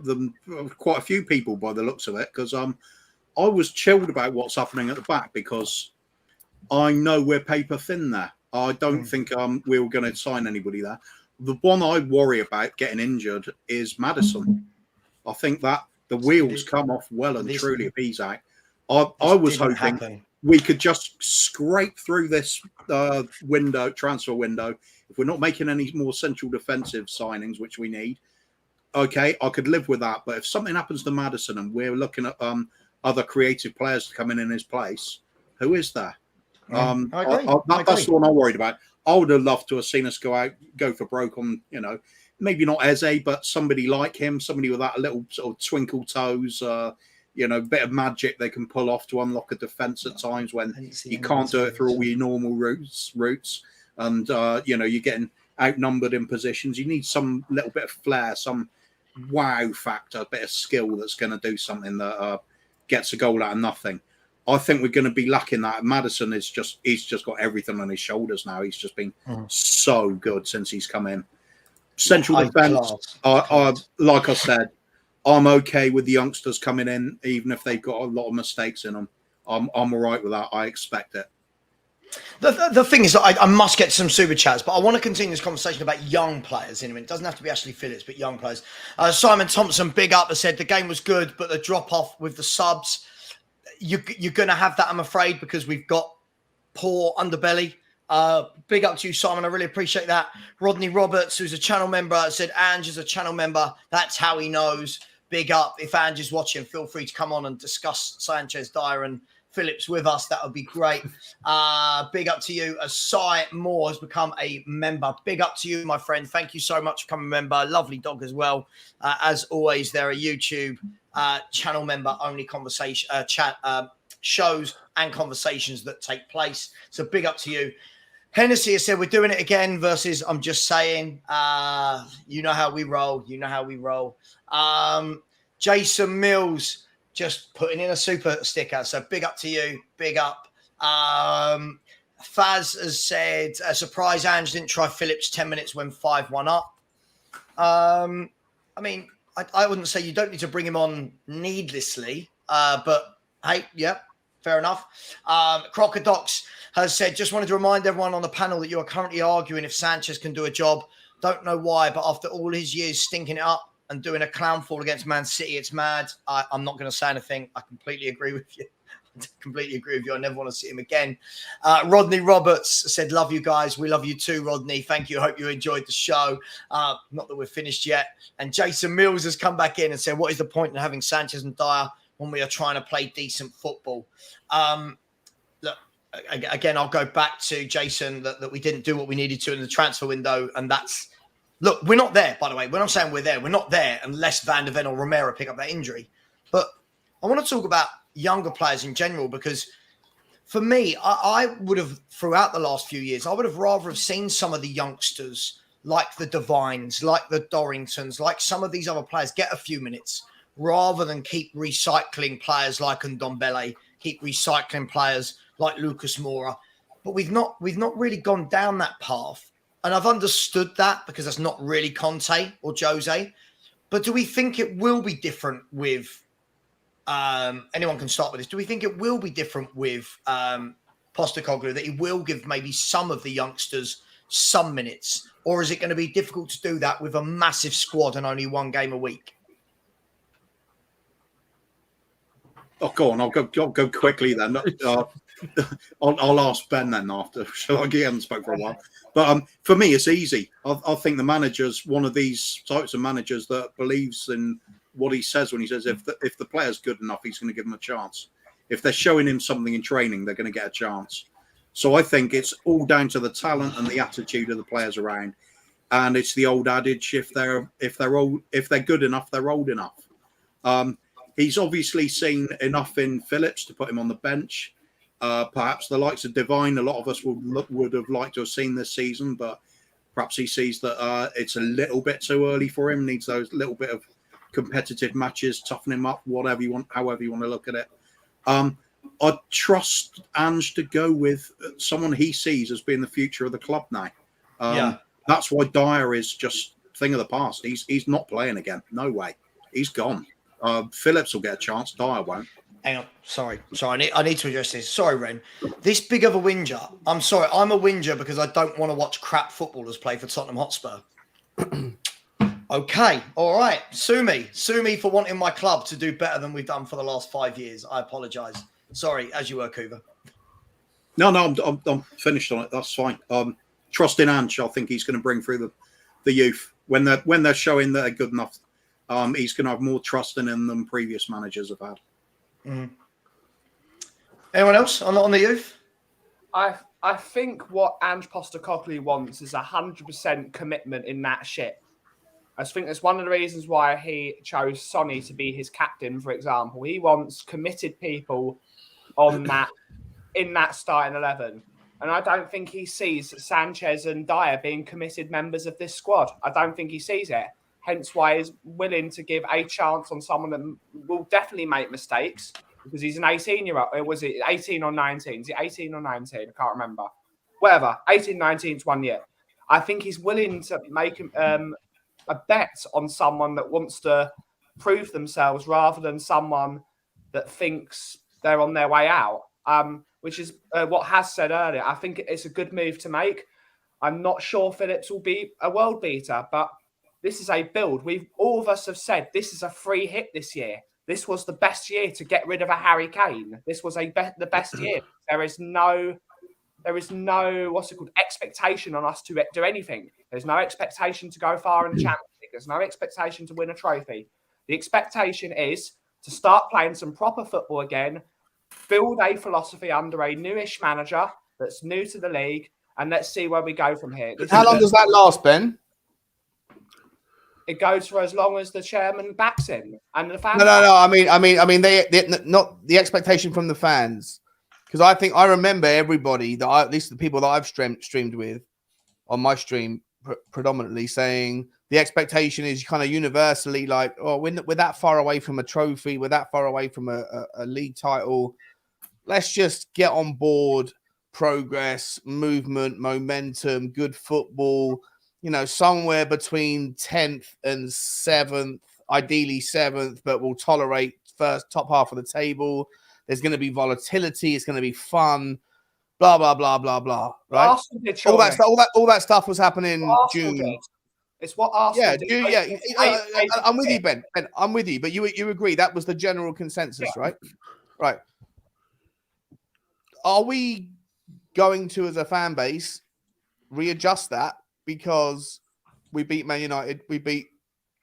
quite a few people by the looks of it, because I was chilled about what's happening at the back because I know we're paper thin there. I don't think we were going to sign anybody there. The one I worry about getting injured is Maddison. I think that the wheels come off well and truly if he's out. I was hoping we could just scrape through this transfer window. If we're not making any more central defensive signings, which we need, okay, I could live with that. But if something happens to Maddison and we're looking at other creative players coming in his place, who is there? I agree. That's the one I'm worried about. I would have loved to have seen us go for broke on, maybe not Eze, but somebody like him, somebody with that little sort of twinkle toes, bit of magic they can pull off to unlock a defense at times when you can't do it through all your normal routes. And, you're getting outnumbered in positions. You need some little bit of flair, some wow factor, a bit of skill that's going to do something that gets a goal out of nothing. I think we're going to be lacking that. Maddison he's just got everything on his shoulders now. He's just been so good since he's come in. Central defence, like I said, I'm okay with the youngsters coming in, even if they've got a lot of mistakes in them. I'm all right with that. I expect it. The thing is that I must get some super chats, but I want to continue this conversation about young players. In a minute. It doesn't have to be Ashley Phillips, but young players. Simon Thompson, big up, has said the game was good, but the drop off with the subs, you're going to have that, I'm afraid, because we've got poor underbelly. Big up to you, Simon. I really appreciate that. Rodney Roberts, who's a channel member, said Ange is a channel member. That's how he knows. Big up. If Ange is watching, feel free to come on and discuss Sanchez, Dier, and Phillips with us. That would be great. Big up to you. Asai Moore has become a member. Big up to you, my friend. Thank you so much for becoming a member. Lovely dog as well. As always, they're a YouTube channel member only conversation chat shows and conversations that take place. So big up to you. Hennessy has said we're doing it again versus I'm just saying. You know how we roll. You know how we roll. Jason Mills just putting in a super sticker. So big up to you. Big up. Faz has said, a surprise Ange didn't try Phillips 10 minutes when 5-1 up. I mean, I wouldn't say you don't need to bring him on needlessly. But, hey, yeah, Fair enough. Crocodox has said, just wanted to remind everyone on the panel that you are currently arguing if Sanchez can do a job. Don't know why, but after all his years stinking it up and doing a clown fall against Man City, it's mad. I'm not going to say anything. I completely agree with you. I never want to see him again. Rodney Roberts said, love you guys. We love you too, Rodney. Thank you. Hope you enjoyed the show. Not that we're finished yet. And Jason Mills has come back in and said, what is the point in having Sanchez and Dier when we are trying to play decent football? Look, again, I'll go back to Jason that we didn't do what we needed to in the transfer window. And that's, look, we're not there, by the way. When I'm saying we're there, we're not there unless Van der Ven or Romero pick up that injury. But I want to talk about younger players in general, because for me, I would have, throughout the last few years, I would have rather have seen some of the youngsters like the Devines, like the Dorringtons, like some of these other players get a few minutes rather than keep recycling players like Ndombele, keep recycling players like Lucas Moura. But we've not really gone down that path. And I've understood that because that's not really Conte or Jose. But do we think it will be different with anyone can start with this? Do we think it will be different with Postecoglou, that he will give maybe some of the youngsters some minutes? Or is it going to be difficult to do that with a massive squad and only one game a week? Oh, go on. I'll go quickly then. I'll ask Ben then after. So I haven't spoken for a while. But for me, it's easy. I think the manager's one of these types of managers that believes in what he says when he says if the player's good enough, he's going to give him a chance. If they're showing him something in training, they're going to get a chance. So I think it's all down to the talent and the attitude of the players around. And it's the old adage: if they're good enough, they're old enough. He's obviously seen enough in Phillips to put him on the bench. Perhaps the likes of Divine, a lot of us would have liked to have seen this season, but perhaps he sees that it's a little bit too early for him. Needs those little bit of competitive matches, toughen him up, whatever you want, however you want to look at it. I trust Ange to go with someone he sees as being the future of the club now. That's why Dier is just thing of the past. He's not playing again. No way. He's gone. Phillips will get a chance. Dier won't. Hang on. Sorry. I need to address this. Sorry, Ren. This big of a whinger. I'm sorry. I'm a whinger because I don't want to watch crap footballers play for Tottenham Hotspur. Okay. All right. Sue me for wanting my club to do better than we've done for the last 5 years. I apologise. Sorry, as you were, Kuva. No, I'm finished on it. That's fine. Trust in Ange. I think he's going to bring through the youth when they're showing that they're good enough. He's going to have more trust in him than previous managers have had. Mm. Anyone else on the youth? I think what Ange Postecoglou wants is 100% commitment in that ship. I think that's one of the reasons why he chose Sonny to be his captain, for example. He wants committed people on that in that starting 11. And I don't think he sees Sanchez and Dier being committed members of this squad. I don't think he sees it. Hence why he's willing to give a chance on someone that will definitely make mistakes, because he's an 18-year-old. Was it 18 or 19? Is it 18 or 19? I can't remember. Whatever. 18, 19 is 1 year. I think he's willing to make a bet on someone that wants to prove themselves rather than someone that thinks they're on their way out, which is what Has said earlier. I think it's a good move to make. I'm not sure Phillips will be a world beater, but this is a build. All of us have said this is a free hit this year. This was the best year to get rid of a Harry Kane. This was the best year. There is no expectation on us to do anything. There's no expectation to go far in the Champions League. There's no expectation to win a trophy. The expectation is to start playing some proper football again, build a philosophy under a newish manager that's new to the league, and let's see where we go from here. How long does that last, Ben? It goes for as long as the chairman backs him and the fans. No. I mean, they not the expectation from the fans, because I remember everybody at least the people that I've streamed with on my stream predominantly saying the expectation is kind of universally like, oh, we're that far away from a trophy, we're that far away from a league title. Let's just get on board, progress, movement, momentum, good football. You know, somewhere between 10th and 7th, ideally 7th, but we'll tolerate first top half of the table. There's going to be volatility. It's going to be fun. Blah blah blah blah blah. Right? Arsenal did, all that stuff was happening June. Did. It's what Arsenal did. I'm with you, Ben. I'm with you, but you agree that was the general consensus, right? Right. Are we going to, as a fan base, readjust that because we beat Man United, we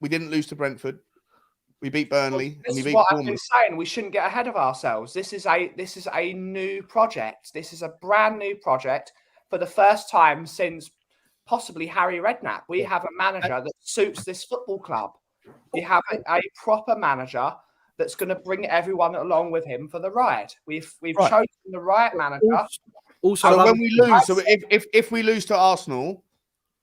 didn't lose to Brentford, we beat Burnley, This and we is beat what I've Bournemouth? been saying. We shouldn't get ahead of ourselves. This is a new project. This is a brand new project for the first time since possibly Harry Redknapp. We have a manager that suits this football club. We have a proper manager that's going to bring everyone along with him for the ride. We've chosen the right manager. Also, So when we lose, so if we lose to Arsenal,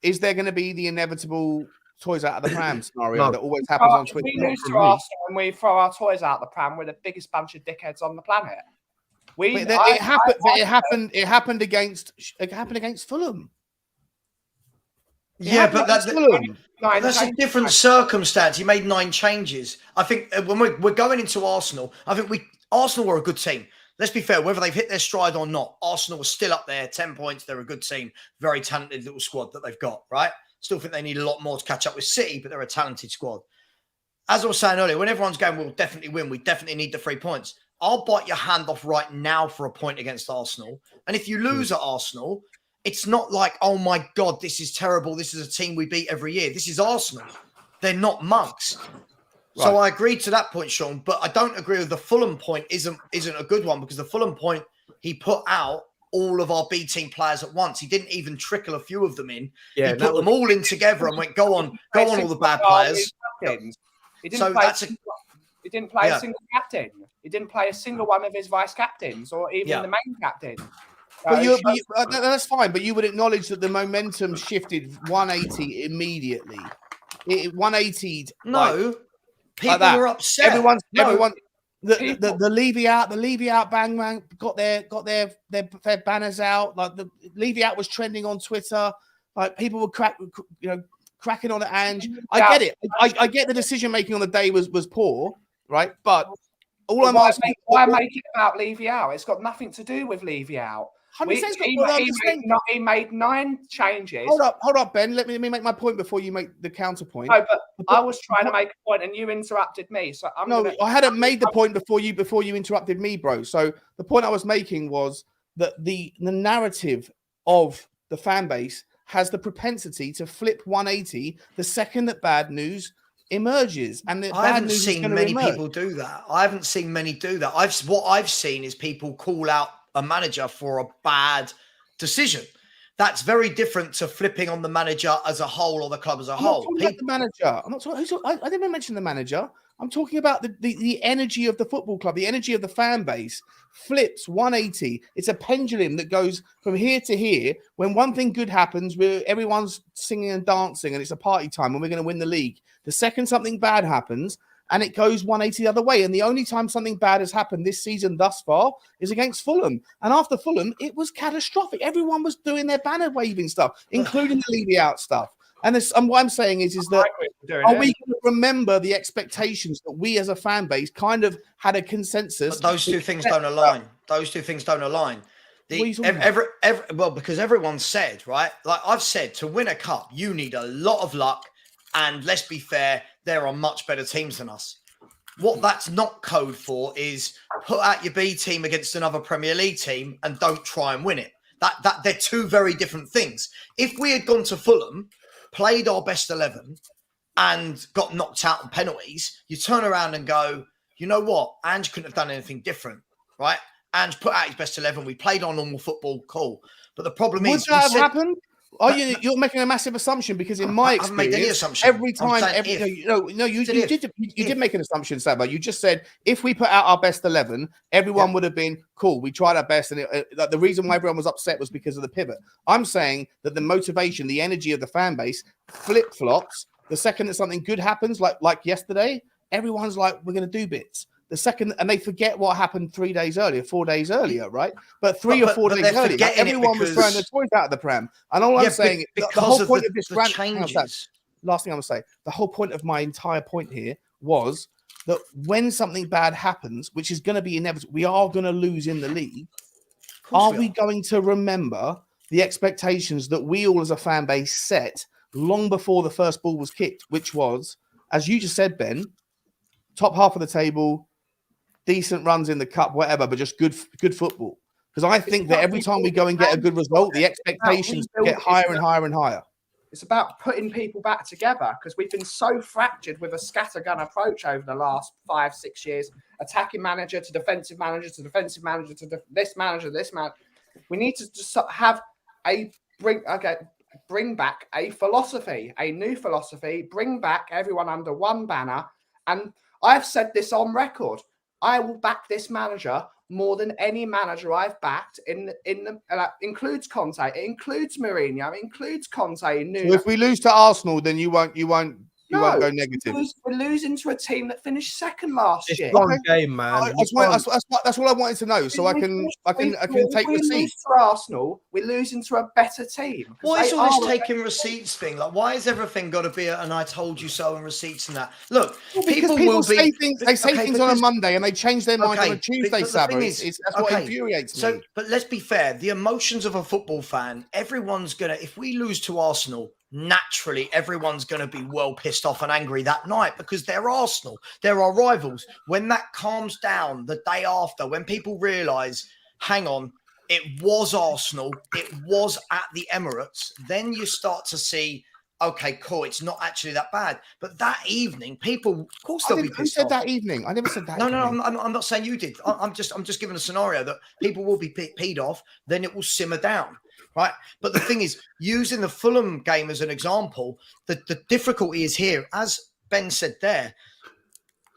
is there going to be the inevitable toys out of the pram scenario that always happens on Twitter? If we lose to Arsenal and we throw our toys out the pram, we're the biggest bunch of dickheads on the planet. It happened against Fulham. Yeah, but that's a different circumstance. He made 9 changes. I think when we're going into Arsenal, I think Arsenal were a good team. Let's be fair, whether they've hit their stride or not, Arsenal was still up there, 10 points. They're a good team, very talented little squad that they've got, right? Still think they need a lot more to catch up with City, but they're a talented squad. As I was saying earlier, when everyone's going, we'll definitely win, we definitely need the 3 points. I'll bite your hand off right now for a point against Arsenal. And if you lose at Arsenal, it's not like, oh my God, this is terrible. This is a team we beat every year. This is Arsenal. They're not monks. Right. So I agree to that point, Sean, but I don't agree with the Fulham point isn't a good one, because the Fulham point, he put out all of our B team players at once. He didn't even trickle a few of them in. Yeah, he put them all in together and went, go on all the bad players. He didn't play a single captain. He didn't play a single one of his vice captains or even the main captain. But that's fine, but you would acknowledge that the momentum shifted 180 immediately. It 180'd. No, people were upset. Everyone, the Levy out, bang bang, got their banners out. Like the Levy out was trending on Twitter. Like people were cracking on at Ange. I get it. I get the decision making on the day was poor, right? But all I'm asking, why make it about Levy out? It's got nothing to do with Levy out. He made 9 changes. Hold up, Ben. Let me make my point before you make the counterpoint. No, but I was trying to make a point and you interrupted me. So I hadn't made the point before you interrupted me, bro. So the point I was making was that the narrative of the fan base has the propensity to flip 180 the second that bad news emerges, and I haven't seen many people do that. I haven't seen many do that. What I've seen is people call out a manager for a bad decision. That's very different to flipping on the manager as a whole or the club as a whole. I'm not talking about the manager. I'm not talking. I didn't mention the manager. I'm talking about the energy of the football club, the energy of the fan base flips 180. It's a pendulum that goes from here to here. When one thing good happens, everyone's singing and dancing and it's a party time and we're going to win the league. The second something bad happens, and it goes 180 the other way. And the only time something bad has happened this season thus far is against Fulham. And after Fulham, it was catastrophic. Everyone was doing their banner waving stuff, including the Levy out stuff. And what I'm saying is that are we going to remember the expectations that we as a fan base kind of had a consensus? But those two things don't align. Those two things don't align. Because everyone said, right? Like I've said, to win a cup, you need a lot of luck. And let's be fair, there are much better teams than us. What that's not code for is put out your B team against another Premier League team and don't try and win it. That they're two very different things. If we had gone to Fulham, played our best 11 and got knocked out on penalties, you turn around and go, you know what? Ange couldn't have done anything different, right? Ange put out his best 11. We played on normal football, cool. But the problem is... Would that have happened? You're making a massive assumption because in my experience, made any assumption. Every time, you did make an assumption, Sava. You just said if we put out our best 11, everyone would have been cool. We tried our best, and the reason why everyone was upset was because of the pivot. I'm saying that the motivation, the energy of the fan base flip flops the second that something good happens, like yesterday. Everyone's like, we're going to do bits. The second, and they forget what happened 4 days earlier, right? But 3 or 4 days earlier, everyone was throwing the toys out of the pram. And all I'm saying, the whole point of this rant, last thing I'm going to say, the whole point of my entire point here was that when something bad happens, which is going to be inevitable, we are going to lose in the league. Are we going to remember the expectations that we all as a fan base set long before the first ball was kicked, which was, as you just said, Ben, top half of the table, decent runs in the cup, whatever, but just good football. Because I think that every time we go and get a good result, the expectations get higher and higher and higher. It's about putting people back together because we've been so fractured with a scattergun approach over the last 5-6 years. Attacking manager to defensive manager to defensive manager to this manager, this man. We need to just have bring back a philosophy, a new philosophy, bring back everyone under one banner. And I've said this on record. I will back this manager more than any manager I've backed includes Conte, it includes Mourinho, it includes Conte. So if we lose to Arsenal, then you won't go negative. We're losing to a team that finished second last year. One game, man. That's all I wanted to know, so I can take receipts. Lose to Arsenal, we're losing to a better team. Why is all this taking receipts thing? Like, why has everything got to be an "I told you so" and receipts and that? Look, people say things. They say things on a Monday and they change their mind on a Tuesday. Sava, that's what infuriates me. But let's be fair. The emotions of a football fan. Everyone's gonna. If we lose to Arsenal, naturally everyone's going to be well pissed off and angry that night because they're Arsenal. They're our rivals. When that calms down the day after, when people realise, hang on, it was Arsenal, it was at the Emirates, then you start to see, okay, cool, it's not actually that bad. But that evening, people, of course, they'll be pissed off. Who said that evening? I never said that. No, I'm not saying you did. I'm just giving a scenario that people will be peed off, then it will simmer down. Right. But the thing is, using the Fulham game as an example, the difficulty is here, as Ben said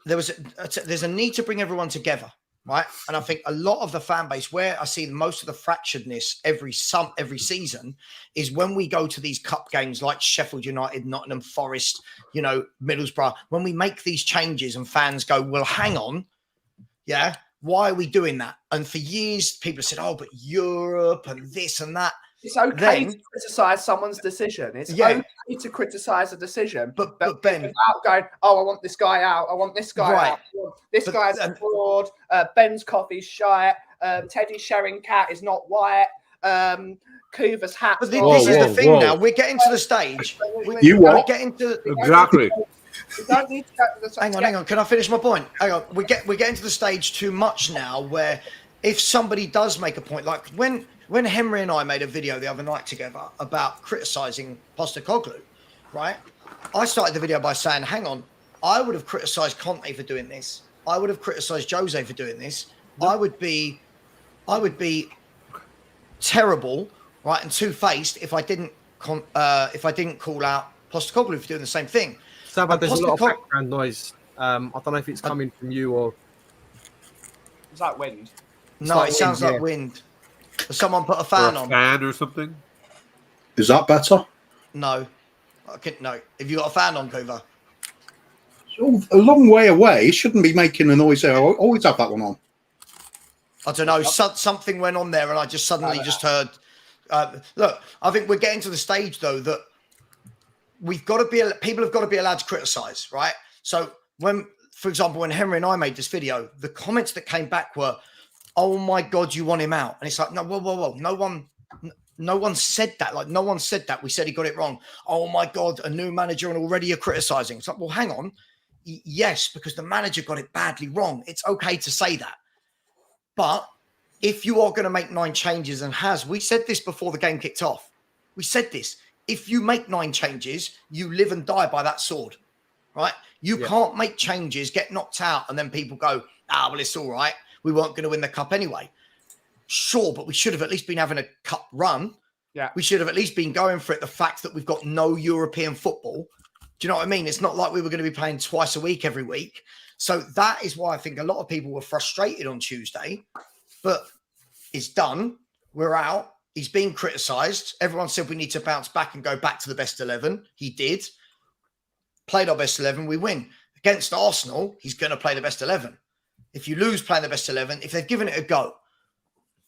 there's a need to bring everyone together. Right. And I think a lot of the fan base where I see most of the fracturedness every season is when we go to these cup games like Sheffield United, Nottingham Forest, Middlesbrough, when we make these changes and fans go, well, hang on. Yeah. Why are we doing that? And for years, people have said, oh, but Europe and this and that. It's okay to criticise someone's decision. It's okay to criticise a decision. But Ben, without going, oh, I want this guy out. I want this guy out. This guy's a fraud. Ben's coffee's shite. Teddy Sheringham is not white. Kuva's hat. But this is the thing now. We're getting to the stage. We're getting to exactly. Don't need to go to the hang on. Can I finish my point? Hang on. We're getting to the stage too much now where if somebody does make a point, like when Henry and I made a video the other night together about criticising Postecoglou, right? I started the video by saying, hang on, I would have criticised Conte for doing this. I would have criticised Jose for doing this. I would be terrible, right, and two-faced if I didn't call out Postecoglou for doing the same thing. Sava, there's a lot of background noise. I don't know if it's coming from you or... Is that wind? No, it sounds like wind. Someone put a fan on. A fan or something? Is that better? No. No. Have you got a fan on, Kuva? It's a long way away. It shouldn't be making a noise there. I always have that one on. I don't know. Something went on there and I just suddenly just heard... look, I think we're getting to the stage, though, that people have got to be allowed to criticise, right? So for example, when Henry and I made this video, the comments that came back were, oh my God, you want him out. And it's like, no, whoa. No one said that. Like, no one said that. We said he got it wrong. Oh my God, a new manager and already you're criticising. It's like, well, hang on. Yes, because the manager got it badly wrong. It's okay to say that. But if you are going to make 9 changes we said this before the game kicked off. We said this. If you make 9 changes, you live and die by that sword, right? You can't make changes, get knocked out, and then people go, well, it's all right. We weren't going to win the cup anyway. Sure, but we should have at least been having a cup run. Yeah. We should have at least been going for it. The fact that we've got no European football. Do you know what I mean? It's not like we were going to be playing twice a week every week. So that is why I think a lot of people were frustrated on Tuesday. But it's done. We're out. He's been criticised. Everyone said we need to bounce back and go back to the best 11. He did. Played our best 11. We win. Against Arsenal, he's going to play the best 11. If you lose playing the best 11, if they've given it a go.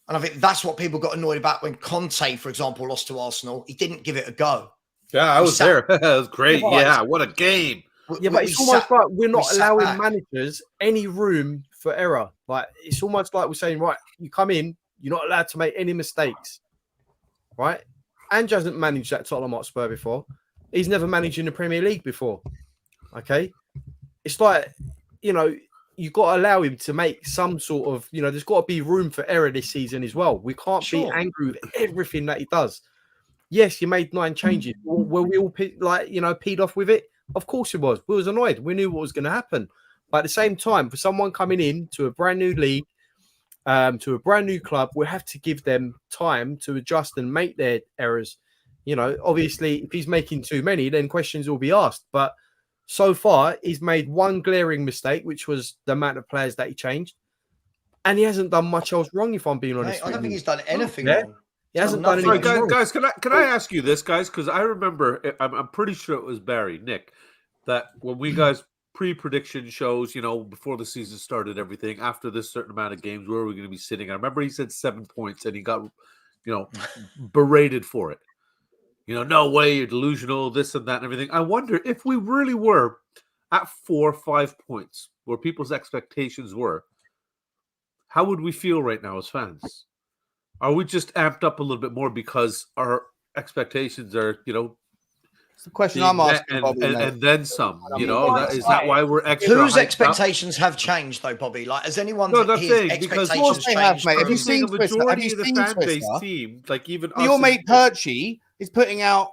And I think that's what people got annoyed about when Conte, for example, lost to Arsenal. He didn't give it a go. Yeah, I was there. That was great. Yeah, what a game. Yeah, but it's almost like we're not sat allowing back. managers any room for error. Like it's almost like we're saying, right, you come in, you're not allowed to make any mistakes, right? Ange hasn't managed at Tottenham Hotspur before. He's never managed in the Premier League before. Okay, it's like, you know, you've got to allow him to make some sort of, you know, there's got to be room for error this season as well. We can't be angry with everything that he does. Yes, you made 9 changes. Were we all peed off with it? Of course it was. We was annoyed. We knew what was going to happen. But at the same time, for someone coming in to a brand new league, to a brand new club, we have to give them time to adjust and make their errors. You know, obviously, if he's making too many, then questions will be asked. But so far, he's made one glaring mistake, which was the amount of players that he changed. And he hasn't done much else wrong, if I'm being honest. I don't think he's done anything wrong. He hasn't done anything wrong. Guys, can I ask you this, guys? Because I remember, I'm pretty sure it was Barry, Nick, that when we guys pre-prediction shows, you know, before the season started, everything, after this certain amount of games, where are we going to be sitting? I remember he said 7 points and he got, you know, berated for it. You know, no way, you're delusional, this and that and everything. I wonder if we really were at 4 or 5 points where people's expectations were, how would we feel right now as fans? Are we just amped up a little bit more because our expectations are, you know, it's the question I'm asking, and then some, you know, is that why we're extra? Whose expectations have changed, though, Bobby? Like, has anyone? No, that's saying because expectations changed? Mate. Have you seen the Twister? majority of the fan base team, like even your mate Perchy is putting out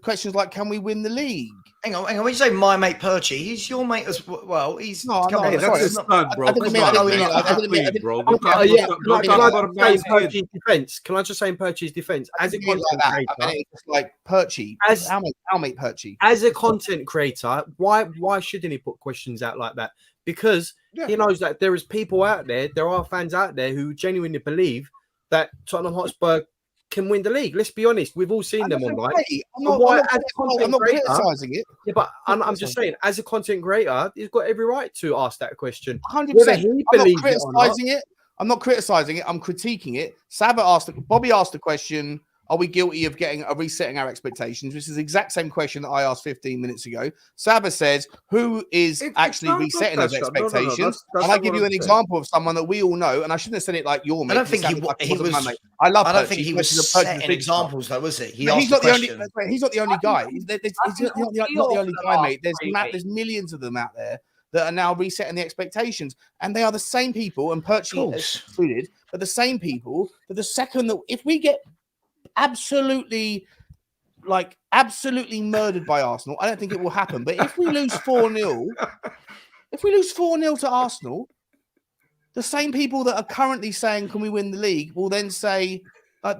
questions like, "Can we win the league?" Hang on. When you say my mate Perchy, he's your mate as well. He's no, that's his son, bro. Can I just say in Perchy's defense, as a content creator, like Perchy, our mate Perchy, as a content creator, why shouldn't he put questions out like that? Because he knows that there is people out there, there are fans out there who genuinely believe that Tottenham Hotspur can win the league. Let's be honest, we've all seen them online. I'm not criticizing it. Yeah, but I'm just saying, as a content creator, he's got every right to ask that question. 100%. I'm not criticizing it. I'm critiquing it. Bobby asked the question, are we guilty of resetting our expectations? Which is the exact same question that I asked 15 minutes ago. Sava says, who is actually resetting those expectations? And I give you an example of someone that we all know, and I shouldn't have said it like your mate. I don't think he was my mate. I don't think he was setting examples, though, was it? He's not the only guy. He's not the only guy, mate. There's millions of them out there that are now resetting the expectations, and they are the same people, and Perchy included, but the same people that the second that if we get absolutely murdered by Arsenal, I don't think it will happen. But if we lose 4-0, to Arsenal, the same people that are currently saying, can we win the league, will then say,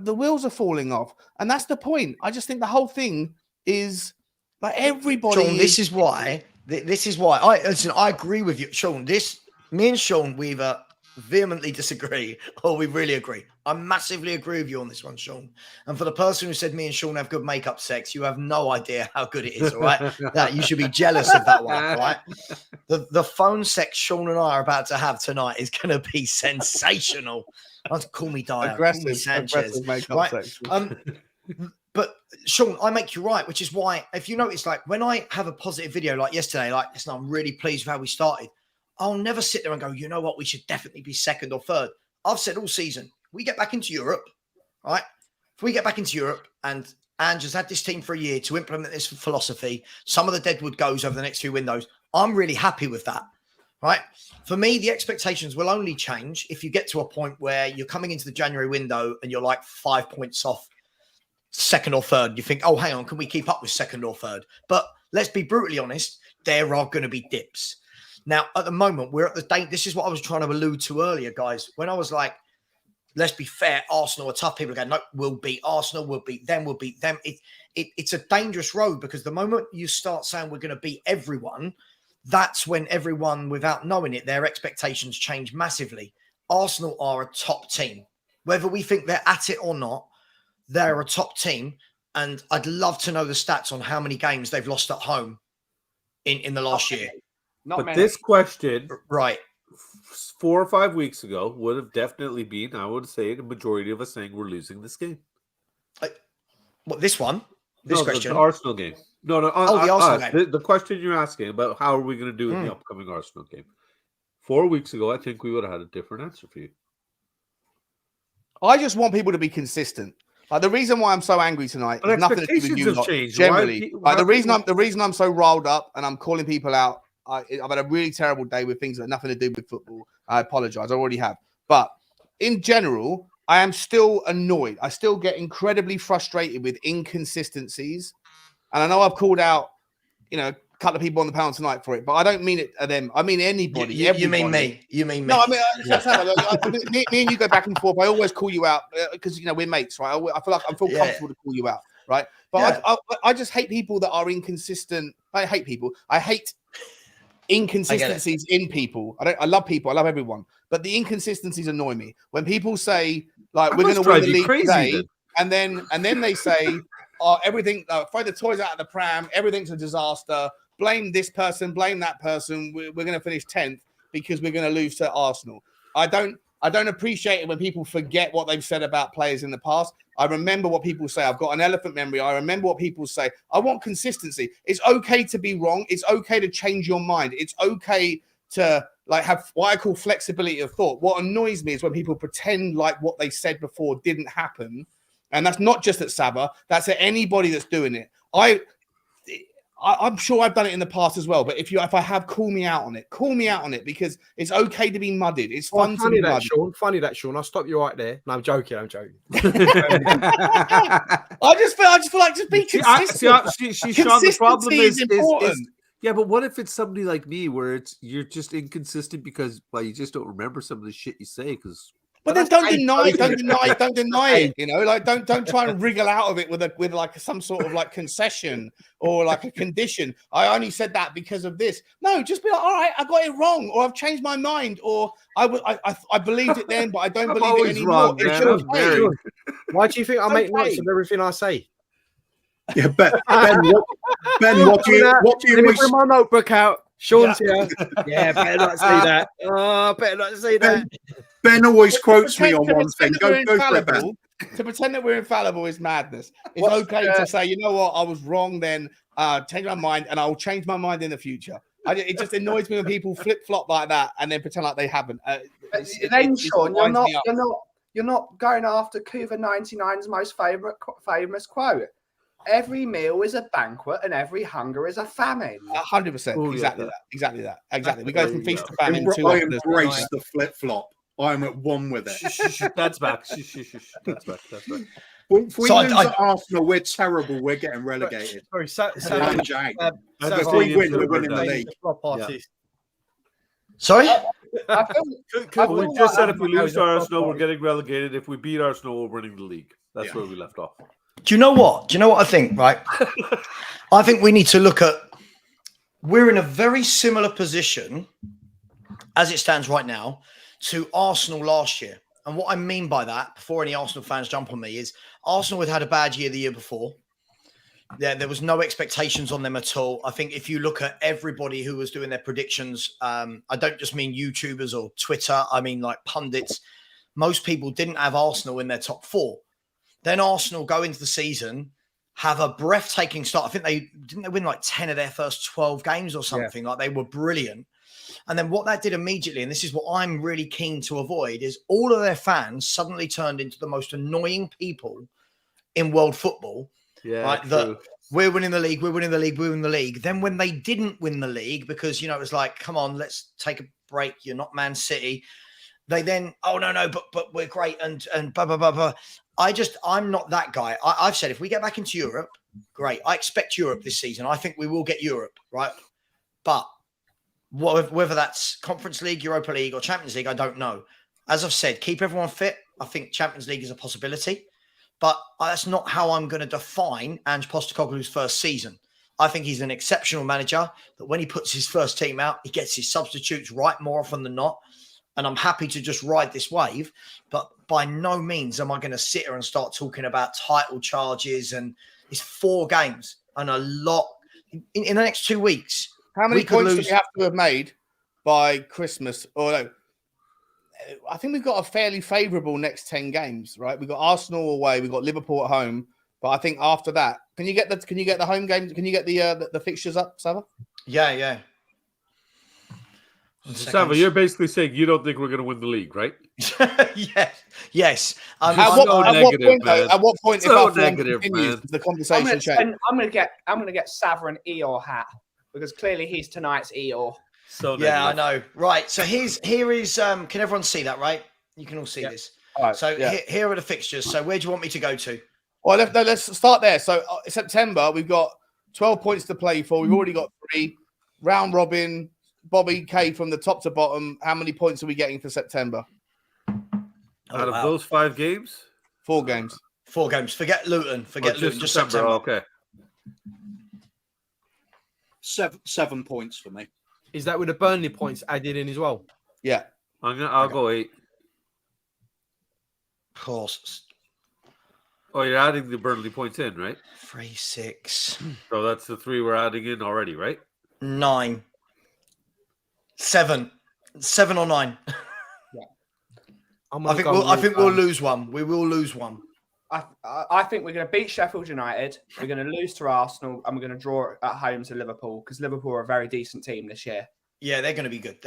the wheels are falling off. And that's the point. I just think the whole thing is like everybody. Sean, this is why I agree with you, Sean. Me and Sean, we either vehemently disagree or we really agree. I massively agree with you on this one, Sean. And for the person who said me and Sean have good makeup sex, you have no idea how good it is, all right? That you should be jealous of that one, all right? The phone sex Sean and I are about to have tonight is going to be sensational. Call me Dier, call me Sanchez, right? Sex. But Sean, I make you right, which is why if you notice, like when I have a positive video like yesterday, like listen, I'm really pleased with how we started. I'll never sit there and go, you know what, we should definitely be second or third. I've said all season, we get back into Europe, right? If we get back into Europe and Ange has had this team for a year to implement this philosophy, some of the deadwood goes over the next few windows, I'm really happy with that, right? For me, the expectations will only change if you get to a point where you're coming into the January window and you're like 5 points off second or third. You think, oh, hang on, can we keep up with second or third? But let's be brutally honest, there are going to be dips. Now, at the moment, we're at the date. This is what I was trying to allude to earlier, guys. When I was like, let's be fair, Arsenal are tough. People are going, no, we'll beat Arsenal, we'll beat them, we'll beat them. It's a dangerous road because the moment you start saying we're going to beat everyone, that's when everyone, without knowing it, their expectations change massively. Arsenal are a top team. Whether we think they're at it or not, they're a top team. And I'd love to know the stats on how many games they've lost at home in the last year. This question, right, 4 or 5 weeks ago would have definitely been, I would say, the majority of us saying we're losing this game. What, this one? This question? The Arsenal game. No. the Arsenal game. The question you're asking about how are we going to do in the upcoming Arsenal game? 4 weeks ago, I think we would have had a different answer for you. I just want people to be consistent. Like the reason why I'm so angry tonight is nothing to do with you lot. Generally, the reason I'm so riled up and I'm calling people out. I've had a really terrible day with things that have nothing to do with football. I apologize. I already have. But in general, I am still annoyed. I still get incredibly frustrated with inconsistencies. And I know I've called out, a couple of people on the panel tonight for it, but I don't mean it to them. I mean anybody. You mean me? You mean me? No, I mean, me and you go back and forth. I always call you out because we're mates, right? I feel comfortable to call you out, right? But I just hate people that are inconsistent. I hate people. I hate inconsistencies in people. I love people. I love everyone, but the inconsistencies annoy me. When people say like we're going to win the league today, and then they say, "Oh, everything, throw the toys out of the pram. Everything's a disaster. Blame this person. Blame that person. We're going to finish 10th because we're going to lose to Arsenal." I don't appreciate it when people forget what they've said about players in the past. I remember what people say. I've got an elephant memory. I remember what people say. I want consistency. It's okay to be wrong. It's okay to change your mind. It's okay to have what I call flexibility of thought. What annoys me is when people pretend like what they said before didn't happen. And that's not just at Sava. That's at anybody that's doing it. I'm sure I've done it in the past as well. But if I have, call me out on it because it's okay to be mudded. It's fun to be mudded. Funny that, Sean. I'll stop you right there. No, I'm joking. I just feel like just be consistent. Sean, the problem is important. Yeah, but what if it's somebody like me where you're just inconsistent because you just don't remember some of the shit you say because. But then don't deny it. Don't try and wriggle out of it with some sort of concession or a condition. I only said that because of this. No, just be like, all right, I got it wrong, or I've changed my mind, or I believed it then, but I don't believe it anymore. Wrong, why do you think I make notes of everything I say? Yeah, Ben, what do you bring my notebook out? Sean's here. Yeah, better not say that. Oh, better not say that. Ben always quotes me on one thing. Go for it, Ben. To pretend that we're infallible is madness. It's okay to say, you know what, I was wrong then, change my mind, and I'll change my mind in the fuge. It just annoys me when people flip-flop like that and then pretend like they haven't. Sean, you're not going after Cuva 99's most famous quote. Every meal is a banquet and every hunger is a famine. 100%. Exactly that. We go from feast to famine. I embrace the flip-flop. I'm at one with it. That's back. That's back. If we lose at Arsenal, we're terrible. We're getting relegated. Sorry, if we win, we're winning the league. Yeah. Sorry? We just said if we lose to Arsenal, we're getting relegated. If we beat Arsenal, we're winning the league. That's where we left off. Do you know what I think, right? I think we need to look at, we're in a very similar position as it stands right now to Arsenal last year. And what I mean by that, before any Arsenal fans jump on me, is Arsenal had a bad year the year before. There was no expectations on them at all. I think if you look at everybody who was doing their predictions, I don't just mean YouTubers or Twitter, I mean like pundits. Most people didn't have Arsenal in their top four. Then Arsenal go into the season, have a breathtaking start. I think they win like 10 of their first 12 games or something. Like they were brilliant. And then what that did immediately, and this is what I'm really keen to avoid, is all of their fans suddenly turned into the most annoying people in world football. Yeah, right? That we're winning the league. Then when they didn't win the league, because, it was like, come on, let's take a break. You're not Man City. They then, oh, no, but we're great and blah, blah, blah, blah. I'm not that guy. I've said if we get back into Europe, great. I expect Europe this season. I think we will get Europe, right? But whether that's Conference League, Europa League, or Champions League, I don't know. As I've said, keep everyone fit. I think Champions League is a possibility. But that's not how I'm going to define Ange Postecoglou's first season. I think he's an exceptional manager, that when he puts his first team out, he gets his substitutes right more often than not. And I'm happy to just ride this wave. But by no means am I going to sit here and start talking about title charges. And it's 4 games and a lot in the next 2 weeks. How many points do we have to have made by Christmas? Or no, I think we've got a fairly favourable next 10 games, right? We've got Arsenal away, we've got Liverpool at home, But I think after that, can you get the home games? Can you get the fixtures up, Sava? Yeah. Sava, you're basically saying you don't think we're going to win the league, right? Yes. At what point, if our form continues, the conversation change? I'm going to get Sava an Eeyore hat because clearly he's tonight's Eeyore. So yeah, I know. Right. So here is. Can everyone see that? Right. You can all see this. All right, so here are the fixtures. So where do you want me to go to? Well, let's start there. So September, we've got 12 points to play for. We've already got 3 round robin. Bobby K from the top to bottom. How many points are we getting for September? Out of those 5 games? 4 games. 4 games. Forget Luton. Just September. Okay. 7 points for me. Is that with the Burnley points added in as well? Yeah. I'll go 8. Of course. Oh, you're adding the Burnley points in, right? 3, 6. So that's the 3 we're adding in already, right? 9. 7 or 9. I think we'll lose one. We will lose one. I think we're going to beat Sheffield United. We're going to lose to Arsenal, and we're going to draw at home to Liverpool because Liverpool are a very decent team this year. Yeah, they're going to be good.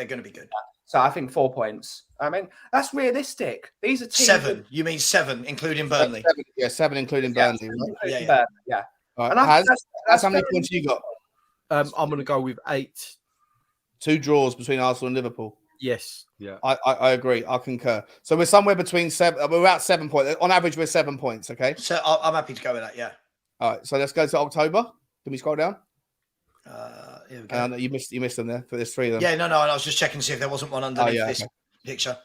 So I think 4 points. I mean, that's realistic. These are teams. 7. You mean 7, including Burnley? 7 including Burnley. Yeah. All right. That's how many points you got? I'm going to go with 8. 2 draws between Arsenal and Liverpool. Yes. Yeah. I agree. I concur. So we're somewhere between 7. We're at 7 points. On average, we're 7 points. Okay. So I'm happy to go with that. Yeah. All right. So let's go to October. Can we scroll down? Here we go. You missed them there. For there's 3 of them. Yeah. No. I was just checking to see if there wasn't one underneath this picture.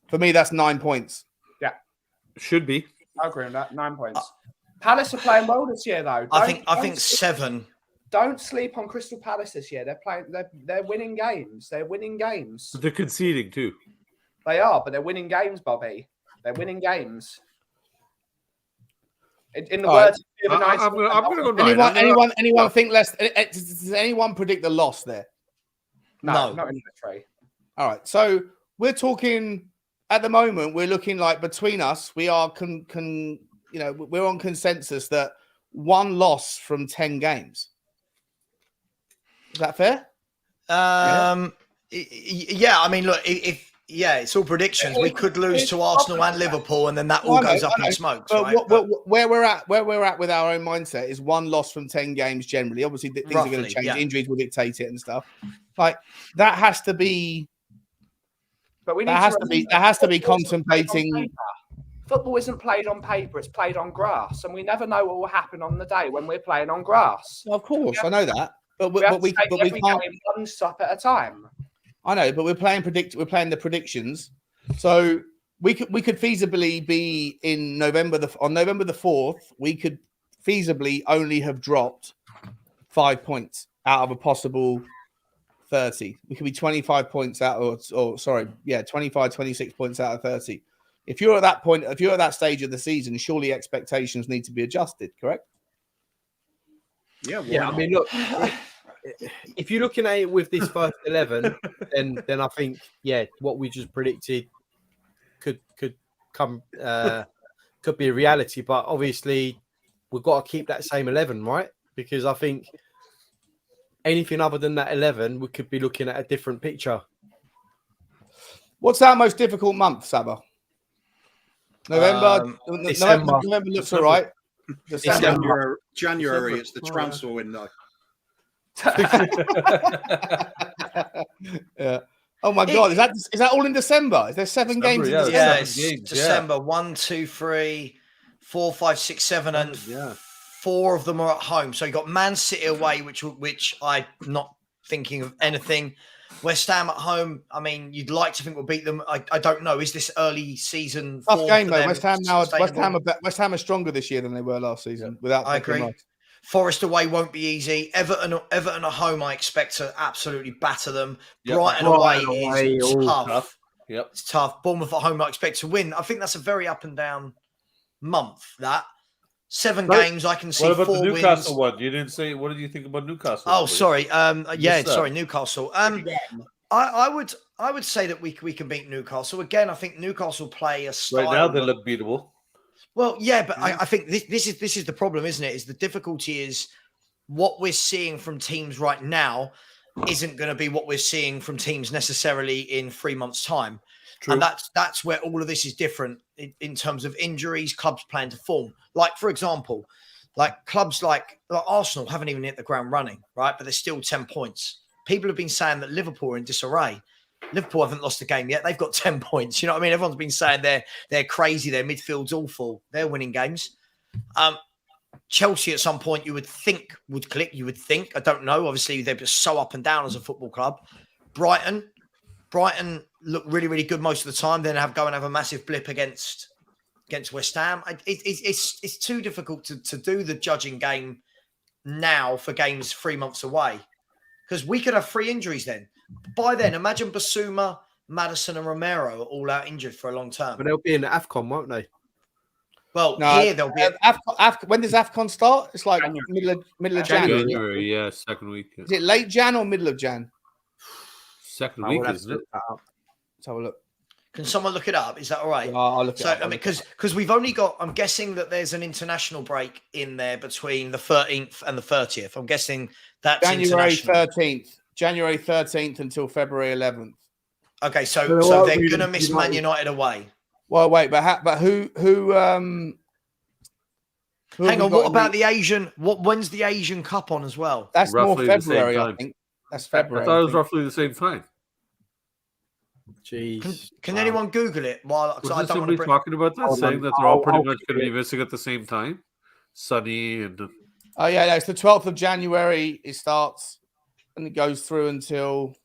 For me, that's 9 points. Yeah. Should be. I agree on that. 9 points. Palace are playing well this year, though. I think 7. Don't sleep on Crystal Palace this year. They're winning games. They're conceding too. They are, but they're winning games, Bobby. They're winning games. In the words of a nice. I'm going to go 9. Anyone think less? Does anyone predict a loss there? No, not in the 3. All right. So we're talking at the moment. We're looking like between us, we are we're on consensus that 1 loss from 10 games. Is that fair? Yeah. I mean, look, it's all predictions. We could lose to Arsenal and Liverpool, and then that all goes up in smoke. Right? Where we're at with our own mindset is 1 loss from 10 games generally. Obviously, things are going to change. Yeah. Injuries will dictate it and stuff. Like that has to be. But that has to be contemplating. Football isn't played on paper; it's played on grass, and we never know what will happen on the day when we're playing on grass. Of course, I know that. But we can't one stop at a time. I know, but we're playing the predictions. So we could feasibly be in November on November the 4th. We could feasibly only have dropped 5 points out of a possible 30. We could be 25 points out, 25, 26 points out of 30. If you're at that point, if you're at that stage of the season, surely expectations need to be adjusted, correct? Yeah. I mean, look, if you're looking at it with this first 11, then I think, what we just predicted could come could be a reality. But obviously, we've got to keep that same 11, right? Because I think anything other than that 11, we could be looking at a different picture. What's our most difficult month, Sava? November. November looks all right. January, it's the transfer window. Yeah. Oh my God! Is that all in December? Is there 7 games? Yeah, it's December. Yeah. 1, 2, 3, 4, 5, 6, 7, and 4 of them are at home. So you got Man City away, which I'm not thinking of anything. West Ham at home. I mean, you'd like to think we'll beat them. I don't know. Is this early season? Tough game though. West Ham are stronger this year than they were last season. Without, I agree. Forest away won't be easy. Everton at home, I expect to absolutely batter them. Yep. Brighton away is tough. Yep. It's tough. Bournemouth at home, I expect to win. I think that's a very up and down month. That 7 games, I can see 4 wins. What about the Newcastle one? You didn't say. What did you think about Newcastle? Oh, sorry. Sorry, Newcastle. I would say that we can beat Newcastle again. I think Newcastle play a style. Right now they look beatable. Well, yeah, but I think this is the problem, isn't it? Is the difficulty is what we're seeing from teams right now isn't going to be what we're seeing from teams necessarily in 3 months' time. True. And that's where all of this is different in terms of injuries, clubs playing to form. Like, for example, like clubs like Arsenal haven't even hit the ground running, right? But they're still 10 points. People have been saying that Liverpool are in disarray. Liverpool haven't lost a game yet. They've got 10 points. You know what I mean? Everyone's been saying they're crazy. Their midfield's awful. They're winning games. Chelsea at some point you would think would click. You would think. I don't know. Obviously, they're just so up and down as a football club. Brighton look really, really good most of the time. Then have a massive blip against West Ham. It's too difficult to do the judging game now for games 3 months away because we could have 3 injuries then. By then, imagine Basuma, Maddison, and Romero are all out injured for a long term. But they'll be in the AFCON, won't they? Well, No, here they'll be. When does AFCON start? It's like middle of January. January, yeah, second week. Yeah. Is it late Jan or middle of Jan? Second week, isn't it? Let's have a look. Can someone look it up? Is that all right? I'll look it up. I mean, because we've only got. I'm guessing that there's an international break in there between the 13th and the 30th. I'm guessing that's January 13th until February 11th. Okay, so they're going to miss Man United away. Well, wait, but who hang on, what about the Asian? When's the Asian Cup on as well? That's roughly more February, I think. That's February. I thought it was roughly the same time. Jeez. Can anyone Google it? While I don't want to talking about that, saying that they're all pretty much going to be missing at the same time. Sunny and. Oh yeah, no, it's the 12th of January. It starts and it goes through until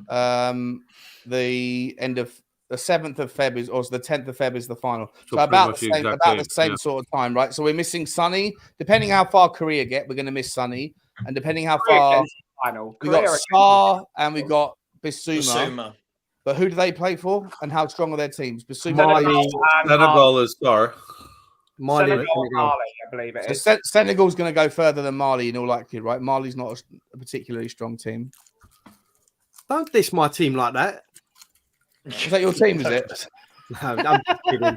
the end of the 7th of Feb or the 10th of Feb is the final. So about the same sort of time, right? So we're missing Sunny. Depending how far Korea get, we're going to miss Sunny, and depending how far we got Star and we got Bissouma. But who do they play for, and how strong are their teams? Bissouma, Senegal is Star. Mali, I believe it is. So Senegal's going to go further than Mali in all likelihood, right? Mali's not a particularly strong team. Don't diss my team like that. Is that your team, is it? No, I'm kidding.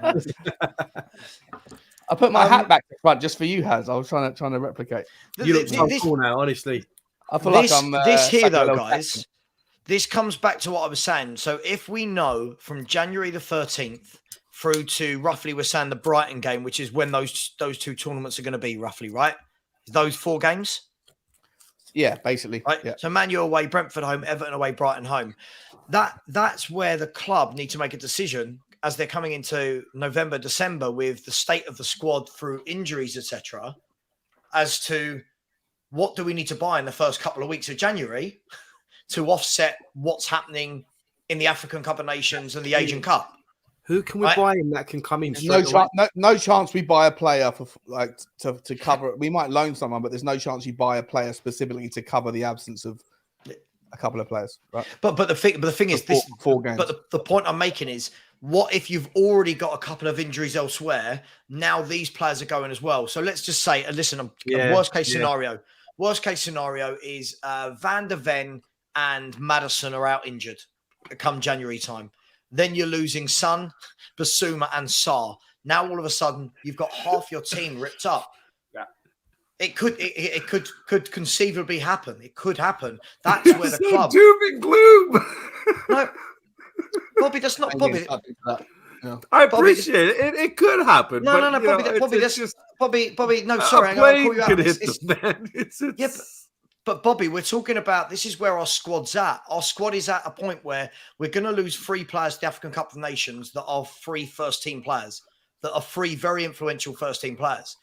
I put my hat back to front just for you, Haz. I was trying to replicate. You look so cool now, honestly. I feel like I'm this here though, guys. This comes back to what I was saying. So if we know from January the 13th through to roughly, we're saying the Brighton game, which is when those 2 tournaments are going to be roughly, right? Those 4 games. Yeah, basically. Right. Yeah. So Man U away, Brentford home, Everton away, Brighton home. That's where the club need to make a decision as they're coming into November, December with the state of the squad through injuries, etc. As to what do we need to buy in the first couple of weeks of January to offset what's happening in the African Cup of Nations and the Asian Cup. Who can we buy in that can come in? No chance we buy a player for like to cover it. We might loan someone, but there's no chance you buy a player specifically to cover the absence of a couple of players, right? But the thing is, this 4 games. But the point I'm making is, what if you've already got a couple of injuries elsewhere? Now these players are going as well. So let's just say, listen, worst case scenario. Worst case scenario is Van der Ven and Maddison are out injured come January time. Then you're losing Son, Basuma, and Sarr. Now all of a sudden you've got half your team ripped up. Yeah, it could conceivably happen. It could happen. That's where the club. Doom and gloom. No, Bobby, that's not Bobby. No. I appreciate it. It could happen. No, Bobby. That's just Bobby. No, sorry, I'm going to call you out. But Bobby, we're talking about this is where our squad's at. Our squad is at a point where we're going to lose 3 players to the African Cup of Nations that are 3 first-team players, that are 3 very influential first-team players,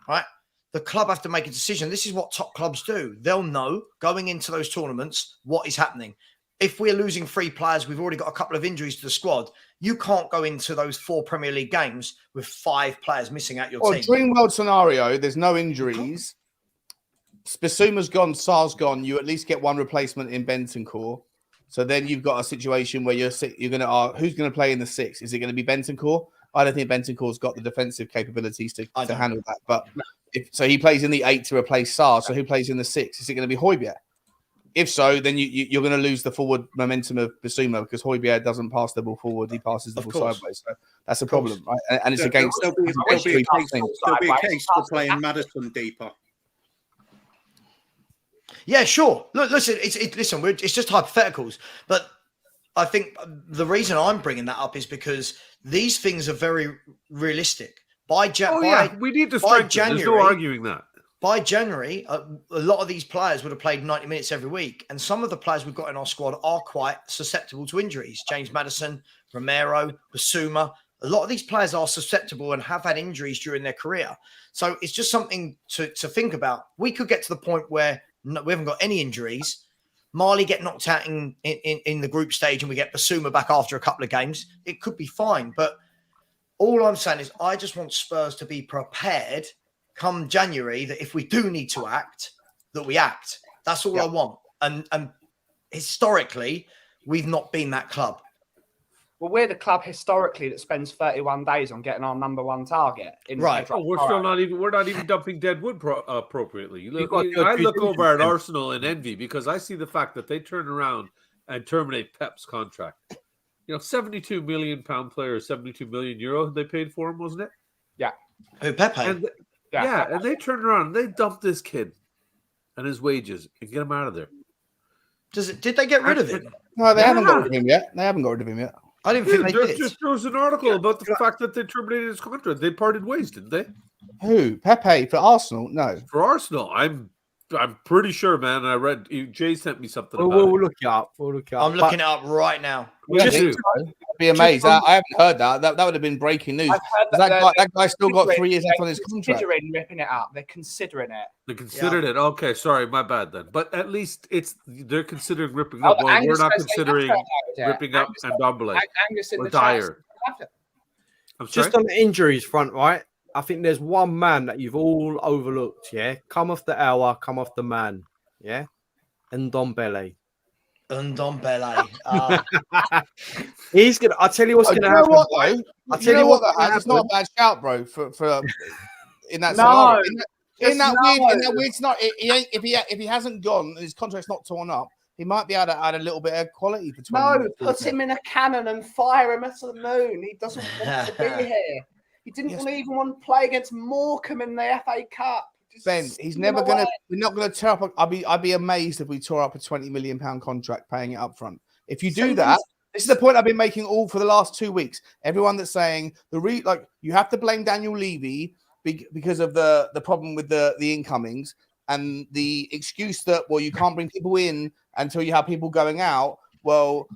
right? The club have to make a decision. This is what top clubs do. They'll know going into those tournaments what is happening. If we're losing 3 players, we've already got a couple of injuries to the squad. You can't go into those 4 Premier League games with 5 players missing out your team. Dream world scenario, there's no injuries. Basuma's gone, Sar's gone. You at least get 1 replacement in Bentancur. So then you've got a situation where you're going to who's going to play in the 6? Is it going to be Bentancur? I don't think Bentancur's got the defensive capabilities to handle that. But so he plays in the 8 to replace Sar. So who plays in the 6? Is it going to be Højbjerg? If so, then you're going to lose the forward momentum of Bissouma because Højbjerg doesn't pass the ball forward; he passes the ball sideways. So that's a problem, right? And it's against. There'll be a case for playing Maddison deeper. Yeah, sure. Look, listen, it's just hypotheticals, but I think the reason I'm bringing that up is because these things are very realistic. We need to strengthen. There's no arguing that. By January, a lot of these players would have played 90 minutes every week, and some of the players we've got in our squad are quite susceptible to injuries. James Maddison, Romero, Bissouma. A lot of these players are susceptible and have had injuries during their career. So it's just something to think about. We could get to the point where we haven't got any injuries. Marley get knocked out in the group stage and we get Bissouma back after a couple of games. It could be fine. But all I'm saying is I just want Spurs to be prepared come January that if we do need to act, that we act. That's all I want. And historically, we've not been that club. Well, we're the club historically that spends 31 days on getting our number one target. Right. We're not even dumping dead wood appropriately. I look over at Arsenal in envy because I see the fact that they turn around and terminate Pep's contract. £72 million player, 72 million euro they paid for him, wasn't it? Yeah. Who, Pepe? And and they turned around and they dumped this kid and his wages and get him out of there. Did they get rid of him? No, they haven't got rid of him yet. I didn't think they did. There was an article about the fact that they terminated his contract. They parted ways, didn't they? Who? Pepe for Arsenal? No. For Arsenal, I'm pretty sure, man. I read Jay sent me something. We'll look it up. I'm looking it up right now. I'd be amazed. I haven't heard that. That would have been breaking news. That guy still got 3 years left on his contract. They're considering ripping it up. They're considering it. They considered it. Okay, sorry, my bad then. But at least they're considering ripping up. Well, we're not considering ripping up Ndombele or Dier. Just on the injuries front, right? I think there's one man that you've all overlooked, yeah? Come off the hour, come off the man, yeah? Ndombele. He's gonna. I'll tell you what's gonna happen. I'll tell you what. It's not a bad shout, bro. For in that scenario, in that weird scenario, if he hasn't gone and his contract's not torn up, he might be able to add a little bit of quality for 20 minutes. Put him in a cannon and fire him to the moon. He doesn't want to be here. He didn't even want to play against Morecambe in the FA Cup. Ben, he's never gonna. We're not gonna tear up. I'd be amazed if we tore up a £20 million contract, paying it up front. If you do that, this is the point I've been making all for the last 2 weeks. Everyone that's saying you have to blame Daniel Levy because of the problem with the incomings and the excuse that you can't bring people in until you have people going out. Well,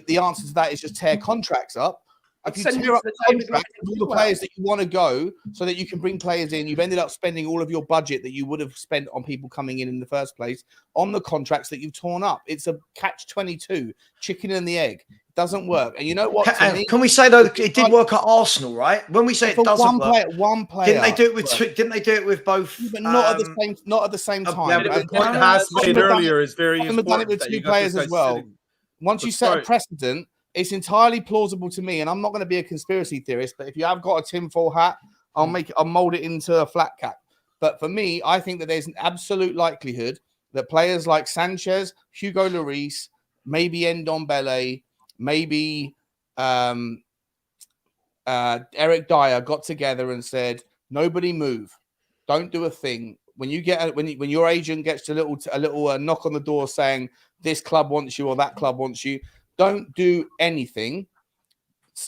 the answer to that is just tear contracts up. If you tear up the contract of all the players that you want to go so that you can bring players in, you've ended up spending all of your budget that you would have spent on people coming in the first place on the contracts that you've torn up. It's a catch-22, chicken and the egg. It doesn't work. And you know what? Can we say, though, it did work at Arsenal, right? When we say it doesn't work, one player. Didn't they do it with both? But not at the same time. Yeah, but the point Has made earlier is very important. Done it with 2 players as well. Once you set a precedent, it's entirely plausible to me, and I'm not going to be a conspiracy theorist, but if you have got a tinfoil hat, I'll mold it into a flat cap. But for me, I think that there's an absolute likelihood that players like Sanchez, Hugo Lloris, maybe Ndombele, maybe Eric Dier got together and said, "Nobody move, don't do a thing." When your agent gets a little knock on the door saying this club wants you or that club wants you. Don't do anything.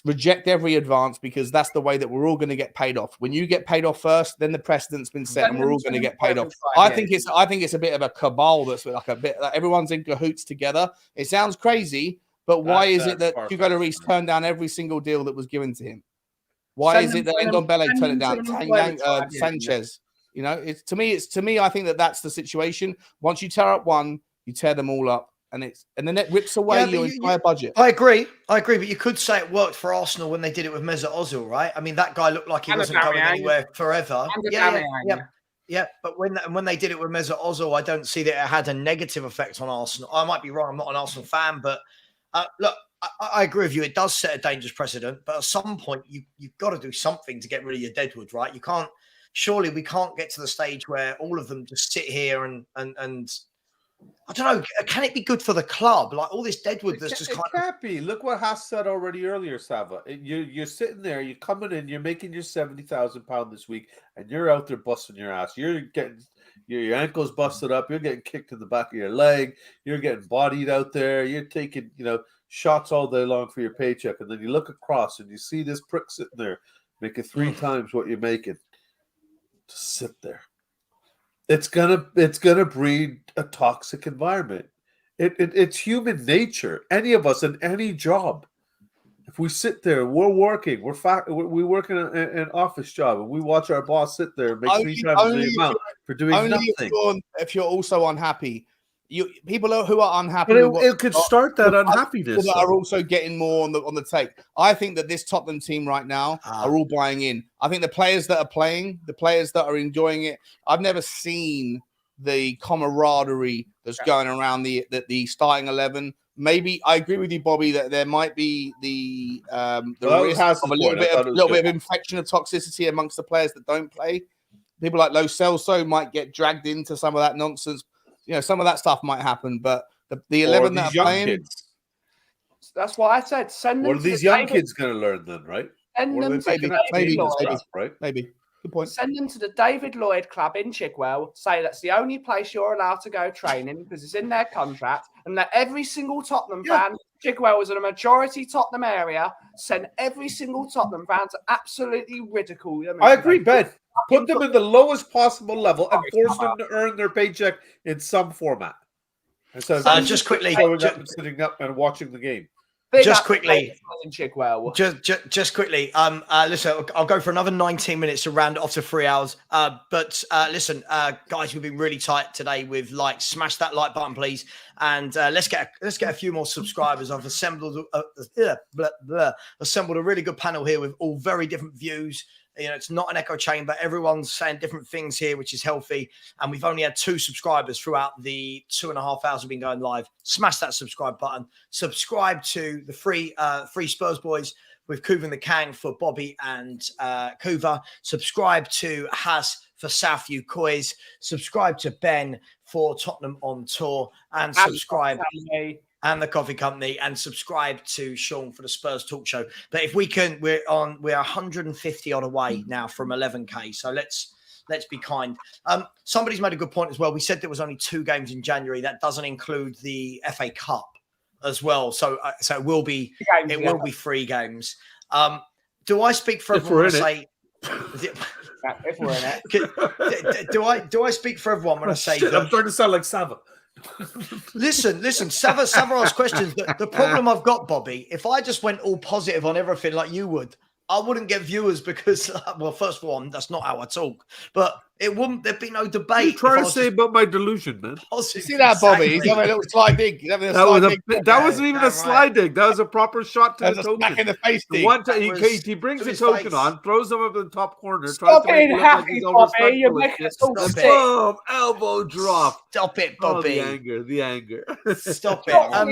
Reject every advance because that's the way that we're all going to get paid off. When you get paid off first, then the precedent's been set and we're all going to get paid off. I think it's a bit of a cabal that's like everyone's in cahoots together. It sounds crazy, but why is it that Hugo Lloris turned down every single deal that was given to him? Why is it that Ndombele turned it down? Sanchez, it's to me. I think that's the situation. Once you tear up one, you tear them all up. And then it rips away your entire budget. I agree, but you could say it worked for Arsenal when they did it with Mesut Ozil, right? I mean, that guy looked like he wasn't going anywhere forever. Yeah. But when they did it with Mesut Ozil, I don't see that it had a negative effect on Arsenal. I might be wrong. I'm not an Arsenal fan, but look, I agree with you. It does set a dangerous precedent. But at some point, you've got to do something to get rid of your deadwood, right? You can't. Surely we can't get to the stage where all of them just sit here and I don't know. Can it be good for the club? Like all this deadwood that's just It can't be. Look what Haas said already earlier, Sava. You're sitting there, you're coming in, you're making your £70,000 this week, and you're out there busting your ass. You're getting your ankles busted up. You're getting kicked in the back of your leg. You're getting bodied out there. You're taking shots all day long for your paycheck, and then you look across and you see this prick sitting there making 3 times what you're making. Just sit there. It's gonna breed a toxic environment. It's human nature. Any of us in any job, if we sit there, we work in an office job, and we watch our boss sit there and make 3 times the amount for doing nothing. If you're also unhappy. People who are unhappy, but it could start that unhappiness. People that are also getting more on the take. I think that this Tottenham team right now are all buying in. I think the players that are playing, the players that are enjoying it. I've never seen the camaraderie that's going around the starting 11. Maybe I agree with you, Bobby, that there might be the risk of a little bit of infection of toxicity amongst the players that don't play. People like Lo Celso might get dragged into some of that nonsense. Some of that stuff might happen, but the 11 that are playing. Kids. That's why I said send them. What are these young kids going to learn then, right? Send them maybe. Good point. Send them to the David Lloyd Club in Chigwell. Say that's the only place you're allowed to go training because it's in their contract, and that every single Tottenham fan. Chigwell is in a majority Tottenham area. Send every single Tottenham fan to absolutely ridicule them. I agree, Ben. Put them in the lowest possible level and force them to earn their paycheck in some format. Just quickly, sitting up and watching the game. Just quickly, just quickly. Listen, I'll go for another 19 minutes to round it off to 3 hours. Listen, guys, we've been really tight today with likes. Smash that like button, please, and let's get a few more subscribers. I've assembled a really good panel here with all very different views. It's not an echo chamber. Everyone's saying different things here, which is healthy. And we've only had 2 subscribers throughout the 2.5 hours we've been going live. Smash that subscribe button. Subscribe to the free Spurs boys with Kuva and the Kang for Bobby and Kuva. Subscribe to Has for Southview Coys. Subscribe to Ben for Tottenham on Tour. And subscribe... and the Coffee Company, and subscribe to Sean for the Spurs Talk Show. But if we can, we're 150 odd away now from 11K. So let's be kind. Somebody's made a good point as well. We said there was only 2 games in January. That doesn't include the FA Cup as well. So it will be 3 games. Do I speak for everyone when I say? If we're in it. Do I speak for everyone when I say that? I'm starting to sound like Sava. Listen, Sava asks questions. The problem I've got, Bobby, if I just went all positive on everything like you would, I wouldn't get viewers because, well, first of all, that's not how I talk. But there'd be no debate. You trying to say about my delusion, man? You see that, Bobby? He's having a little slide dig. That wasn't even a slide dig. That was a proper shot to the token. Smack in the face dig. He brings the token on, throws him up in the top corner. Stop being happy, Bobby. You're making us all sick. Boom! Elbow drop. Stop it, Bobby. The anger. Stop it. I'll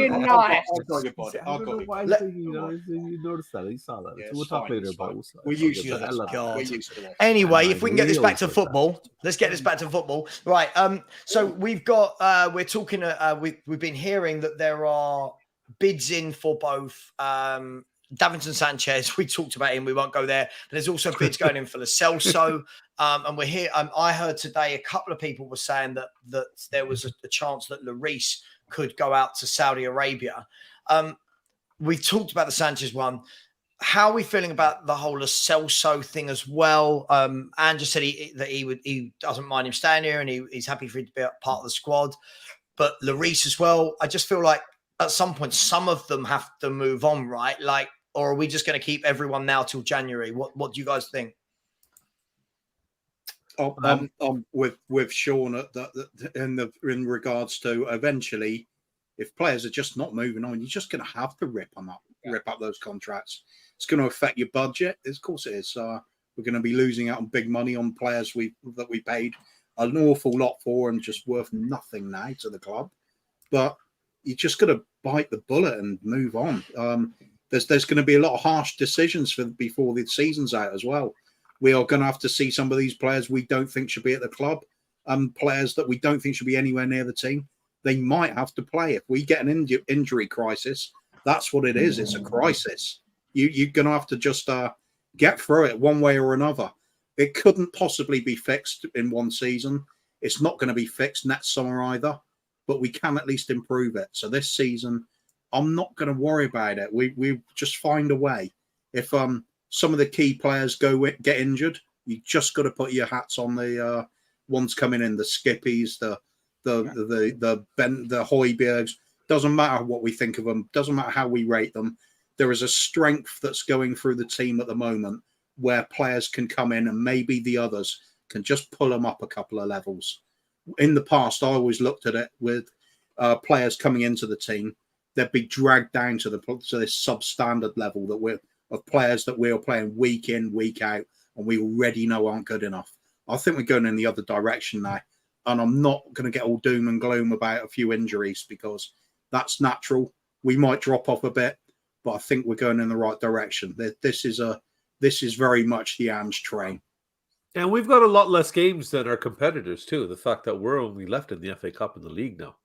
got your body. I'll got You noticed that. You saw that. We'll talk later about it. We're used to that. Anyway, if we can get this back to football, let's get this back to football. Right. So we've got, we're talking, we've been hearing that there are bids in for both Davinson Sanchez. We talked about him. We won't go there. But there's also bids going in for the Celso. And we're here. I heard today a couple of people were saying that there was a chance that Lloris could go out to Saudi Arabia. We've talked about the Sanchez one. How are we feeling about the whole Celso thing as well? Andrew said he doesn't mind him staying here and he's happy for him to be a part of the squad. But Lloris as well. I just feel like at some point some of them have to move on, right? Like, or are we just going to keep everyone now till January? What do you guys think? I'm with Sean in regards to eventually, if players are just not moving on, you're just going to have to rip up those contracts. It's going to affect your budget. Of course it is. We're going to be losing out on big money on players that we paid an awful lot for and just worth nothing now to the club. But you just got to bite the bullet and move on. There's going to be a lot of harsh decisions before the season's out as well. We are going to have to see some of these players we don't think should be at the club, players that we don't think should be anywhere near the team. they might have to play. If we get an injury crisis, that's what it is. It's a crisis. You're going to have to just get through it one way or another. It couldn't possibly be fixed in one season. It's not going to be fixed next summer either, but we can at least improve it. So this season, I'm not going to worry about it. We just find a way. If some of the key players get injured, you just got to put your hats on the ones coming in, the Skippies, the Højbjergs. Doesn't matter what we think of them. Doesn't matter how we rate them. There is a strength that's going through the team at the moment where players can come in and maybe the others can just pull them up a couple of levels. In the past, I always looked at it with players coming into the team. They'd be dragged down to this substandard level of players that we're playing week in, week out, and we already know aren't good enough. I think we're going in the other direction now. And I'm not going to get all doom and gloom about a few injuries because that's natural. We might drop off a bit, but I think we're going in the right direction. This is very much the Ange train. And we've got a lot less games than our competitors too. The fact that we're only left in the FA Cup and the league now.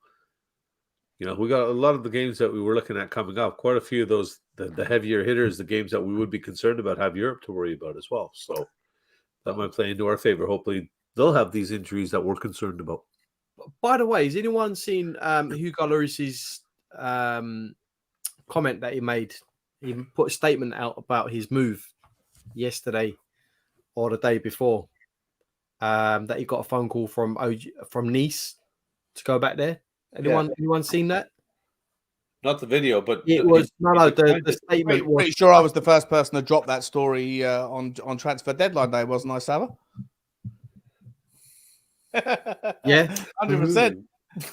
We got a lot of the games that we were looking at coming up. Quite a few of those, the heavier hitters, the games that we would be concerned about, have Europe to worry about as well. So that might play into our favor. Hopefully they'll have these injuries that we're concerned about. By the way, has anyone seen Hugo Lloris's comment that he made? He put a statement out about his move yesterday or the day before, that he got a phone call from Nice to go back there. Anyone seen that? Not the video, but it was the statement. Pretty sure I was the first person to drop that story on transfer deadline day, wasn't I, Sava? Yeah, 100%.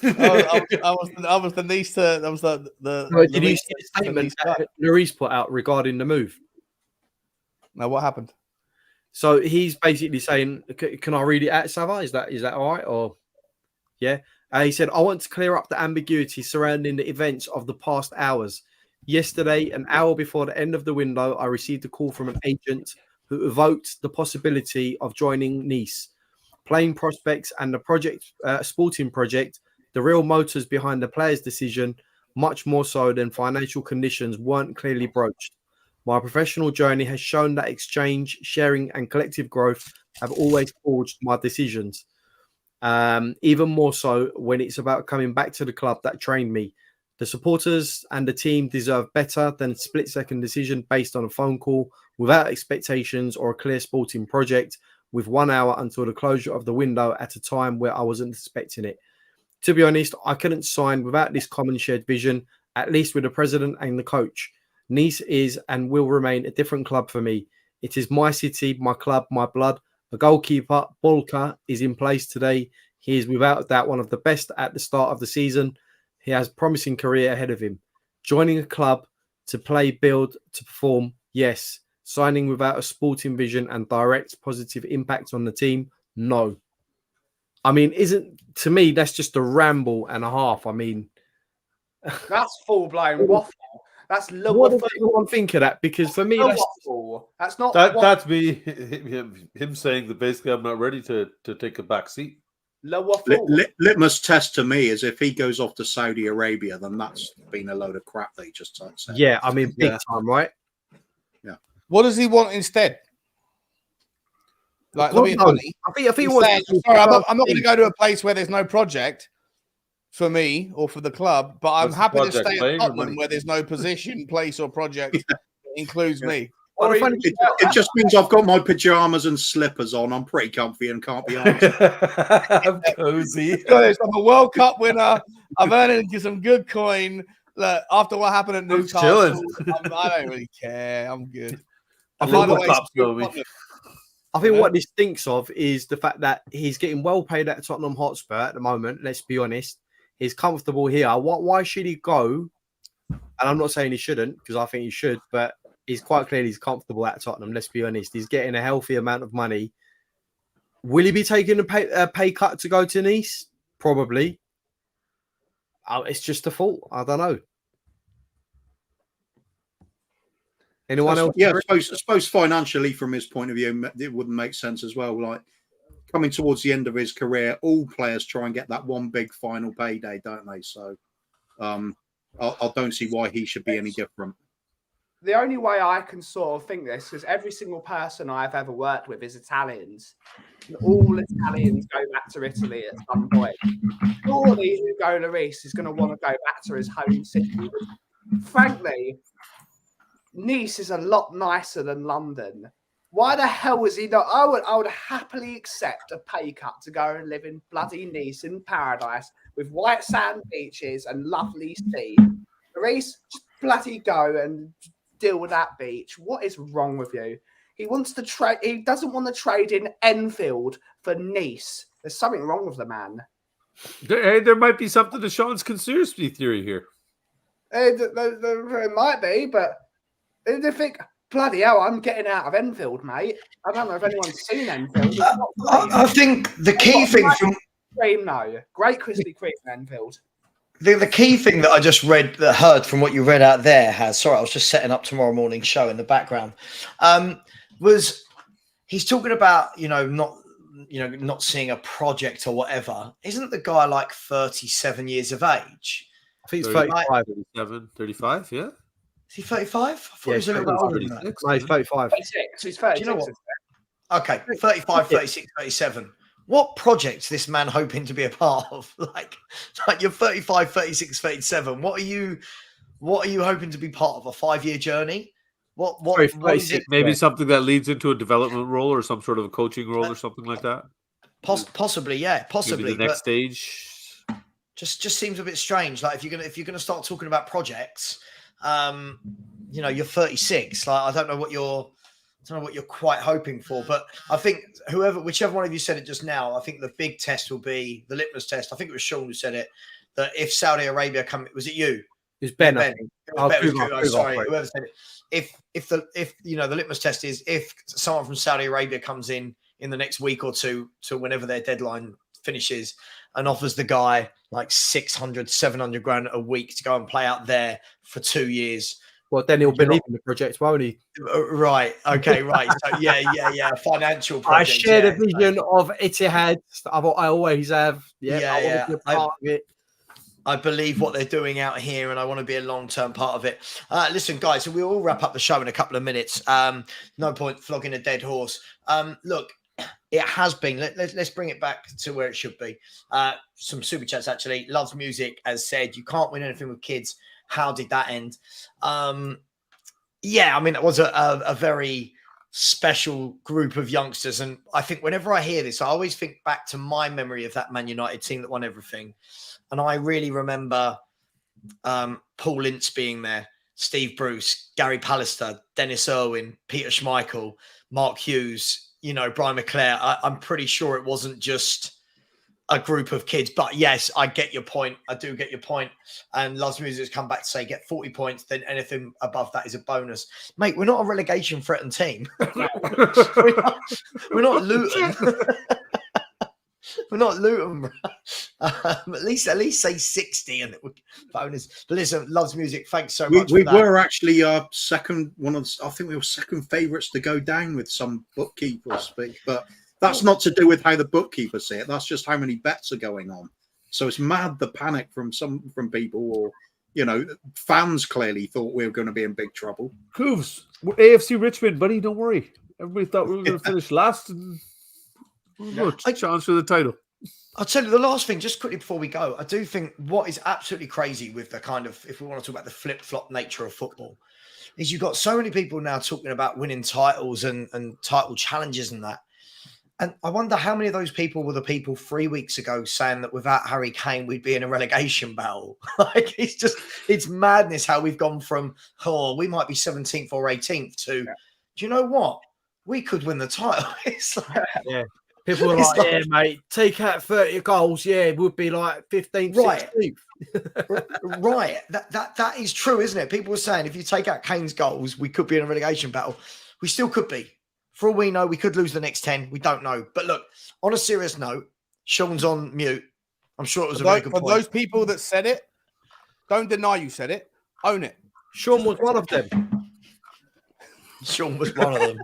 I was the Nice. I was the. Did you see the statement that Lloris put out regarding the move? Now, what happened? So he's basically saying, "Can I read it out, Sava? Is that all right?" Or yeah, he said, "I want to clear up the ambiguity surrounding the events of the past hours. Yesterday, an hour before the end of the window, I received a call from an agent who evoked the possibility of joining Nice. Playing prospects and the sporting project, the real motors behind the player's decision, much more so than financial conditions, weren't clearly broached. My professional journey has shown that exchange, sharing, and collective growth have always forged my decisions. Even more so when it's about coming back to the club that trained me. The supporters and the team deserve better than a split-second decision based on a phone call without expectations or a clear sporting project with 1 hour until the closure of the window at a time where I wasn't expecting it. To be honest, I couldn't sign without this common shared vision, at least with the president and the coach. Nice is and will remain a different club for me. It is my city, my club, my blood. The goalkeeper, Bolka, is in place today. He is without doubt one of the best at the start of the season. He has a promising career ahead of him. Joining a club to play, build, to perform, yes. Signing without a sporting vision and direct positive impact on the team, no." I mean, to me, that's just a ramble and a half. I mean, that's full-blown waffle. That's what does everyone think of that? Because for me, that's not. That's me. Him saying that basically I'm not ready to take a back seat. Litmus test to me is if he goes off to Saudi Arabia, then that's been a load of crap that he just said. Yeah, I mean, big time, right? Yeah. What does he want instead? Like, let me. I think he wants. Sorry, I'm not going to go to a place where there's no project for me or for the club, but I'm happy to stay at Tottenham where there's no position, place, or project that includes me. Well, it just means I've got my pajamas and slippers on. I'm pretty comfy and can't be honest. I'm cozy. I'm a World Cup winner. I'm earning some good coin. Look, after what happened at Newcastle, I don't really care. I'm good. I think what this thinks of is the fact that he's getting well paid at Tottenham Hotspur at the moment. Let's be honest. He's comfortable here. Why should he go? And I'm not saying he shouldn't, because I think he should, but he's quite clearly comfortable at Tottenham. Let's be honest. He's getting a healthy amount of money. Will he be taking a pay cut to go to Nice? Probably. It's just a thought. I don't know. Anyone else? Yeah, I suppose financially, from his point of view, it wouldn't make sense as well. Like, coming towards the end of his career, all players try and get that one big final payday, don't they? So I don't see why he should be any different. The only way I can sort of think this, because every single person I've ever worked with is Italians. And all Italians go back to Italy at some point. Surely Hugo Lloris is going to want to go back to his home city. Frankly, Nice is a lot nicer than London. Why the hell was he not? I would happily accept a pay cut to go and live in bloody Nice in paradise with white sand beaches and lovely sea. Lloris, just bloody go and deal with that beach. What is wrong with you? He wants to trade. He doesn't want to trade in Enfield for Nice. There's something wrong with the man. There might be something to Sean's conspiracy theory here. There might be, but they think, bloody hell, I'm getting out of Enfield, mate. I don't know if anyone's seen Enfield. I think the key thing from cream, no, Great Krispy Kreme in Enfield. The key thing that I just heard from what you read out there sorry, I was just setting up tomorrow morning's show in the background, was he's talking about, not seeing a project or whatever. Isn't the guy like 37 years of age? I think he's 35. 37, 35, yeah. Is he 35? I thought he was a little bit older than that. No, he's 35. 36. He's 36. Do you know what? Okay, 35, 36, 37. What project's this man hoping to be a part of? Like you're 35, 36, 37. What are you hoping to be part of? A 5-year journey? What is it? Maybe something that leads into a development role or some sort of a coaching role or something like that. Possibly, yeah, possibly. Maybe the next stage. Just seems a bit strange. Like if you're gonna start talking about projects, you're 36. Like I don't know what you're quite hoping for, but I think whichever one of you said it just now, I think the big test will be the litmus test. I think it was Sean who said it, that if Saudi Arabia was it you? It was Ben. Sorry, whoever said it. If the litmus test is if someone from Saudi Arabia comes in the next week or two to whenever their deadline finishes and offers the guy like 600, 700 grand a week to go and play out there for 2 years. Well, then he'll believe in the project, won't he? Right. Okay. Right. So yeah. Financial project. I share the vision of Etihad. I always have. I want to be a part of it. I believe what they're doing out here, and I want to be a long-term part of it. Listen, guys, so we'll wrap up the show in a couple of minutes. No point flogging a dead horse. Look, it has been. Let's bring it back to where it should be. Some super chats, actually. Loves music, as said. You can't win anything with kids. How did that end? It was a very special group of youngsters. And I think whenever I hear this, I always think back to my memory of that Man United team that won everything. And I really remember Paul Ince being there, Steve Bruce, Gary Pallister, Dennis Irwin, Peter Schmeichel, Mark Hughes, Brian McClare. I'm pretty sure it wasn't just a group of kids, but yes, I get your point. I do get your point. And Loves Music has come back to say get 40 points, then anything above that is a bonus. Mate, we're not a relegation threatened team. we're not Luton. We're not Luton. At least say 60 and it would bonus. But listen, Loves Music, thanks so much. We were actually second favourites to go down with some bookkeepers, but that's not to do with how the bookkeepers see it. That's just how many bets are going on. So it's mad the panic from people, or fans clearly thought we were going to be in big trouble. Cooves, AFC Richmond, buddy, don't worry. Everybody thought we were going to finish last. And chance for the title. I'll tell you the last thing, just quickly before we go. I do think what is absolutely crazy with the kind of, if we want to talk about the flip-flop nature of football, is you've got so many people now talking about winning titles and title challenges and that. And I wonder how many of those people were the people 3 weeks ago saying that without Harry Kane, we'd be in a relegation battle. Like, it's madness how we've gone from, we might be 17th or 18th to, do you know what? We could win the title. It's like, People are like, mate, take out 30 goals. Yeah, it would be like 15th, right. 16th. Right. That is true, isn't it? People were saying if you take out Kane's goals, we could be in a relegation battle. We still could be. For all we know, we could lose the next 10. We don't know. But look, on a serious note, Sean's on mute. I'm sure it was a very good point. For those people that said it, don't deny you said it. Own it. Sean was one of them. Sean was one of them.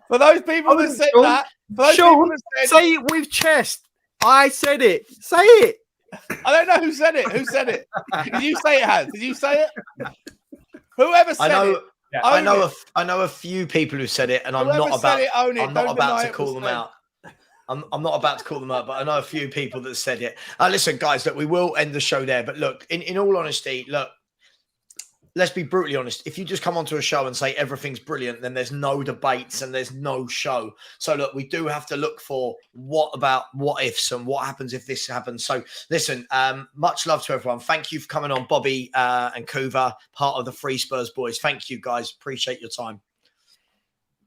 For those people that said that, Sean, say it with chest. I said it. Say it. I don't know who said it. Who said it? Did you say it, Has? Did you say it? Whoever said it. I know a few people who said it, and I'm not about to call them out. I'm not about to call them out, but I know a few people that said it. Listen, guys, look, we will end the show there. But look, in all honesty, look, let's be brutally honest. If you just come onto a show and say everything's brilliant, then there's no debates and there's no show. So look, we do have to look for what ifs and what happens if this happens. So listen, much love to everyone. Thank you for coming on, Bobby and Kuva, part of the Free Spurs boys. Thank you, guys. Appreciate your time.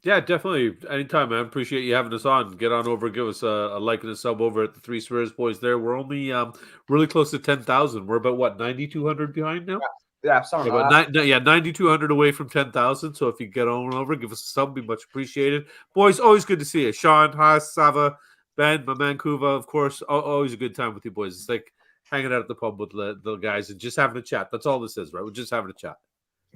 Yeah, definitely. Anytime, man. Appreciate you having us on. Get on over, give us a like and a sub over at the Three Spurs boys there. We're only really close to 10,000. We're about, what, 9,200 behind now? Yeah, something like that. 9,200 away from 10,000. So if you get on over, give us a sub, be much appreciated. Boys, always good to see you. Sean, Haas, Sava, Ben, my man Kuva, of course. Always a good time with you boys. It's like hanging out at the pub with the guys and just having a chat. That's all this is, right? We're just having a chat.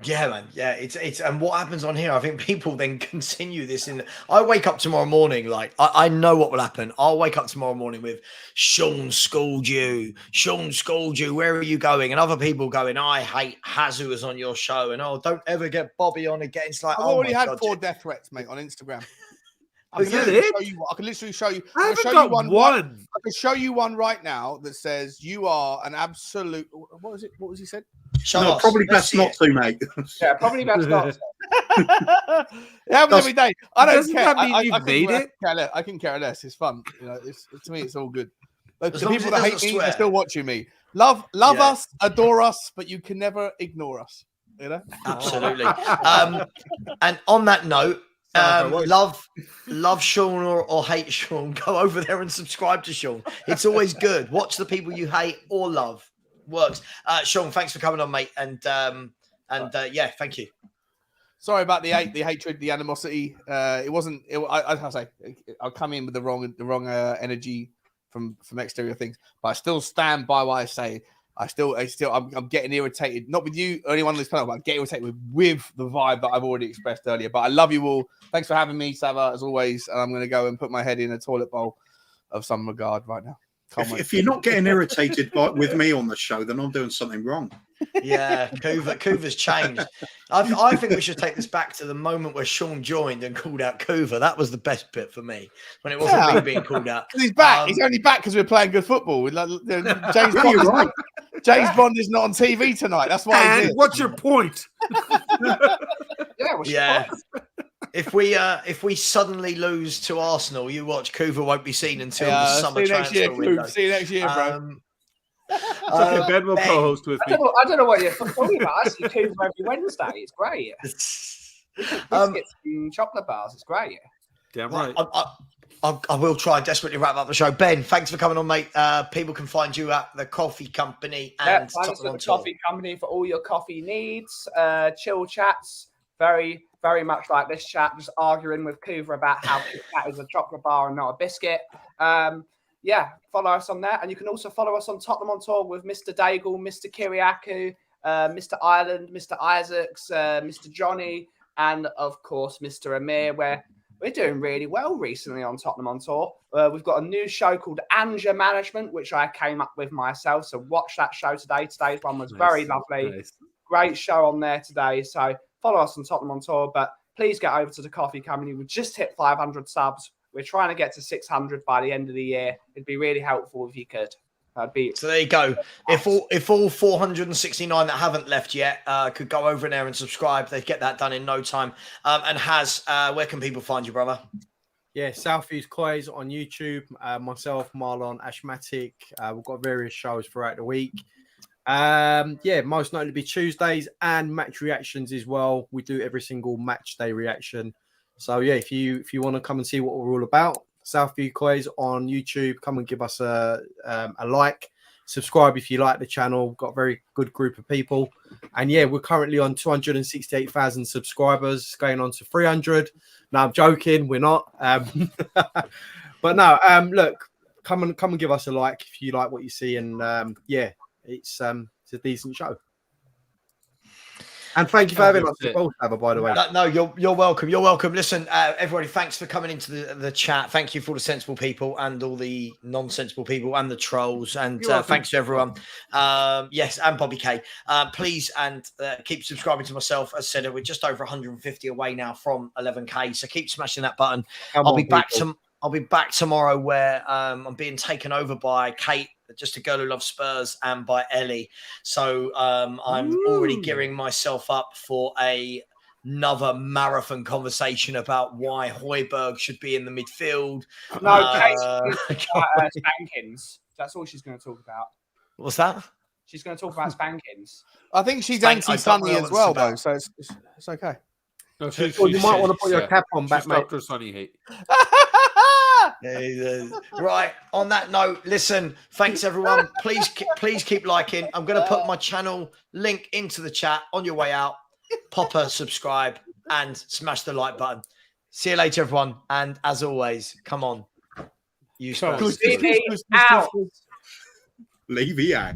Yeah, man. Yeah, it's and what happens on here, I think people then continue this I wake up tomorrow morning, like I know what will happen. I'll wake up tomorrow morning with Sean schooled you, where are you going? And other people going, I hate Hazu was on your show, and don't ever get Bobby on again. It's like, I've already had 4 death threats, mate, on Instagram. I can literally show you. I haven't got one. I can show you one right now that says you are an absolute. What was it? What was he said? No, probably best not to, mate. Yeah, probably best not to. It happens every day. I don't care. I can care less. It's fun. You know, to me, it's all good. The As long as people it that doesn't hate me swear. are still watching me. Love us, adore us, but you can never ignore us. You know. Absolutely. And on that note. Love Sean or hate Sean, go over there and subscribe to Sean. It's always good. Watch the people you hate or love. Works. Sean, thanks for coming on, mate. And yeah, thank you. Sorry about the hatred, the animosity. It wasn't. I'll come in with the wrong energy from exterior things, but I still stand by what I say. I'm getting irritated, not with you or anyone on this panel, but I'm getting irritated with the vibe that I've already expressed earlier. But I love you all. Thanks for having me, Sava, as always. And I'm going to go and put my head in a toilet bowl of some regard right now. If you're not getting irritated with me on the show, then I'm doing something wrong. Yeah, Kuva's changed. I think we should take this back to the moment where Sean joined and called out Kuva. That was the best bit for me, when it wasn't me being called out. He's back. He's only back because we're playing good football. James Bond is not on TV tonight. That's why. And what's your point? Yeah. If we suddenly lose to Arsenal, you watch, Kuva won't be seen until the summer transfer window. See you next year, bro. Okay, Ben will co-host with me. I don't know what you're talking about. I see Kuva every Wednesday. It's great. Biscuits and chocolate bars. It's great. Damn right. I will try and desperately wrap up the show. Ben, thanks for coming on, mate. People can find you at the Coffee Company and Tottenham Coffee Company for all your coffee needs. Chill chats, very, very much like this chat, just arguing with Kuva about how that is a chocolate bar and not a biscuit. Yeah, follow us on that. And you can also follow us on Tottenham on Tour with Mr. Daigle, Mr. Kiriakou, Mr. Ireland, Mr. Isaacs, Mr. Johnny, and of course, Mr. Amir, where we're doing really well recently on Tottenham on Tour. We've got a new show called Anja Management, which I came up with myself. So watch that show today. Today's one was very lovely. Nice. Great show on there today. So follow us on Tottenham on Tour. But please get over to the Coffee Company. We've just hit 500 subs. We're trying to get to 600 by the end of the year. It'd be really helpful if you could. So there you go. If all 469 that haven't left yet could go over there and subscribe, they'd get that done in no time. And where can people find you, brother? Yeah, Southeast Koi's on YouTube. Myself, Marlon, Ashmatic. We've got various shows throughout the week. Most notably Tuesdays and match reactions as well. We do every single match day reaction. So yeah, if you want to come and see what we're all about, Southview Koi's on YouTube. Come and give us a like. Subscribe if you like the channel. We've got a very good group of people. And yeah, we're currently on 268,000 subscribers, going on to 300. No, I'm joking. We're not. But no, look, come and give us a like if you like what you see. And it's a decent show. And thank you for having us as well, Sava, by the way. No, you're welcome. You're welcome. Listen, everybody, thanks for coming into the chat. Thank you for all the sensible people and all the non-sensible people and the trolls. And thanks to everyone. Yes, and Bobby K. Please and keep subscribing to myself. As I said, we're just over 150 away now from 11K. So keep smashing that button. I'll be back tomorrow where I'm being taken over by Kate, just a girl who loves Spurs, and by Ellie. So I'm already gearing myself up for another marathon conversation about why Højbjerg should be in the midfield. No, spankings. That's all she's going to talk about. What's that? She's going to talk about spankings. I think she's anti-Sunny as well, though, so it's okay. No, you might want to put your cap on back, mate. Sunny hate. Right. On that note, listen. Thanks, everyone. Please keep liking. I'm going to put my channel link into the chat on your way out. Pop a subscribe and smash the like button. See you later, everyone. And as always, come on. You Spurs. Out. Levy out.